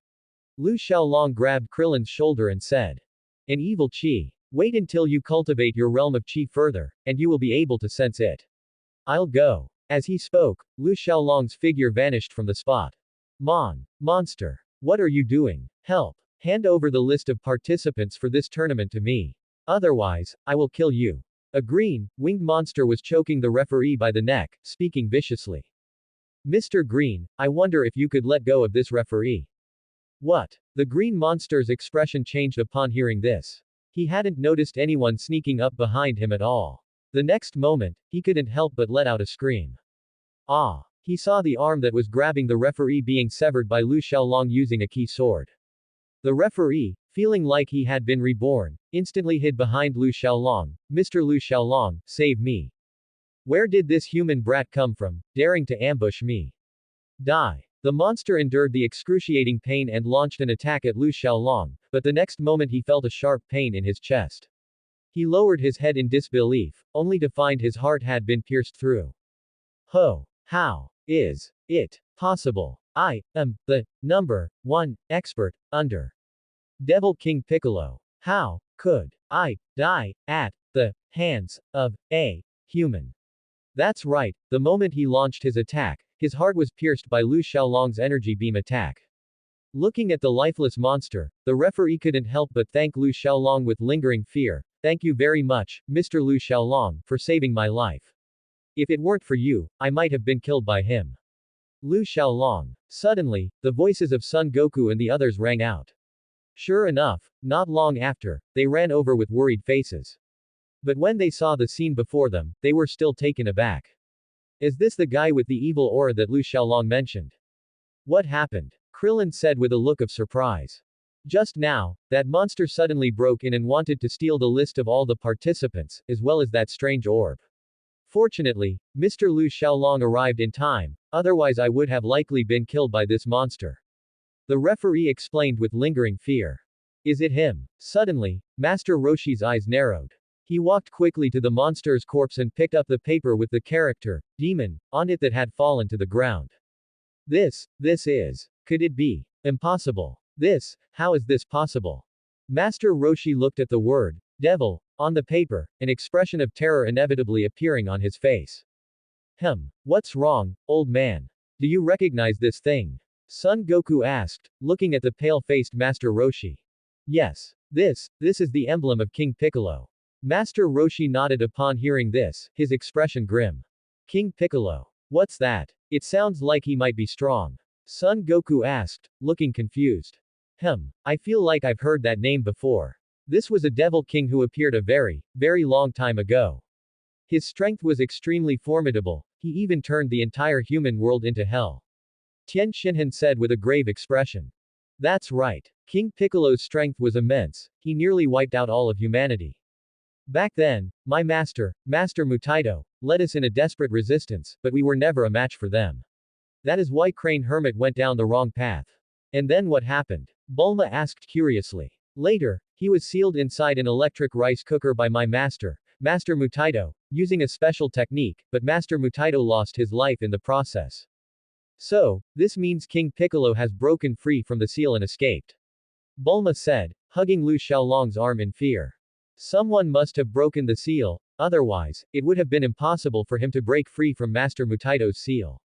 Lu Xiaolong grabbed Krillin's shoulder and said. An evil chi. Wait until you cultivate your realm of chi further, and you will be able to sense it. I'll go. As he spoke, Lu Xiaolong's figure vanished from the spot. Monster. What are you doing? Help. Hand over the list of participants for this tournament to me. Otherwise, I will kill you. A green, winged monster was choking the referee by the neck, speaking viciously. Mr. Green, I wonder if you could let go of this referee. What? The green monster's expression changed upon hearing this. He hadn't noticed anyone sneaking up behind him at all. The next moment, he couldn't help but let out a scream. He saw the arm that was grabbing the referee being severed by Lu Xiaolong using a key sword. The referee, feeling like he had been reborn, instantly hid behind Lu Xiaolong. Mr. Lu Xiaolong, save me. Where did this human brat come from, daring to ambush me? Die. The monster endured the excruciating pain and launched an attack at Lu Xiaolong, but the next moment he felt a sharp pain in his chest. He lowered his head in disbelief, only to find his heart had been pierced through. How is it possible? I am the number 1 expert under Devil King Piccolo. How could I die at the hands of a human? That's right, the moment he launched his attack, his heart was pierced by Lu Xiaolong's energy beam attack. Looking at the lifeless monster, the referee couldn't help but thank Lu Xiaolong with lingering fear. Thank you very much, Mr. Lu Xiaolong, for saving my life. If it weren't for you, I might have been killed by him. Lu Xiaolong. Suddenly, the voices of Son Goku and the others rang out. Sure enough, not long after, they ran over with worried faces. But when they saw the scene before them, they were still taken aback. Is this the guy with the evil aura that Lu Xiaolong mentioned? What happened? Krillin said with a look of surprise. Just now, that monster suddenly broke in and wanted to steal the list of all the participants, as well as that strange orb. Fortunately, Mr. Lu Xiaolong arrived in time, otherwise I would have likely been killed by this monster. The referee explained with lingering fear. Is it him? Suddenly, Master Roshi's eyes narrowed. He walked quickly to the monster's corpse and picked up the paper with the character, demon, on it that had fallen to the ground. This is. Could it be? Impossible. How is this possible? Master Roshi looked at the word, devil, on the paper, an expression of terror inevitably appearing on his face. What's wrong, old man? Do you recognize this thing? Son Goku asked, looking at the pale-faced Master Roshi. Yes. This is the emblem of King Piccolo. Master Roshi nodded upon hearing this, his expression grim. King Piccolo. What's that? It sounds like he might be strong. Son Goku asked, looking confused. I feel like I've heard that name before. This was a devil king who appeared a very, very long time ago. His strength was extremely formidable, he even turned the entire human world into hell. Tien Shinhan said with a grave expression. That's right. King Piccolo's strength was immense, he nearly wiped out all of humanity. Back then, my master, Master Mutaito, led us in a desperate resistance, but we were never a match for them. That is why Crane Hermit went down the wrong path. And then what happened? Bulma asked curiously. Later, he was sealed inside an electric rice cooker by my master, Master Mutaito, using a special technique, but Master Mutaito lost his life in the process. So, this means King Piccolo has broken free from the seal and escaped. Bulma said, hugging Lu Xiaolong's arm in fear. Someone must have broken the seal, otherwise, it would have been impossible for him to break free from Master Mutaito's seal.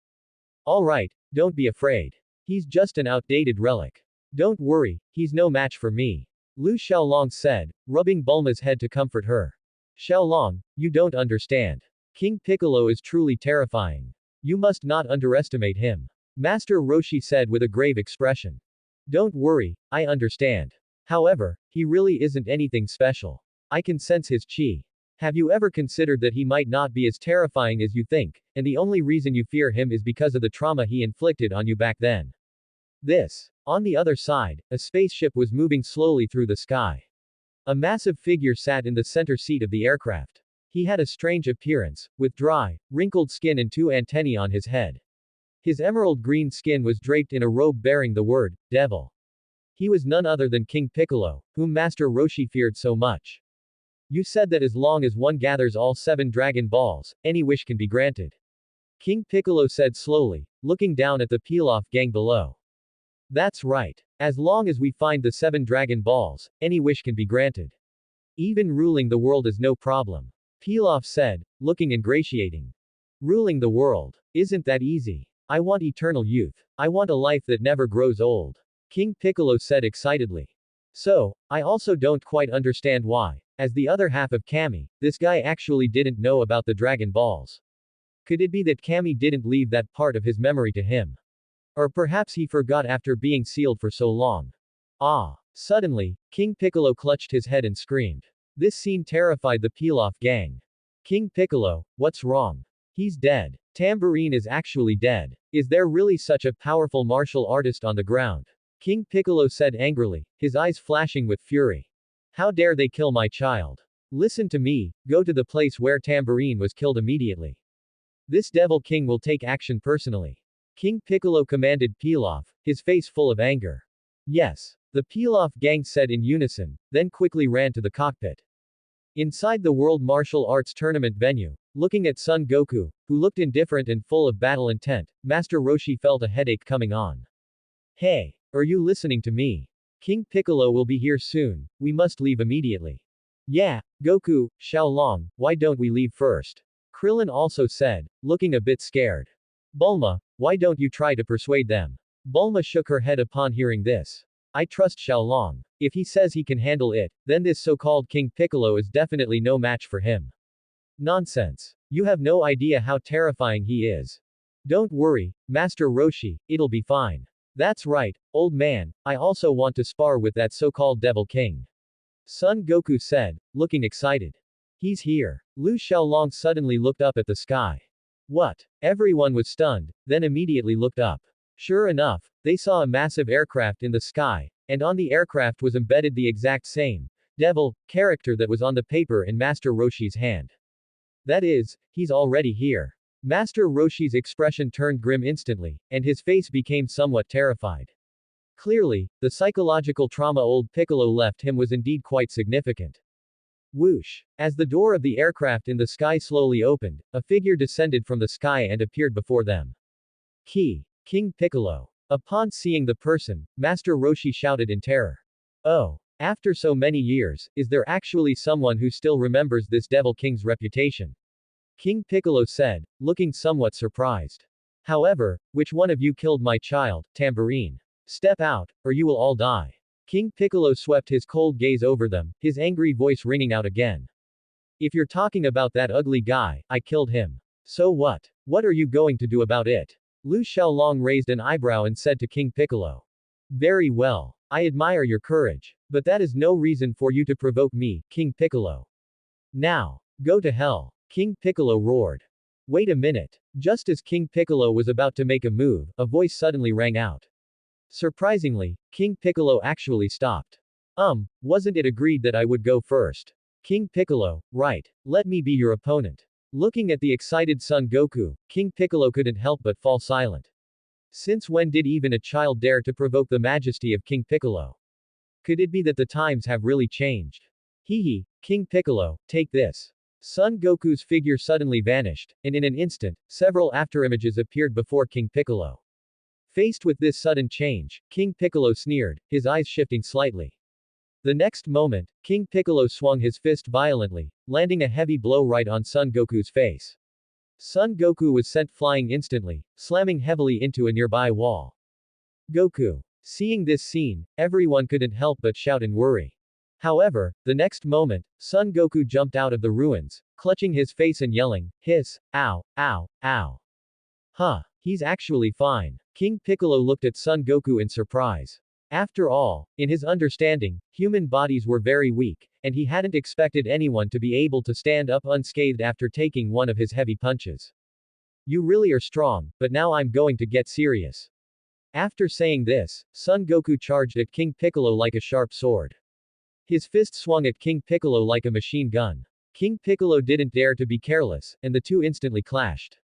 Alright, don't be afraid. He's just an outdated relic. Don't worry, he's no match for me. Lu Xiaolong said, rubbing Bulma's head to comfort her. Xiaolong, you don't understand. King Piccolo is truly terrifying. You must not underestimate him. Master Roshi said with a grave expression. Don't worry, I understand. However, he really isn't anything special. I can sense his chi. Have you ever considered that he might not be as terrifying as you think, and the only reason you fear him is because of the trauma he inflicted on you back then? On the other side, a spaceship was moving slowly through the sky. A massive figure sat in the center seat of the aircraft. He had a strange appearance, with dry, wrinkled skin and two antennae on his head. His emerald green skin was draped in a robe bearing the word, devil. He was none other than King Piccolo, whom Master Roshi feared so much. You said that as long as one gathers all 7 Dragon Balls, any wish can be granted. King Piccolo said slowly, looking down at the Pilaf gang below. That's right. As long as we find the 7 Dragon Balls, any wish can be granted. Even ruling the world is no problem. Pilaf said, looking ingratiating. Ruling the world. Isn't that easy? I want eternal youth. I want a life that never grows old. King Piccolo said excitedly. So, I also don't quite understand why, as the other half of Kami, this guy actually didn't know about the Dragon Balls. Could it be that Kami didn't leave that part of his memory to him? Or perhaps he forgot after being sealed for so long. Suddenly, King Piccolo clutched his head and screamed. This scene terrified the Pilaf gang. King Piccolo, what's wrong? He's dead. Tambourine is actually dead. Is there really such a powerful martial artist on the ground? King Piccolo said angrily, his eyes flashing with fury. How dare they kill my child? Listen to me, go to the place where Tambourine was killed immediately. This devil king will take action personally. King Piccolo commanded Pilaf, his face full of anger. Yes. The Pilaf gang said in unison, then quickly ran to the cockpit. Inside the World Martial Arts Tournament venue, looking at Son Goku, who looked indifferent and full of battle intent, Master Roshi felt a headache coming on. Hey, are you listening to me? King Piccolo will be here soon, we must leave immediately. Yeah, Goku, Xiaolong, why don't we leave first? Krillin also said, looking a bit scared. Bulma, why don't you try to persuade them? Bulma shook her head upon hearing this. I trust Xiaolong. If he says he can handle it, then this so-called King Piccolo is definitely no match for him. Nonsense. You have no idea how terrifying he is. Don't worry, Master Roshi, it'll be fine. That's right, old man, I also want to spar with that so-called Devil King. Son Goku said, looking excited. He's here. Lu Xiaolong suddenly looked up at the sky. What? Everyone was stunned, then immediately looked up. Sure enough, they saw a massive aircraft in the sky, and on the aircraft was embedded the exact same devil character that was on the paper in Master Roshi's hand. That is, he's already here. Master Roshi's expression turned grim instantly, and his face became somewhat terrified. Clearly, the psychological trauma old Piccolo left him was indeed quite significant. Whoosh! As the door of the aircraft in the sky slowly opened, a figure descended from the sky and appeared before them. King Piccolo. Upon seeing the person, Master Roshi shouted in terror. Oh! After so many years, is there actually someone who still remembers this Devil King's reputation? King Piccolo said, looking somewhat surprised. However, which one of you killed my child, Tambourine? Step out, or you will all die. King Piccolo swept his cold gaze over them, his angry voice ringing out again. If you're talking about that ugly guy, I killed him. So what? What are you going to do about it? Lu Xiaolong raised an eyebrow and said to King Piccolo. Very well. I admire your courage. But that is no reason for you to provoke me, King Piccolo. Now, go to hell. King Piccolo roared. Wait a minute. Just as King Piccolo was about to make a move, a voice suddenly rang out. Surprisingly, King Piccolo actually stopped. Wasn't it agreed that I would go first? King Piccolo, right. Let me be your opponent. Looking at the excited Son Goku, King Piccolo couldn't help but fall silent. Since when did even a child dare to provoke the majesty of King Piccolo? Could it be that the times have really changed? Hee, King Piccolo, take this. Son Goku's figure suddenly vanished, and in an instant, several afterimages appeared before King Piccolo. Faced with this sudden change, King Piccolo sneered, his eyes shifting slightly. The next moment, King Piccolo swung his fist violently, landing a heavy blow right on Son Goku's face. Son Goku was sent flying instantly, slamming heavily into a nearby wall. Goku. Seeing this scene, everyone couldn't help but shout in worry. However, the next moment, Son Goku jumped out of the ruins, clutching his face and yelling, hiss, ow, ow, ow. Huh, he's actually fine. King Piccolo looked at Son Goku in surprise. After all, in his understanding, human bodies were very weak, and he hadn't expected anyone to be able to stand up unscathed after taking one of his heavy punches. You really are strong, but now I'm going to get serious. After saying this, Son Goku charged at King Piccolo like a sharp sword. His fist swung at King Piccolo like a machine gun. King Piccolo didn't dare to be careless, and the two instantly clashed.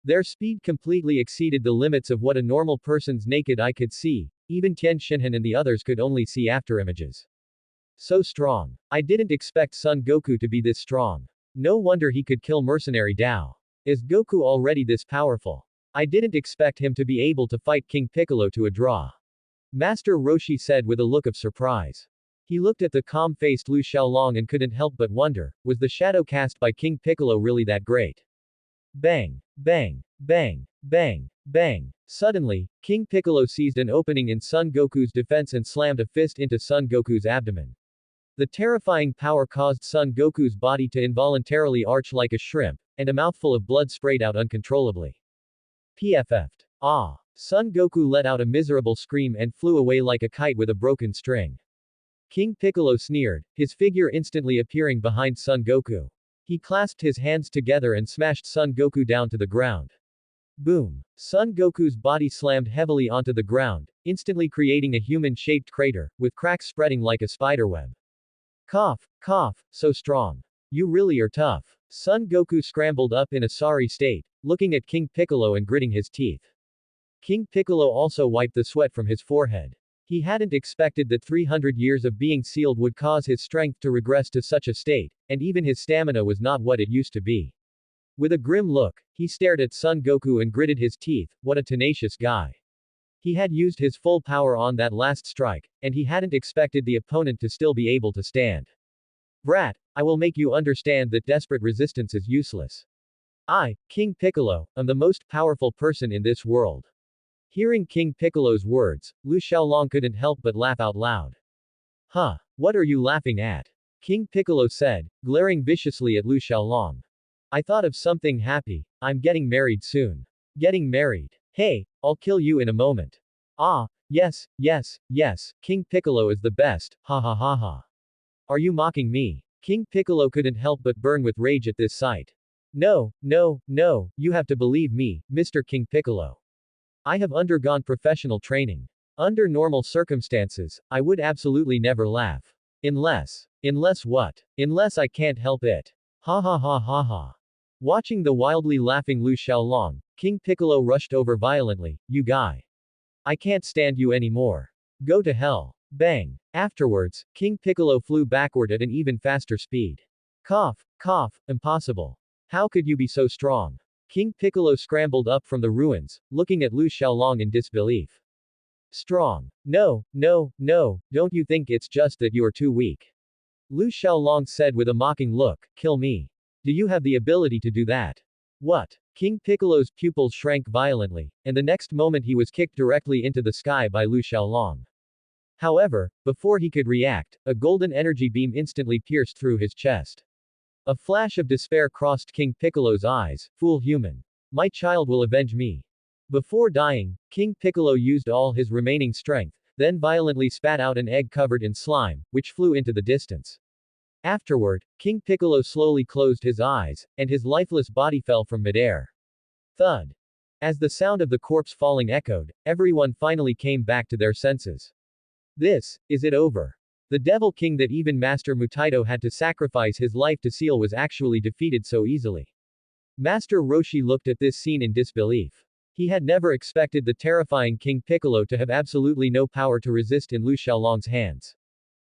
Their speed completely exceeded the limits of what a normal person's naked eye could see, even Tien Shinhan and the others could only see afterimages. So strong. I didn't expect Son Goku to be this strong. No wonder he could kill mercenary Dao. Is Goku already this powerful? I didn't expect him to be able to fight King Piccolo to a draw. Master Roshi said with a look of surprise. He looked at the calm-faced Lu Xiaolong and couldn't help but wonder, was the shadow cast by King Piccolo really that great? Bang! Bang! Bang! Bang! Bang! Suddenly, King Piccolo seized an opening in Son Goku's defense and slammed a fist into Son Goku's abdomen. The terrifying power caused Son Goku's body to involuntarily arch like a shrimp, and a mouthful of blood sprayed out uncontrollably. PFF'd. Ah! Son Goku let out a miserable scream and flew away like a kite with a broken string. King Piccolo sneered, his figure instantly appearing behind Son Goku. He clasped his hands together and smashed Son Goku down to the ground. Boom! Son Goku's body slammed heavily onto the ground, instantly creating a human-shaped crater, with cracks spreading like a spiderweb. Cough, cough, so strong. You really are tough. Son Goku scrambled up in a sorry state, looking at King Piccolo and gritting his teeth. King Piccolo also wiped the sweat from his forehead. He hadn't expected that 300 years of being sealed would cause his strength to regress to such a state, and even his stamina was not what it used to be. With a grim look, he stared at Son Goku and gritted his teeth, what a tenacious guy. He had used his full power on that last strike, and he hadn't expected the opponent to still be able to stand. Brat, I will make you understand that desperate resistance is useless. I, King Piccolo, am the most powerful person in this world. Hearing King Piccolo's words, Lu Xiaolong couldn't help but laugh out loud. Huh, what are you laughing at? King Piccolo said, glaring viciously at Lu Xiaolong. I thought of something happy. I'm getting married soon. Getting married. Hey, I'll kill you in a moment. Ah, yes, yes, yes, King Piccolo is the best, ha ha ha ha. Are you mocking me? King Piccolo couldn't help but burn with rage at this sight. No, no, no, you have to believe me, Mr. King Piccolo. I have undergone professional training. Under normal circumstances, I would absolutely never laugh. Unless what? Unless I can't help it. Ha ha ha ha ha. Watching the wildly laughing Lu Xiaolong, King Piccolo rushed over violently, you guy. I can't stand you anymore. Go to hell. Bang. Afterwards, King Piccolo flew backward at an even faster speed. Cough, cough, impossible. How could you be so strong? King Piccolo scrambled up from the ruins, looking at Lu Xiaolong in disbelief. Strong. No, no, no, don't you think it's just that you are too weak? Lu Xiaolong said with a mocking look, kill me. Do you have the ability to do that? What? King Piccolo's pupils shrank violently, and the next moment he was kicked directly into the sky by Lu Xiaolong. However, before he could react, a golden energy beam instantly pierced through his chest. A flash of despair crossed King Piccolo's eyes, fool human. My child will avenge me. Before dying, King Piccolo used all his remaining strength, then violently spat out an egg covered in slime, which flew into the distance. Afterward, King Piccolo slowly closed his eyes, and his lifeless body fell from midair. Thud. As the sound of the corpse falling echoed, everyone finally came back to their senses. Is it over? The Devil King that even Master Mutaito had to sacrifice his life to seal was actually defeated so easily. Master Roshi looked at this scene in disbelief. He had never expected the terrifying King Piccolo to have absolutely no power to resist in Lu Xiaolong's hands.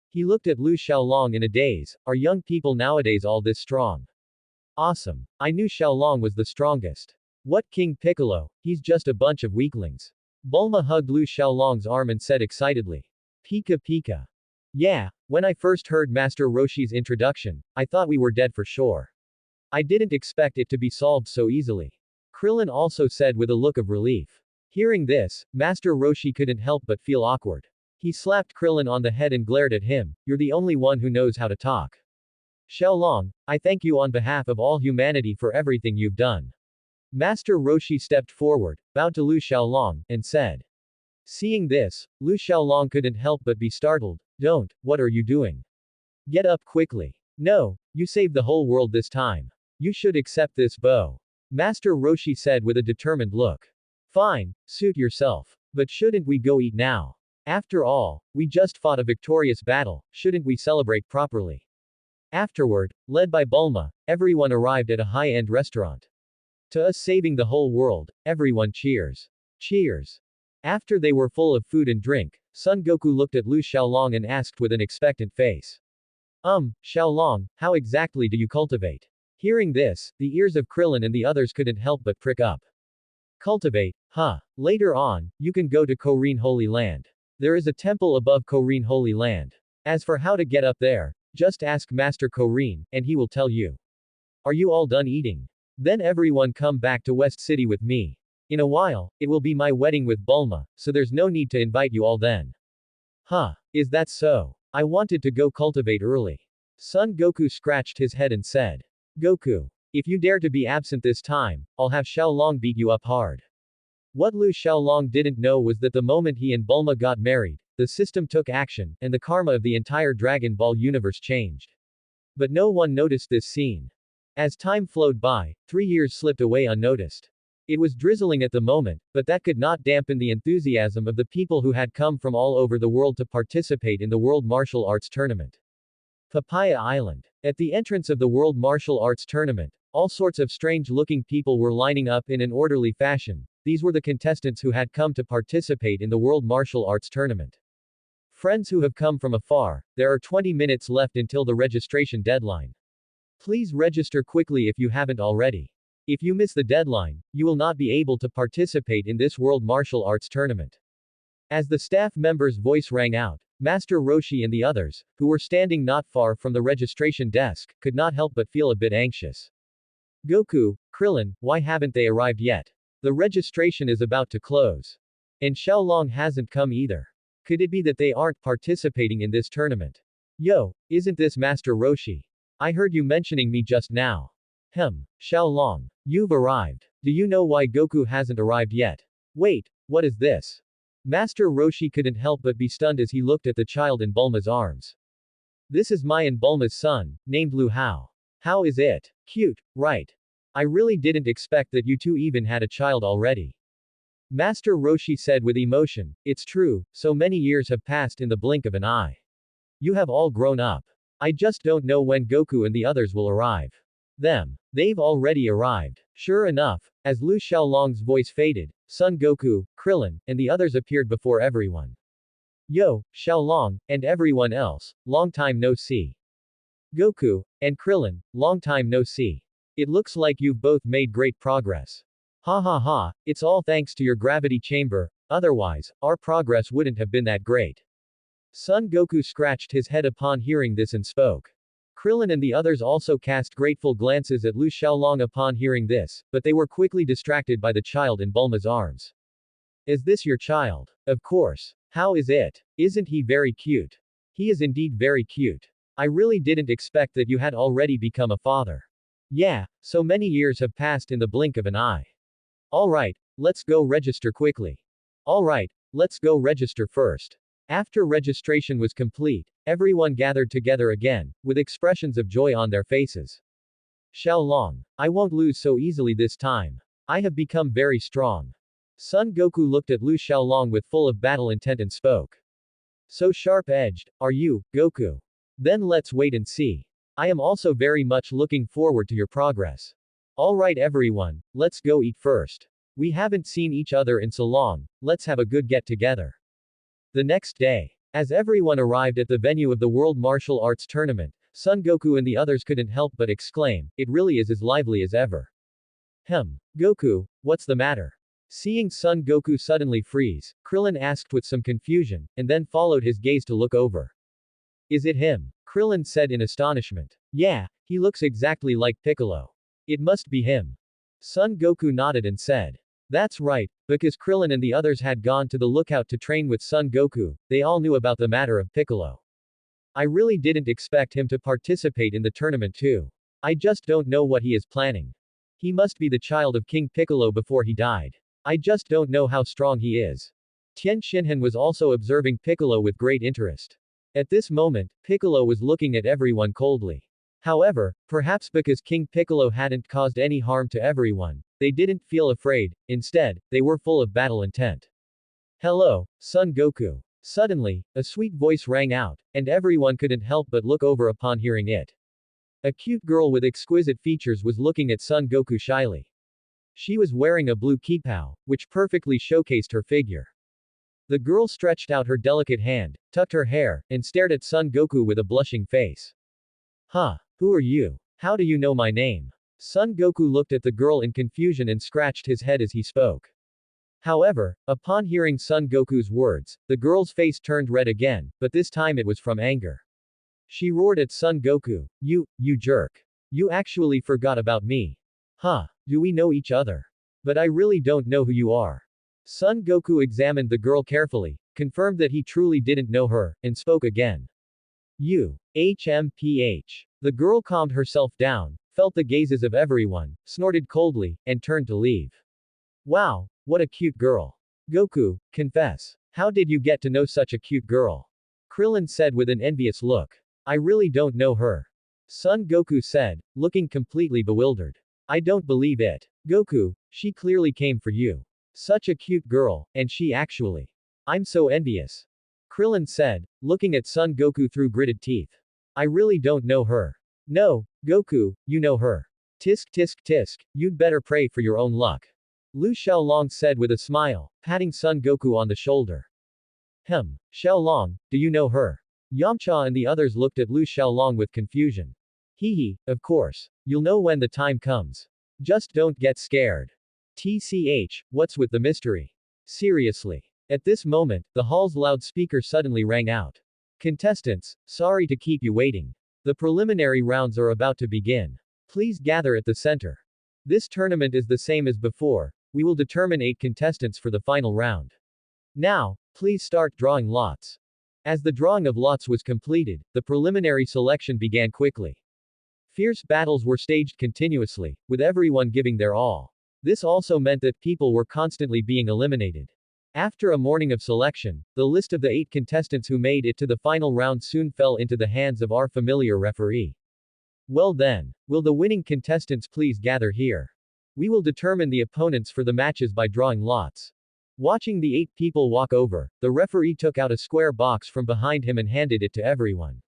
He looked at Lu Xiaolong in a daze, are young people nowadays all this strong? Awesome. I knew Xiaolong was the strongest. What King Piccolo, he's just a bunch of weaklings. Bulma hugged Lu Xiaolong's arm and said excitedly. Pika pika. Yeah, when I first heard Master Roshi's introduction, I thought we were dead for sure. I didn't expect it to be solved so easily. Krillin also said with a look of relief. Hearing this, Master Roshi couldn't help but feel awkward. He slapped Krillin on the head and glared at him, you're the only one who knows how to talk. Xiaolong, I thank you on behalf of all humanity for everything you've done. Master Roshi stepped forward, bowed to Lu Xiaolong, and said. Seeing this, Lu Xiaolong couldn't help but be startled. Don't, what are you doing? Get up quickly. No, you saved the whole world this time. You should accept this bow. Master Roshi said with a determined look. Fine, suit yourself. But shouldn't we go eat now? After all, we just fought a victorious battle, shouldn't we celebrate properly? Afterward, led by Bulma, everyone arrived at a high-end restaurant. To us saving the whole world, everyone cheers. Cheers. After they were full of food and drink, Son Goku looked at Lu Xiaolong and asked with an expectant face. Xiaolong, how exactly do you cultivate? Hearing this, the ears of Krillin and the others couldn't help but prick up. Cultivate, huh? Later on, you can go to Korean Holy Land. There is a temple above Korean Holy Land. As for how to get up there, just ask Master Korean, and he will tell you. Are you all done eating? Then everyone come back to West City with me. In a while, it will be my wedding with Bulma, so there's no need to invite you all then. Huh, is that so? I wanted to go cultivate early. Son Goku scratched his head and said. Goku, if you dare to be absent this time, I'll have Xiaolong beat you up hard. What Lu Xiaolong didn't know was that the moment he and Bulma got married, the system took action, and the karma of the entire Dragon Ball universe changed. But no one noticed this scene. As time flowed by, 3 years slipped away unnoticed. It was drizzling at the moment, but that could not dampen the enthusiasm of the people who had come from all over the world to participate in the World Martial Arts Tournament. Papaya Island. At the entrance of the World Martial Arts Tournament, all sorts of strange-looking people were lining up in an orderly fashion. These were the contestants who had come to participate in the World Martial Arts Tournament. Friends who have come from afar, there are 20 minutes left until the registration deadline. Please register quickly if you haven't already. If you miss the deadline, you will not be able to participate in this World Martial Arts Tournament. As the staff member's voice rang out, Master Roshi and the others, who were standing not far from the registration desk, could not help but feel a bit anxious. Goku, Krillin, why haven't they arrived yet? The registration is about to close. And Xiaolong hasn't come either. Could it be that they aren't participating in this tournament? Yo, isn't this Master Roshi? I heard you mentioning me just now. Xiaolong, you've arrived. Do you know why Goku hasn't arrived yet? Wait, what is this? Master Roshi couldn't help but be stunned as he looked at the child in Bulma's arms. This is my and Bulma's son, named Lu Hao. How is it? Cute, right? I really didn't expect that you two even had a child already. Master Roshi said with emotion, it's true, so many years have passed in the blink of an eye. You have all grown up. I just don't know when Goku and the others will arrive. They've already arrived. Sure enough, as Lu Xiaolong's voice faded, Son Goku, Krillin, and the others appeared before everyone. Yo, Xiaolong, and everyone else, long time no see. Goku, and Krillin, long time no see. It looks like you've both made great progress. Ha ha ha, it's all thanks to your gravity chamber, otherwise, our progress wouldn't have been that great. Son Goku scratched his head upon hearing this and spoke. Krillin and the others also cast grateful glances at Lu Xiaolong upon hearing this, but they were quickly distracted by the child in Bulma's arms. Is this your child? Of course. How is it? Isn't he very cute? He is indeed very cute. I really didn't expect that you had already become a father. Yeah, so many years have passed in the blink of an eye. Alright, let's go register quickly. Alright, let's go register first. After registration was complete, everyone gathered together again, with expressions of joy on their faces. Xiaolong, I won't lose so easily this time. I have become very strong. Son Goku looked at Lu Xiaolong with full of battle intent and spoke. So sharp-edged, are you, Goku? Then let's wait and see. I am also very much looking forward to your progress. Alright everyone, let's go eat first. We haven't seen each other in so long, let's have a good get-together. The next day, as everyone arrived at the venue of the World Martial Arts Tournament, Son Goku and the others couldn't help but exclaim, it really is as lively as ever. Goku, what's the matter? Seeing Son Goku suddenly freeze, Krillin asked with some confusion, and then followed his gaze to look over. Is it him? Krillin said in astonishment. Yeah, he looks exactly like Piccolo. It must be him. Son Goku nodded and said. That's right, because Krillin and the others had gone to the lookout to train with Son Goku, they all knew about the matter of Piccolo. I really didn't expect him to participate in the tournament too. I just don't know what he is planning. He must be the child of King Piccolo before he died. I just don't know how strong he is. Tien Shinhan was also observing Piccolo with great interest. At this moment, Piccolo was looking at everyone coldly. However, perhaps because King Piccolo hadn't caused any harm to everyone, they didn't feel afraid, instead, they were full of battle intent. Hello, Son Goku. Suddenly, a sweet voice rang out, and everyone couldn't help but look over upon hearing it. A cute girl with exquisite features was looking at Son Goku shyly. She was wearing a blue kipao, which perfectly showcased her figure. The girl stretched out her delicate hand, tucked her hair, and stared at Son Goku with a blushing face. Huh, who are you? How do you know my name? Son Goku looked at the girl in confusion and scratched his head as he spoke. However, upon hearing Son Goku's words, the girl's face turned red again, but this time it was from anger. She roared at Son Goku, you jerk. You actually forgot about me. Huh, do we know each other? But I really don't know who you are. Son Goku examined the girl carefully, confirmed that he truly didn't know her, and spoke again. HMPH. The girl calmed herself down, felt the gazes of everyone, snorted coldly, and turned to leave. Wow, what a cute girl. Goku, confess. How did you get to know such a cute girl? Krillin said with an envious look. I really don't know her. Son Goku said, looking completely bewildered. I don't believe it. Goku, she clearly came for you. Such a cute girl, and she actually. I'm so envious. Krillin said, looking at Son Goku through gritted teeth. I really don't know her. No, Goku, you know her. Tisk tisk tisk, you'd better pray for your own luck. Lu Xiaolong said with a smile, patting Son Goku on the shoulder. Xiaolong, do you know her? Yamcha and the others looked at Lu Xiaolong with confusion. Hee, of course. You'll know when the time comes. Just don't get scared. TCH, what's with the mystery? Seriously. At this moment, the hall's loudspeaker suddenly rang out. Contestants, sorry to keep you waiting. The preliminary rounds are about to begin. Please gather at the center. This tournament is the same as before, we will determine 8 contestants for the final round. Now, please start drawing lots. As the drawing of lots was completed, the preliminary selection began quickly. Fierce battles were staged continuously, with everyone giving their all. This also meant that people were constantly being eliminated. After a morning of selection, the list of the 8 contestants who made it to the final round soon fell into the hands of our familiar referee. Well then, will the winning contestants please gather here? We will determine the opponents for the matches by drawing lots. Watching the 8 people walk over, the referee took out a square box from behind him and handed it to everyone.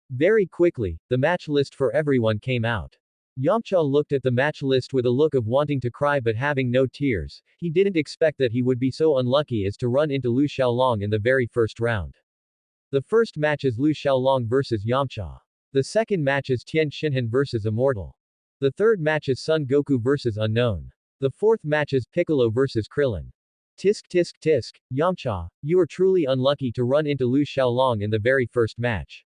Very quickly, the match list for everyone came out. Yamcha looked at the match list with a look of wanting to cry but having no tears. He didn't expect that he would be so unlucky as to run into Lu Xiaolong in the very first round. The first match is Lu Xiaolong versus Yamcha. The second match is Tien Shinhan versus Immortal. The third match is Son Goku versus Unknown. The fourth match is Piccolo versus Krillin. Tisk tisk tisk, Yamcha, you are truly unlucky to run into Lu Xiaolong in the very first match.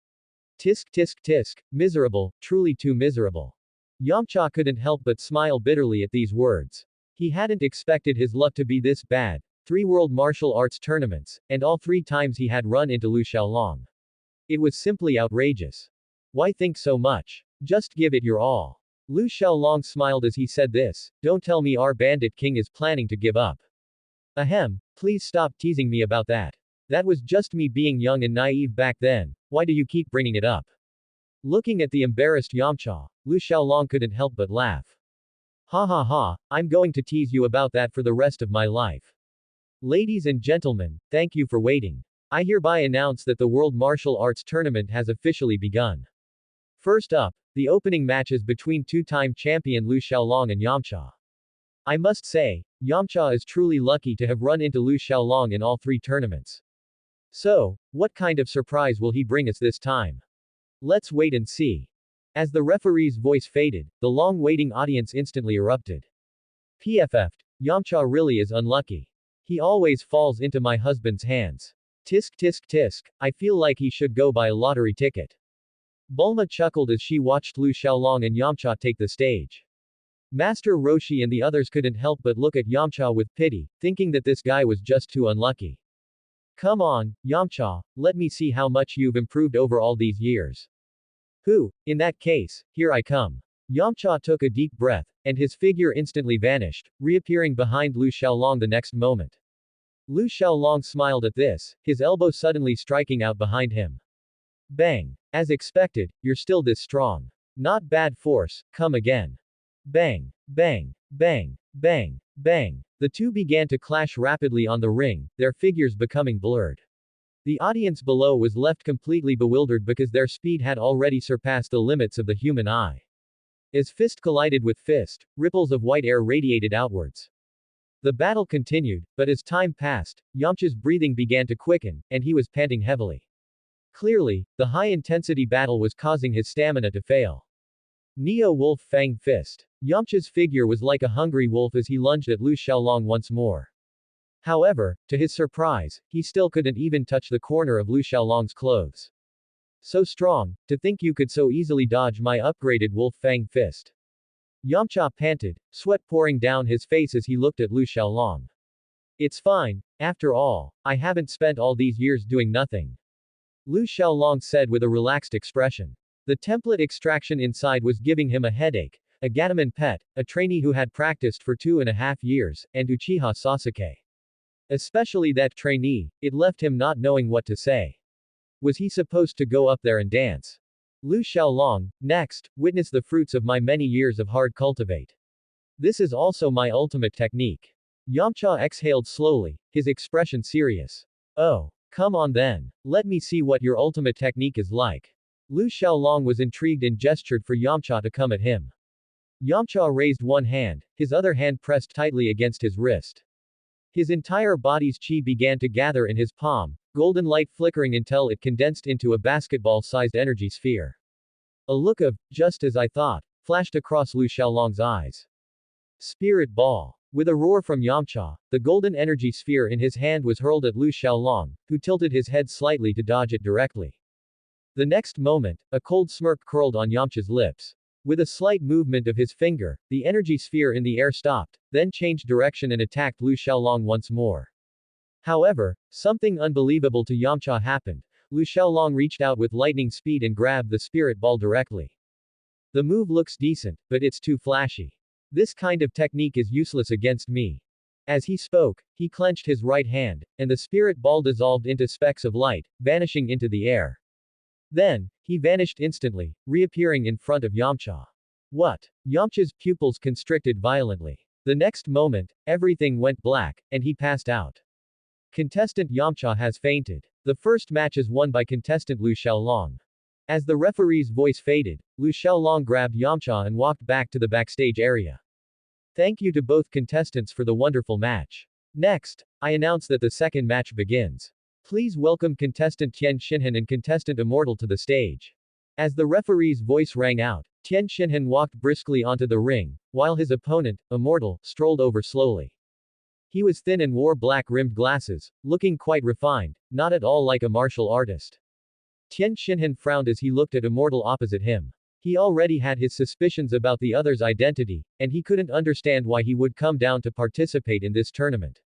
Tisk tisk tisk, miserable, truly too miserable. Yamcha couldn't help but smile bitterly at these words. He hadn't expected his luck to be this bad. 3 world martial arts tournaments, and all 3 times he had run into Lu Xiaolong. It was simply outrageous. Why think so much? Just give it your all. Lu Xiaolong smiled as he said this. Don't tell me our bandit king is planning to give up. Ahem, please stop teasing me about that. That was just me being young and naive back then. Why do you keep bringing it up? Looking at the embarrassed Yamcha, Lu Xiaolong couldn't help but laugh. Ha ha ha, I'm going to tease you about that for the rest of my life. Ladies and gentlemen, thank you for waiting. I hereby announce that the World Martial Arts Tournament has officially begun. First up, the opening match is between 2-time champion Lu Xiaolong and Yamcha. I must say, Yamcha is truly lucky to have run into Lu Xiaolong in all 3 tournaments. So, what kind of surprise will he bring us this time? Let's wait and see. As the referee's voice faded, the long-waiting audience instantly erupted. PFF'd, Yamcha really is unlucky. He always falls into my husband's hands. Tisk tisk tisk, I feel like he should go buy a lottery ticket. Bulma chuckled as she watched Lu Xiaolong and Yamcha take the stage. Master Roshi and the others couldn't help but look at Yamcha with pity, thinking that this guy was just too unlucky. Come on, Yamcha, let me see how much you've improved over all these years. In that case, here I come. Yamcha took a deep breath, and his figure instantly vanished, reappearing behind Lu Xiaolong the next moment. Lu Xiaolong smiled at this, his elbow suddenly striking out behind him. Bang! As expected, you're still this strong. Not bad force, come again. Bang! Bang! Bang! Bang! Bang! The two began to clash rapidly on the ring, their figures becoming blurred. The audience below was left completely bewildered because their speed had already surpassed the limits of the human eye. As fist collided with fist, ripples of white air radiated outwards. The battle continued, but as time passed, Yamcha's breathing began to quicken, and he was panting heavily. Clearly, the high-intensity battle was causing his stamina to fail. Neo Wolf Fang Fist. Yamcha's figure was like a hungry wolf as he lunged at Lu Xiaolong once more. However, to his surprise, he still couldn't even touch the corner of Lu Xiaolong's clothes. So strong, to think you could so easily dodge my upgraded Wolf Fang Fist. Yamcha panted, sweat pouring down his face as he looked at Lu Xiaolong. It's fine, after all, I haven't spent all these years doing nothing. Lu Xiaolong said with a relaxed expression. The template extraction inside was giving him a headache. A Gataman pet, a trainee who had practiced for 2.5 years, and Uchiha Sasuke. Especially that trainee, it left him not knowing what to say. Was he supposed to go up there and dance? Lu Xiaolong, next, witness the fruits of my many years of hard cultivate. This is also my ultimate technique. Yamcha exhaled slowly, his expression serious. Oh, come on then. Let me see what your ultimate technique is like. Lu Xiaolong was intrigued and gestured for Yamcha to come at him. Yamcha raised one hand, his other hand pressed tightly against his wrist. His entire body's chi began to gather in his palm, golden light flickering until it condensed into a basketball-sized energy sphere. A look of, just as I thought, flashed across Lu Xiaolong's eyes. Spirit Ball. With a roar from Yamcha, the golden energy sphere in his hand was hurled at Lu Xiaolong, who tilted his head slightly to dodge it directly. The next moment, a cold smirk curled on Yamcha's lips. With a slight movement of his finger, the energy sphere in the air stopped, then changed direction and attacked Lu Xiaolong once more. However, something unbelievable to Yamcha happened. Lu Xiaolong reached out with lightning speed and grabbed the spirit ball directly. The move looks decent, but it's too flashy. This kind of technique is useless against me. As he spoke, he clenched his right hand, and the spirit ball dissolved into specks of light, vanishing into the air. Then, he vanished instantly, reappearing in front of Yamcha. What? Yamcha's pupils constricted violently. The next moment, everything went black, and he passed out. Contestant Yamcha has fainted. The first match is won by contestant Lu Xiaolong. As the referee's voice faded, Lu Xiaolong grabbed Yamcha and walked back to the backstage area. Thank you to both contestants for the wonderful match. Next, I announce that the second match begins. Please welcome contestant Tian Xinhan and contestant Immortal to the stage. As the referee's voice rang out, Tian Xinhan walked briskly onto the ring, while his opponent, Immortal, strolled over slowly. He was thin and wore black-rimmed glasses, looking quite refined, not at all like a martial artist. Tian Xinhan frowned as he looked at Immortal opposite him. He already had his suspicions about the other's identity, and he couldn't understand why he would come down to participate in this tournament.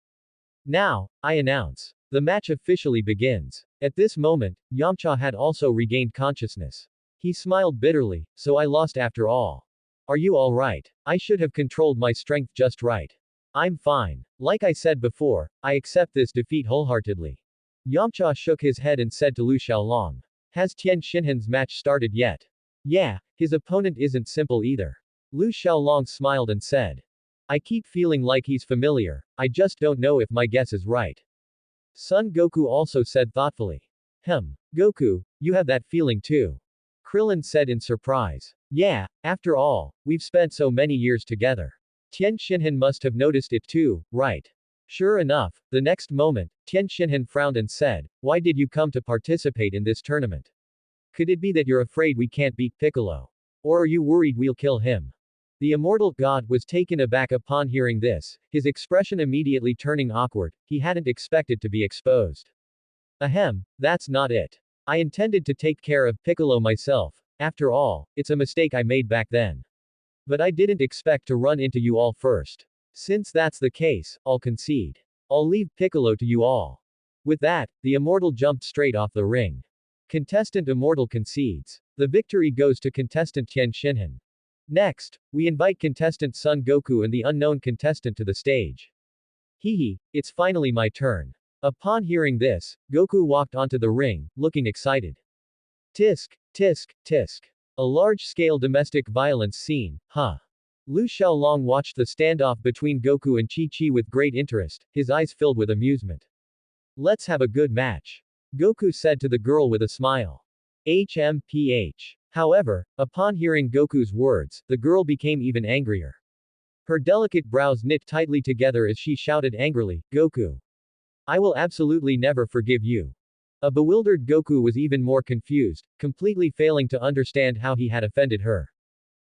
Now, I announce. The match officially begins. At this moment, Yamcha had also regained consciousness. He smiled bitterly, so I lost after all. Are you alright? I should have controlled my strength just right. I'm fine. Like I said before, I accept this defeat wholeheartedly. Yamcha shook his head and said to Lu Xiaolong. Has Tian Xinhan's match started yet? Yeah, his opponent isn't simple either. Lu Xiaolong smiled and said. I keep feeling like he's familiar, I just don't know if my guess is right. Son Goku also said thoughtfully. Goku, you have that feeling too. Krillin said in surprise. Yeah, after all, we've spent so many years together. Tian Xinhan must have noticed it too, right? Sure enough, the next moment, Tian Xinhan frowned and said, why did you come to participate in this tournament? Could it be that you're afraid we can't beat Piccolo? Or are you worried we'll kill him? The immortal god was taken aback upon hearing this, his expression immediately turning awkward. He hadn't expected to be exposed. That's not it. I intended to take care of Piccolo myself. After all, it's a mistake I made back then. But I didn't expect to run into you all first. Since that's the case, I'll concede. I'll leave Piccolo to you all. With that, the immortal jumped straight off the ring. Contestant Immortal concedes. The victory goes to contestant Tian Xinhan. Next, we invite contestant Son Goku and the unknown contestant to the stage. It's finally my turn. Upon hearing this, Goku walked onto the ring, looking excited. Tisk, tisk, tisk. A large-scale domestic violence scene, huh? Lu Xiaolong watched the standoff between Goku and Chi-Chi with great interest, his eyes filled with amusement. Let's have a good match. Goku said to the girl with a smile. HMPH. However, upon hearing Goku's words, the girl became even angrier. Her delicate brows knit tightly together as she shouted angrily, Goku. I will absolutely never forgive you. A bewildered Goku was even more confused, completely failing to understand how he had offended her.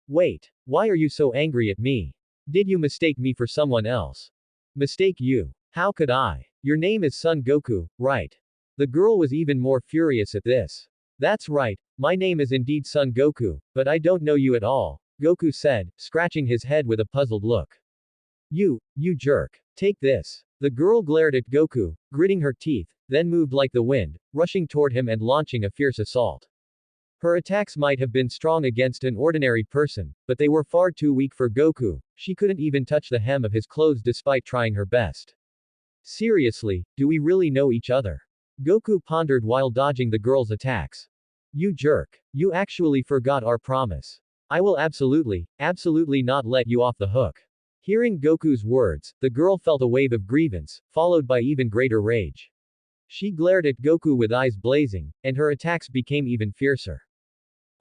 Wait, why are you so angry at me? Did you mistake me for someone else? Mistake you? How could I? Your name is Son Goku, right? The girl was even more furious at this. That's right, my name is indeed Son Goku, but I don't know you at all, Goku said, scratching his head with a puzzled look. You jerk. Take this. The girl glared at Goku, gritting her teeth, then moved like the wind, rushing toward him and launching a fierce assault. Her attacks might have been strong against an ordinary person, but they were far too weak for Goku. She couldn't even touch the hem of his clothes despite trying her best. Seriously, do we really know each other? Goku pondered while dodging the girl's attacks. You jerk. You actually forgot our promise. I will absolutely not let you off the hook. Hearing Goku's words, the girl felt a wave of grievance, followed by even greater rage. She glared at Goku with eyes blazing, and her attacks became even fiercer.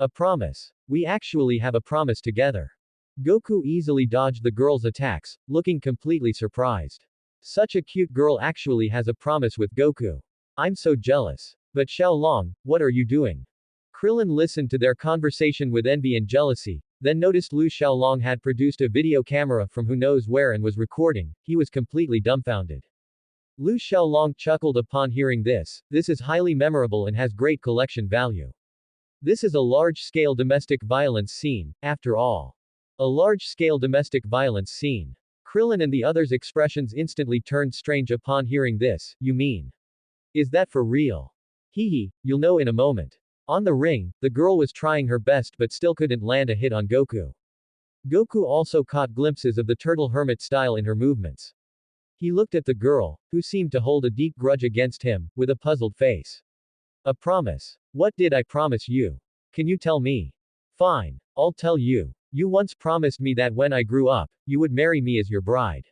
A promise. We actually have a promise together. Goku easily dodged the girl's attacks, looking completely surprised. Such a cute girl actually has a promise with Goku. I'm so jealous. But Xiaolong, what are you doing? Krillin listened to their conversation with envy and jealousy, then noticed Lu Xiaolong had produced a video camera from who knows where and was recording. He was completely dumbfounded. Lu Xiaolong chuckled upon hearing this. This is highly memorable and has great collection value. This is a large-scale domestic violence scene, after all. A large-scale domestic violence scene. Krillin and the others' expressions instantly turned strange upon hearing this. You mean? Is that for real? Hee hee, you'll know in a moment. On the ring, the girl was trying her best but still couldn't land a hit on Goku. Goku also caught glimpses of the turtle hermit style in her movements. He looked at the girl, who seemed to hold a deep grudge against him, with a puzzled face. A promise. What did I promise you? Can you tell me? Fine. I'll tell you. You once promised me that when I grew up, you would marry me as your bride.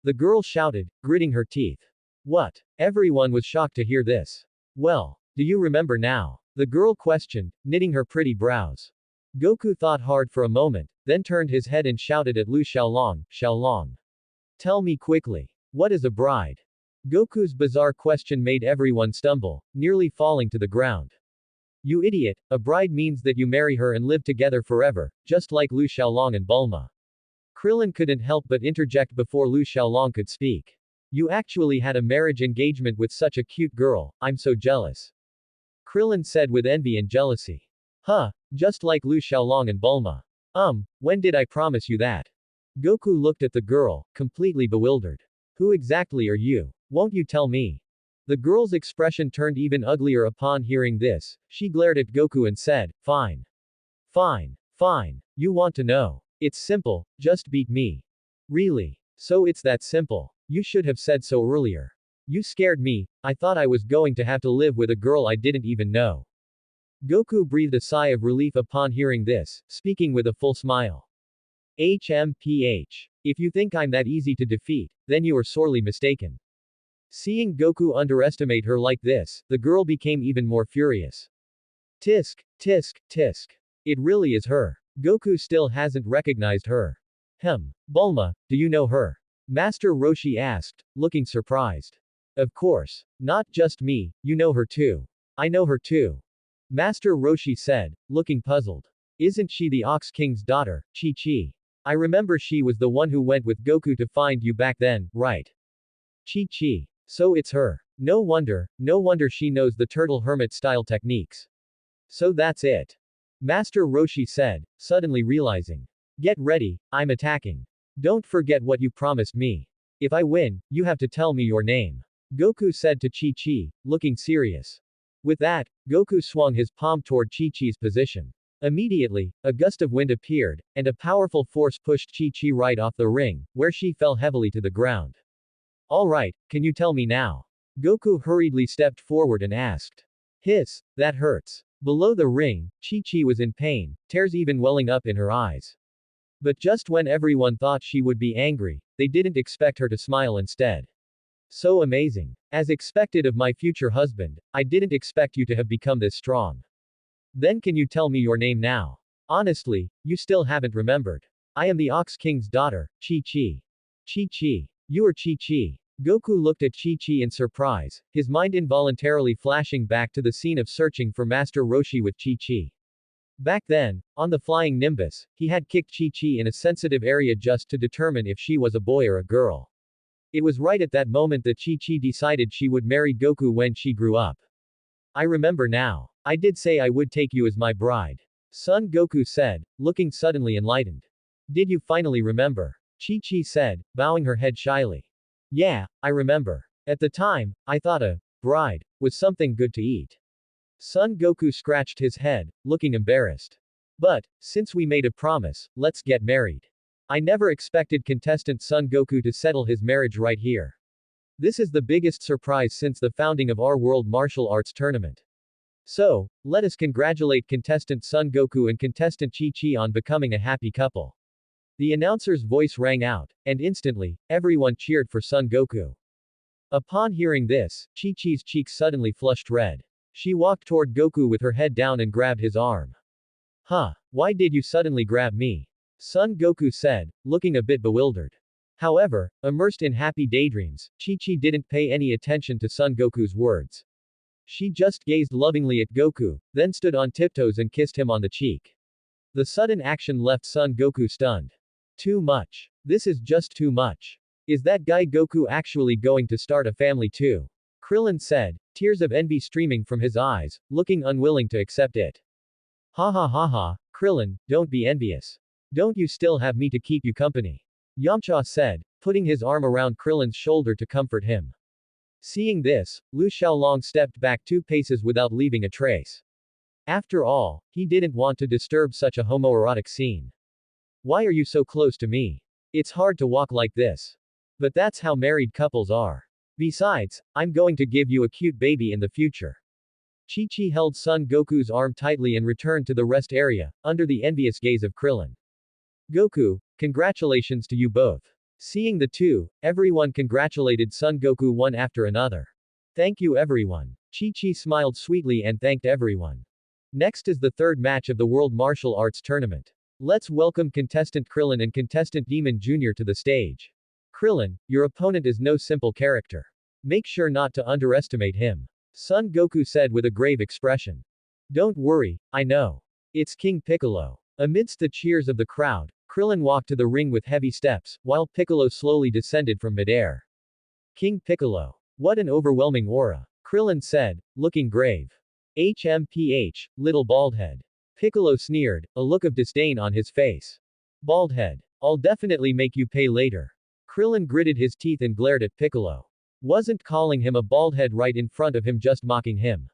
The girl shouted, gritting her teeth. What? Everyone was shocked to hear this. Well, do you remember now? The girl questioned, knitting her pretty brows. Goku thought hard for a moment, then turned his head and shouted at Lu Xiaolong, Xiaolong. Tell me quickly. What is a bride? Goku's bizarre question made everyone stumble, nearly falling to the ground. You idiot, a bride means that you marry her and live together forever, just like Lu Xiaolong and Bulma. Krillin couldn't help but interject before Lu Xiaolong could speak. You actually had a marriage engagement with such a cute girl, I'm so jealous. Krillin said with envy and jealousy. Huh, just like Lu Xiaolong and Bulma. When did I promise you that? Goku looked at the girl, completely bewildered. Who exactly are you? Won't you tell me? The girl's expression turned even uglier upon hearing this. She glared at Goku and said, Fine. Fine. Fine. You want to know. It's simple, just beat me. Really? So it's that simple. You should have said so earlier. You scared me, I thought I was going to have to live with a girl I didn't even know. Goku breathed a sigh of relief upon hearing this, speaking with a full smile. HMPH. If you think I'm that easy to defeat, then you are sorely mistaken. Seeing Goku underestimate her like this, the girl became even more furious. Tisk, tisk, tisk. It really is her. Goku still hasn't recognized her. Bulma, do you know her? Master Roshi asked, looking surprised. Of course. Not just me, you know her too. I know her too. Master Roshi said, looking puzzled. Isn't she the Ox King's daughter, Chi-Chi? I remember she was the one who went with Goku to find you back then, right? Chi-Chi. So it's her. No wonder she knows the turtle hermit style techniques. So that's it. Master Roshi said, suddenly realizing. Get ready, I'm attacking. Don't forget what you promised me. If I win, you have to tell me your name. Goku said to Chi-Chi, looking serious. With that, Goku swung his palm toward Chi-Chi's position. Immediately, a gust of wind appeared, and a powerful force pushed Chi-Chi right off the ring, where she fell heavily to the ground. Alright, can you tell me now? Goku hurriedly stepped forward and asked. Hiss, that hurts. Below the ring, Chi-Chi was in pain, tears even welling up in her eyes. But just when everyone thought she would be angry, they didn't expect her to smile instead. So amazing. As expected of my future husband, I didn't expect you to have become this strong. Then can you tell me your name now? Honestly, you still haven't remembered. I am the Ox King's daughter, Chi-Chi. Chi-Chi. You are Chi-Chi. Goku looked at Chi-Chi in surprise, his mind involuntarily flashing back to the scene of searching for Master Roshi with Chi-Chi. Back then, on the flying Nimbus, he had kicked Chi-Chi in a sensitive area just to determine if she was a boy or a girl. It was right at that moment that Chi-Chi decided she would marry Goku when she grew up. I remember now. I did say I would take you as my bride. Son Goku said, looking suddenly enlightened. Did you finally remember? Chi-Chi said, bowing her head shyly. Yeah, I remember. At the time, I thought a bride was something good to eat. Son Goku scratched his head, looking embarrassed. But, since we made a promise, let's get married. I never expected contestant Son Goku to settle his marriage right here. This is the biggest surprise since the founding of our World Martial Arts Tournament. So, let us congratulate contestant Son Goku and contestant Chi-Chi on becoming a happy couple. The announcer's voice rang out, and instantly, everyone cheered for Son Goku. Upon hearing this, Chi-Chi's cheeks suddenly flushed red. She walked toward Goku with her head down and grabbed his arm. Why did you suddenly grab me? Son Goku said, looking a bit bewildered. However, immersed in happy daydreams, Chi-Chi didn't pay any attention to Son Goku's words. She just gazed lovingly at Goku, then stood on tiptoes and kissed him on the cheek. The sudden action left Son Goku stunned. Too much. This is just too much. Is that guy Goku actually going to start a family too? Krillin said, tears of envy streaming from his eyes, looking unwilling to accept it. Ha ha ha ha, Krillin, don't be envious. Don't you still have me to keep you company? Yamcha said, putting his arm around Krillin's shoulder to comfort him. Seeing this, Lu Xiaolong stepped back 2 paces without leaving a trace. After all, he didn't want to disturb such a homoerotic scene. Why are you so close to me? It's hard to walk like this. But that's how married couples are. Besides, I'm going to give you a cute baby in the future. Chi-Chi held Son Goku's arm tightly and returned to the rest area, under the envious gaze of Krillin. Goku, congratulations to you both. Seeing the two, everyone congratulated Son Goku one after another. Thank you everyone. Chi-Chi smiled sweetly and thanked everyone. Next is the third match of the World Martial Arts Tournament. Let's welcome contestant Krillin and contestant Demon Jr. to the stage. Krillin, your opponent is no simple character. Make sure not to underestimate him. Son Goku said with a grave expression. Don't worry, I know. It's King Piccolo. Amidst the cheers of the crowd, Krillin walked to the ring with heavy steps, while Piccolo slowly descended from midair. King Piccolo. What an overwhelming aura. Krillin said, looking grave. HMPH, little baldhead. Piccolo sneered, a look of disdain on his face. Baldhead. I'll definitely make you pay later. Krillin gritted his teeth and glared at Piccolo. Wasn't calling him a baldhead right in front of him, just mocking him.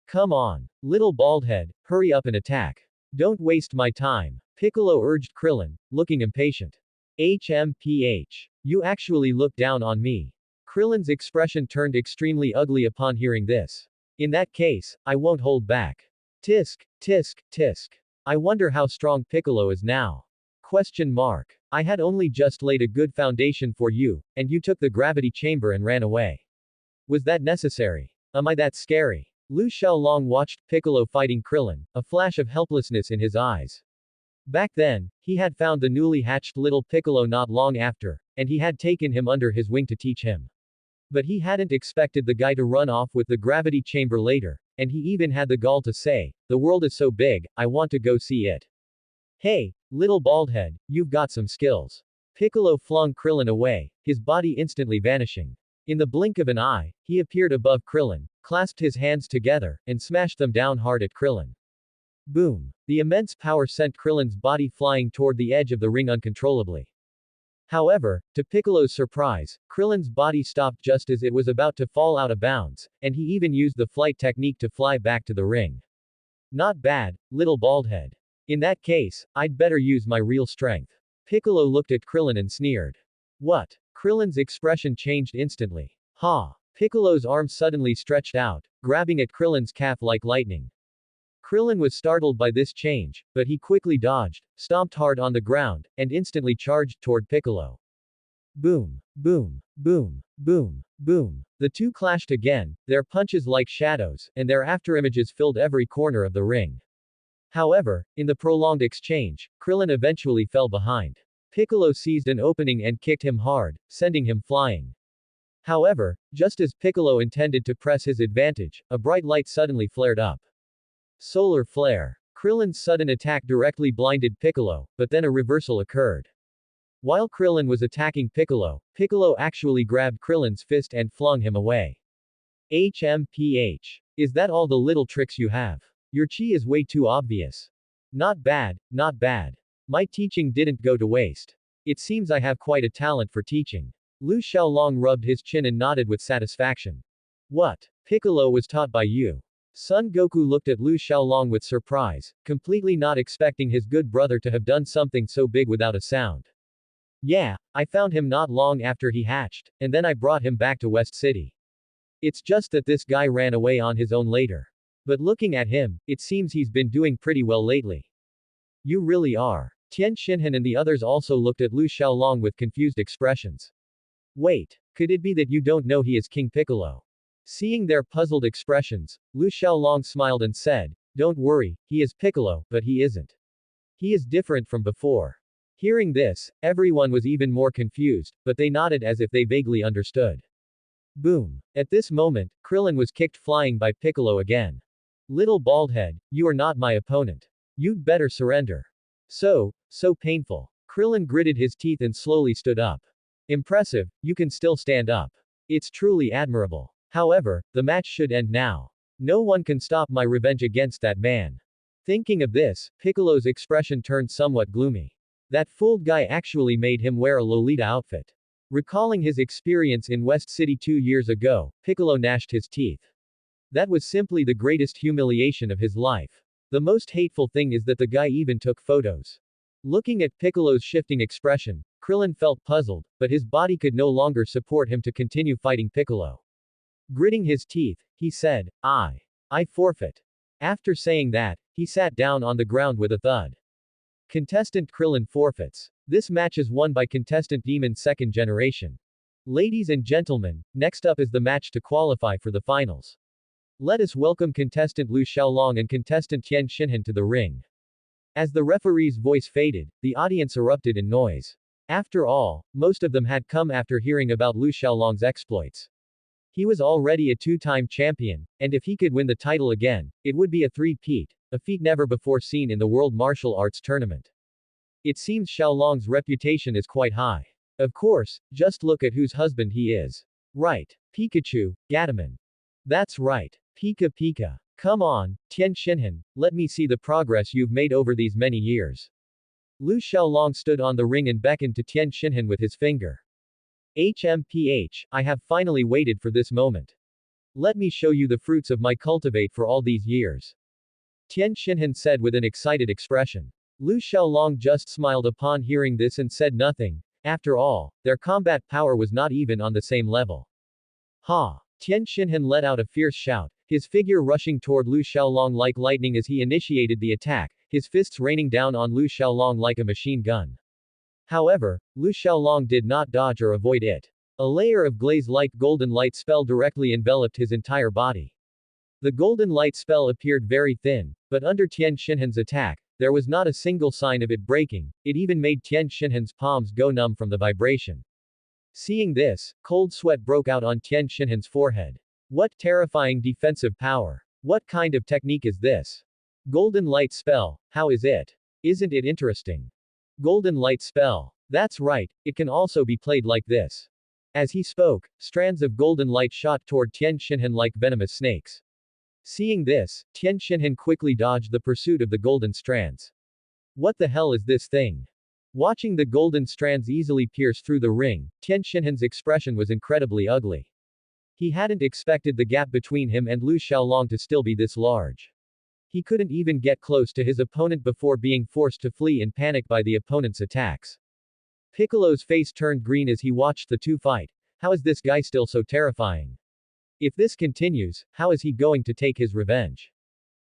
Come on. Little baldhead, hurry up and attack. Don't waste my time. Piccolo urged Krillin, looking impatient. HMPH. You actually look down on me. Krillin's expression turned extremely ugly upon hearing this. In that case, I won't hold back. Tisk, tisk, tisk. I wonder how strong Piccolo is now. Question mark. I had only just laid a good foundation for you, and you took the gravity chamber and ran away. Was that necessary? Am I that scary? Lu Xiaolong watched Piccolo fighting Krillin, a flash of helplessness in his eyes. Back then, he had found the newly hatched little Piccolo not long after, and he had taken him under his wing to teach him. But he hadn't expected the guy to run off with the gravity chamber later, and he even had the gall to say, the world is so big, I want to go see it. Hey, little baldhead, you've got some skills. Piccolo flung Krillin away, his body instantly vanishing. In the blink of an eye, he appeared above Krillin, clasped his hands together, and smashed them down hard at Krillin. Boom. The immense power sent Krillin's body flying toward the edge of the ring uncontrollably. However, to Piccolo's surprise, Krillin's body stopped just as it was about to fall out of bounds, and he even used the flight technique to fly back to the ring. Not bad, little baldhead. In that case, I'd better use my real strength. Piccolo looked at Krillin and sneered. What? Krillin's expression changed instantly. Ha! Piccolo's arm suddenly stretched out, grabbing at Krillin's calf like lightning. Krillin was startled by this change, but he quickly dodged, stomped hard on the ground, and instantly charged toward Piccolo. Boom, boom, boom, boom, boom. The two clashed again, their punches like shadows, and their afterimages filled every corner of the ring. However, in the prolonged exchange, Krillin eventually fell behind. Piccolo seized an opening and kicked him hard, sending him flying. However, just as Piccolo intended to press his advantage, a bright light suddenly flared up. Solar flare. Krillin's sudden attack directly blinded Piccolo, but then a reversal occurred. While Krillin was attacking Piccolo, Piccolo actually grabbed Krillin's fist and flung him away. HMPH. Is that all the little tricks you have? Your chi is way too obvious. Not bad, not bad. My teaching didn't go to waste. It seems I have quite a talent for teaching. Lu Xiaolong rubbed his chin and nodded with satisfaction. What? Piccolo was taught by you. Son Goku looked at Lu Xiaolong with surprise, completely not expecting his good brother to have done something so big without a sound. Yeah, I found him not long after he hatched, and then I brought him back to West City. It's just that this guy ran away on his own later. But looking at him, it seems he's been doing pretty well lately. You really are. Tian Xinhan and the others also looked at Lu Xiaolong with confused expressions. Wait, could it be that you don't know he is King Piccolo? Seeing their puzzled expressions, Lu Xiaolong smiled and said, don't worry, he is Piccolo, but he isn't. He is different from before. Hearing this, everyone was even more confused, but they nodded as if they vaguely understood. Boom. At this moment, Krillin was kicked flying by Piccolo again. Little baldhead, you are not my opponent. You'd better surrender. So painful. Krillin gritted his teeth and slowly stood up. Impressive, you can still stand up. It's truly admirable. However, the match should end now. No one can stop my revenge against that man. Thinking of this, Piccolo's expression turned somewhat gloomy. That fooled guy actually made him wear a Lolita outfit. Recalling his experience in West City 2 years ago, Piccolo gnashed his teeth. That was simply the greatest humiliation of his life. The most hateful thing is that the guy even took photos. Looking at Piccolo's shifting expression, Krillin felt puzzled, but his body could no longer support him to continue fighting Piccolo. Gritting his teeth, he said, I forfeit. After saying that, he sat down on the ground with a thud. Contestant Krillin forfeits. This match is won by contestant Demon second generation. Ladies and gentlemen, next up is the match to qualify for the finals. Let us welcome contestant Lu Xiaolong and contestant Tian Xinhan to the ring. As the referee's voice faded, the audience erupted in noise. After all, most of them had come after hearing about Lu Xiaolong's exploits. He was already a two-time champion, and if he could win the title again, it would be a three-peat, a feat never before seen in the World Martial Arts Tournament. It seems Xiaolong's reputation is quite high. Of course, just look at whose husband he is. Right. Pikachu, Gataman. That's right. Pika Pika. Come on, Tian Xinhan, let me see the progress you've made over these many years. Lu Xiaolong stood on the ring and beckoned to Tian Xinhan with his finger. HMPH, I have finally waited for this moment. Let me show you the fruits of my cultivate for all these years. Tian Xinhan said with an excited expression. Lu Xiaolong just smiled upon hearing this and said nothing. After all, their combat power was not even on the same level. Ha! Tian Xinhan let out a fierce shout, his figure rushing toward Lu Xiaolong like lightning as he initiated the attack, his fists raining down on Lu Xiaolong like a machine gun. However, Lu Xiaolong did not dodge or avoid it. A layer of glaze-like golden light spell directly enveloped his entire body. The golden light spell appeared very thin, but under Tian Xinhan's attack, there was not a single sign of it breaking, it even made Tian Xinhan's palms go numb from the vibration. Seeing this, cold sweat broke out on Tian Xinhan's forehead. What terrifying defensive power! What kind of technique is this? Golden light spell, how is it? Isn't it interesting? Golden light spell. That's right, it can also be played like this. As he spoke, strands of golden light shot toward Tian Xinhan like venomous snakes. Seeing this, Tian Xinhan quickly dodged the pursuit of the golden strands. What the hell is this thing? Watching the golden strands easily pierce through the ring, Tian Xinhan's expression was incredibly ugly. He hadn't expected the gap between him and Lu Xiaolong to still be this large. He couldn't even get close to his opponent before being forced to flee in panic by the opponent's attacks. Piccolo's face turned green as he watched the two fight. How is this guy still so terrifying? If this continues, how is he going to take his revenge?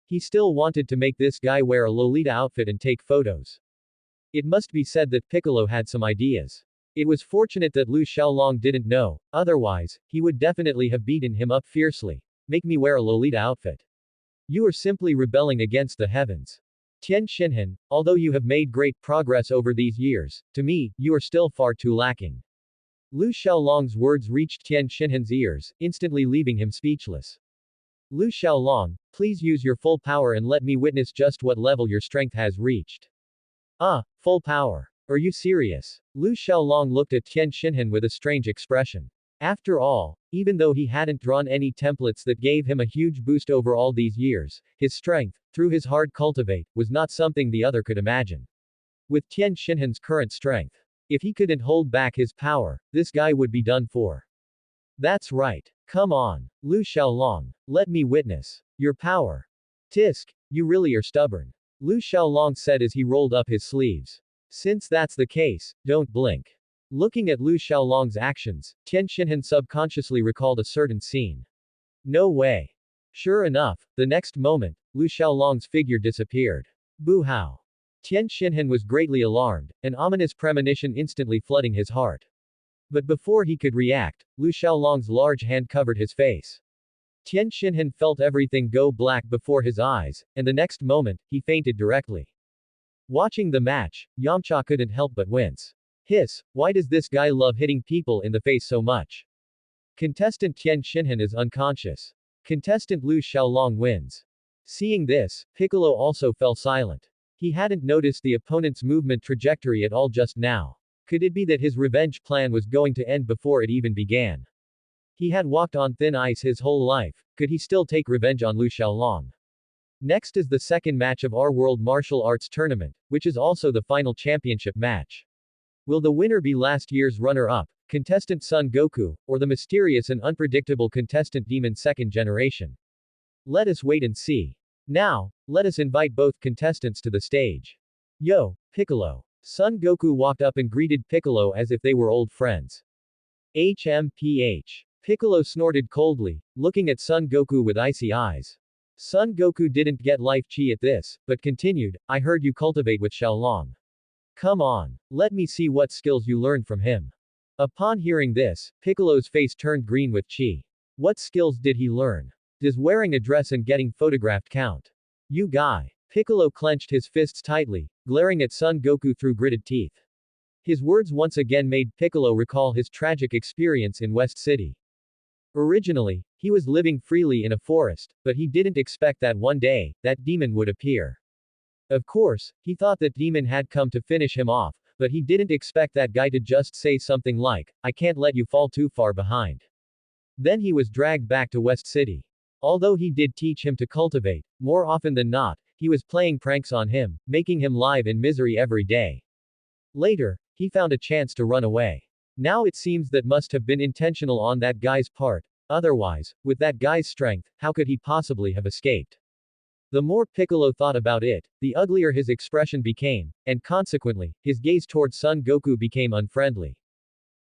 He still wanted to make this guy wear a Lolita outfit and take photos. It must be said that Piccolo had some ideas. It was fortunate that Lu Xiaolong didn't know, otherwise, he would definitely have beaten him up fiercely. Make me wear a Lolita outfit. You are simply rebelling against the heavens. Tian Xinhan, although you have made great progress over these years, to me, you are still far too lacking. Lu Xiaolong's words reached Tian Xinhan's ears, instantly leaving him speechless. Lu Xiaolong, please use your full power and let me witness just what level your strength has reached. Full power. Are you serious? Lu Xiaolong looked at Tian Xinhan with a strange expression. After all, even though he hadn't drawn any templates that gave him a huge boost over all these years, his strength, through his hard cultivate, was not something the other could imagine. With Tian Xinhan's current strength, if he couldn't hold back his power, this guy would be done for. That's right. Come on, Lu Xiaolong, let me witness your power. Tisk, you really are stubborn. Lu Xiaolong said as he rolled up his sleeves. Since that's the case, don't blink. Looking at Lu Xiaolong's actions, Tian Xinhan subconsciously recalled a certain scene. No way. Sure enough, the next moment, Lu Xiaolong's figure disappeared. Boo how. Tian Xinhan was greatly alarmed, an ominous premonition instantly flooding his heart. But before he could react, Lu Xiaolong's large hand covered his face. Tian Xinhan felt everything go black before his eyes, and the next moment, he fainted directly. Watching the match, Yamcha couldn't help but wince. Hiss, why does this guy love hitting people in the face so much? Contestant Tian Xinhan is unconscious. Contestant Lu Xiaolong wins. Seeing this, Piccolo also fell silent. He hadn't noticed the opponent's movement trajectory at all just now. Could it be that his revenge plan was going to end before it even began? He had walked on thin ice his whole life, could he still take revenge on Lu Xiaolong? Next is the second match of our World Martial Arts Tournament, which is also the final championship match. Will the winner be last year's runner-up, Contestant Son Goku, or the mysterious and unpredictable contestant Demon second generation? Let us wait and see. Now, let us invite both contestants to the stage. Yo, Piccolo. Son Goku walked up and greeted Piccolo as if they were old friends. HMPH. Piccolo snorted coldly, looking at Son Goku with icy eyes. Son Goku didn't get life chi at this, but continued, I heard you cultivate with Xiaolong. Come on. Let me see what skills you learned from him. Upon hearing this, Piccolo's face turned green with chi. What skills did he learn? Does wearing a dress and getting photographed count? You guy. Piccolo clenched his fists tightly, glaring at Son Goku through gritted teeth. His words once again made Piccolo recall his tragic experience in West City. Originally, he was living freely in a forest, but he didn't expect that one day, that demon would appear. Of course, he thought that demon had come to finish him off, but he didn't expect that guy to just say something like, I can't let you fall too far behind. Then he was dragged back to West City. Although he did teach him to cultivate, more often than not, he was playing pranks on him, making him live in misery every day. Later, he found a chance to run away. Now it seems that must have been intentional on that guy's part, otherwise, with that guy's strength, how could he possibly have escaped? The more Piccolo thought about it, the uglier his expression became, and consequently, his gaze towards Son Goku became unfriendly.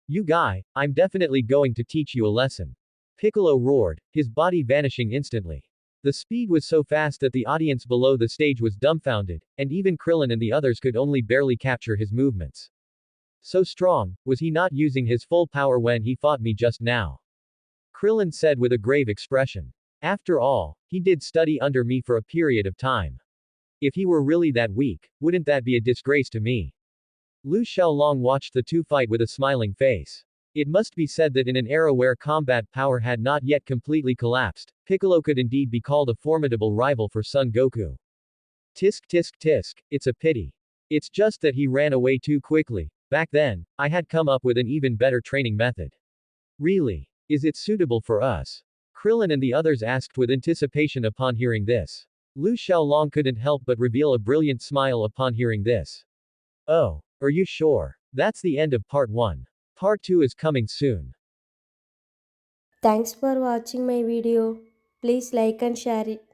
You guy, I'm definitely going to teach you a lesson. Piccolo roared, his body vanishing instantly. The speed was so fast that the audience below the stage was dumbfounded, and even Krillin and the others could only barely capture his movements. So strong, was he not using his full power when he fought me just now? Krillin said with a grave expression. After all, he did study under me for a period of time. If he were really that weak, wouldn't that be a disgrace to me? Lu Xiaolong watched the two fight with a smiling face. It must be said that in an era where combat power had not yet completely collapsed, Piccolo could indeed be called a formidable rival for Son Goku. Tisk tisk tisk, it's a pity. It's just that he ran away too quickly. Back then, I had come up with an even better training method. Really? Is it suitable for us? Krillin and the others asked with anticipation upon hearing this. Lu Xiaolong couldn't help but reveal a brilliant smile upon hearing this. Oh, are you sure? That's the end of part 1. Part 2 is coming soon. Thanks for watching my video. Please like and share it.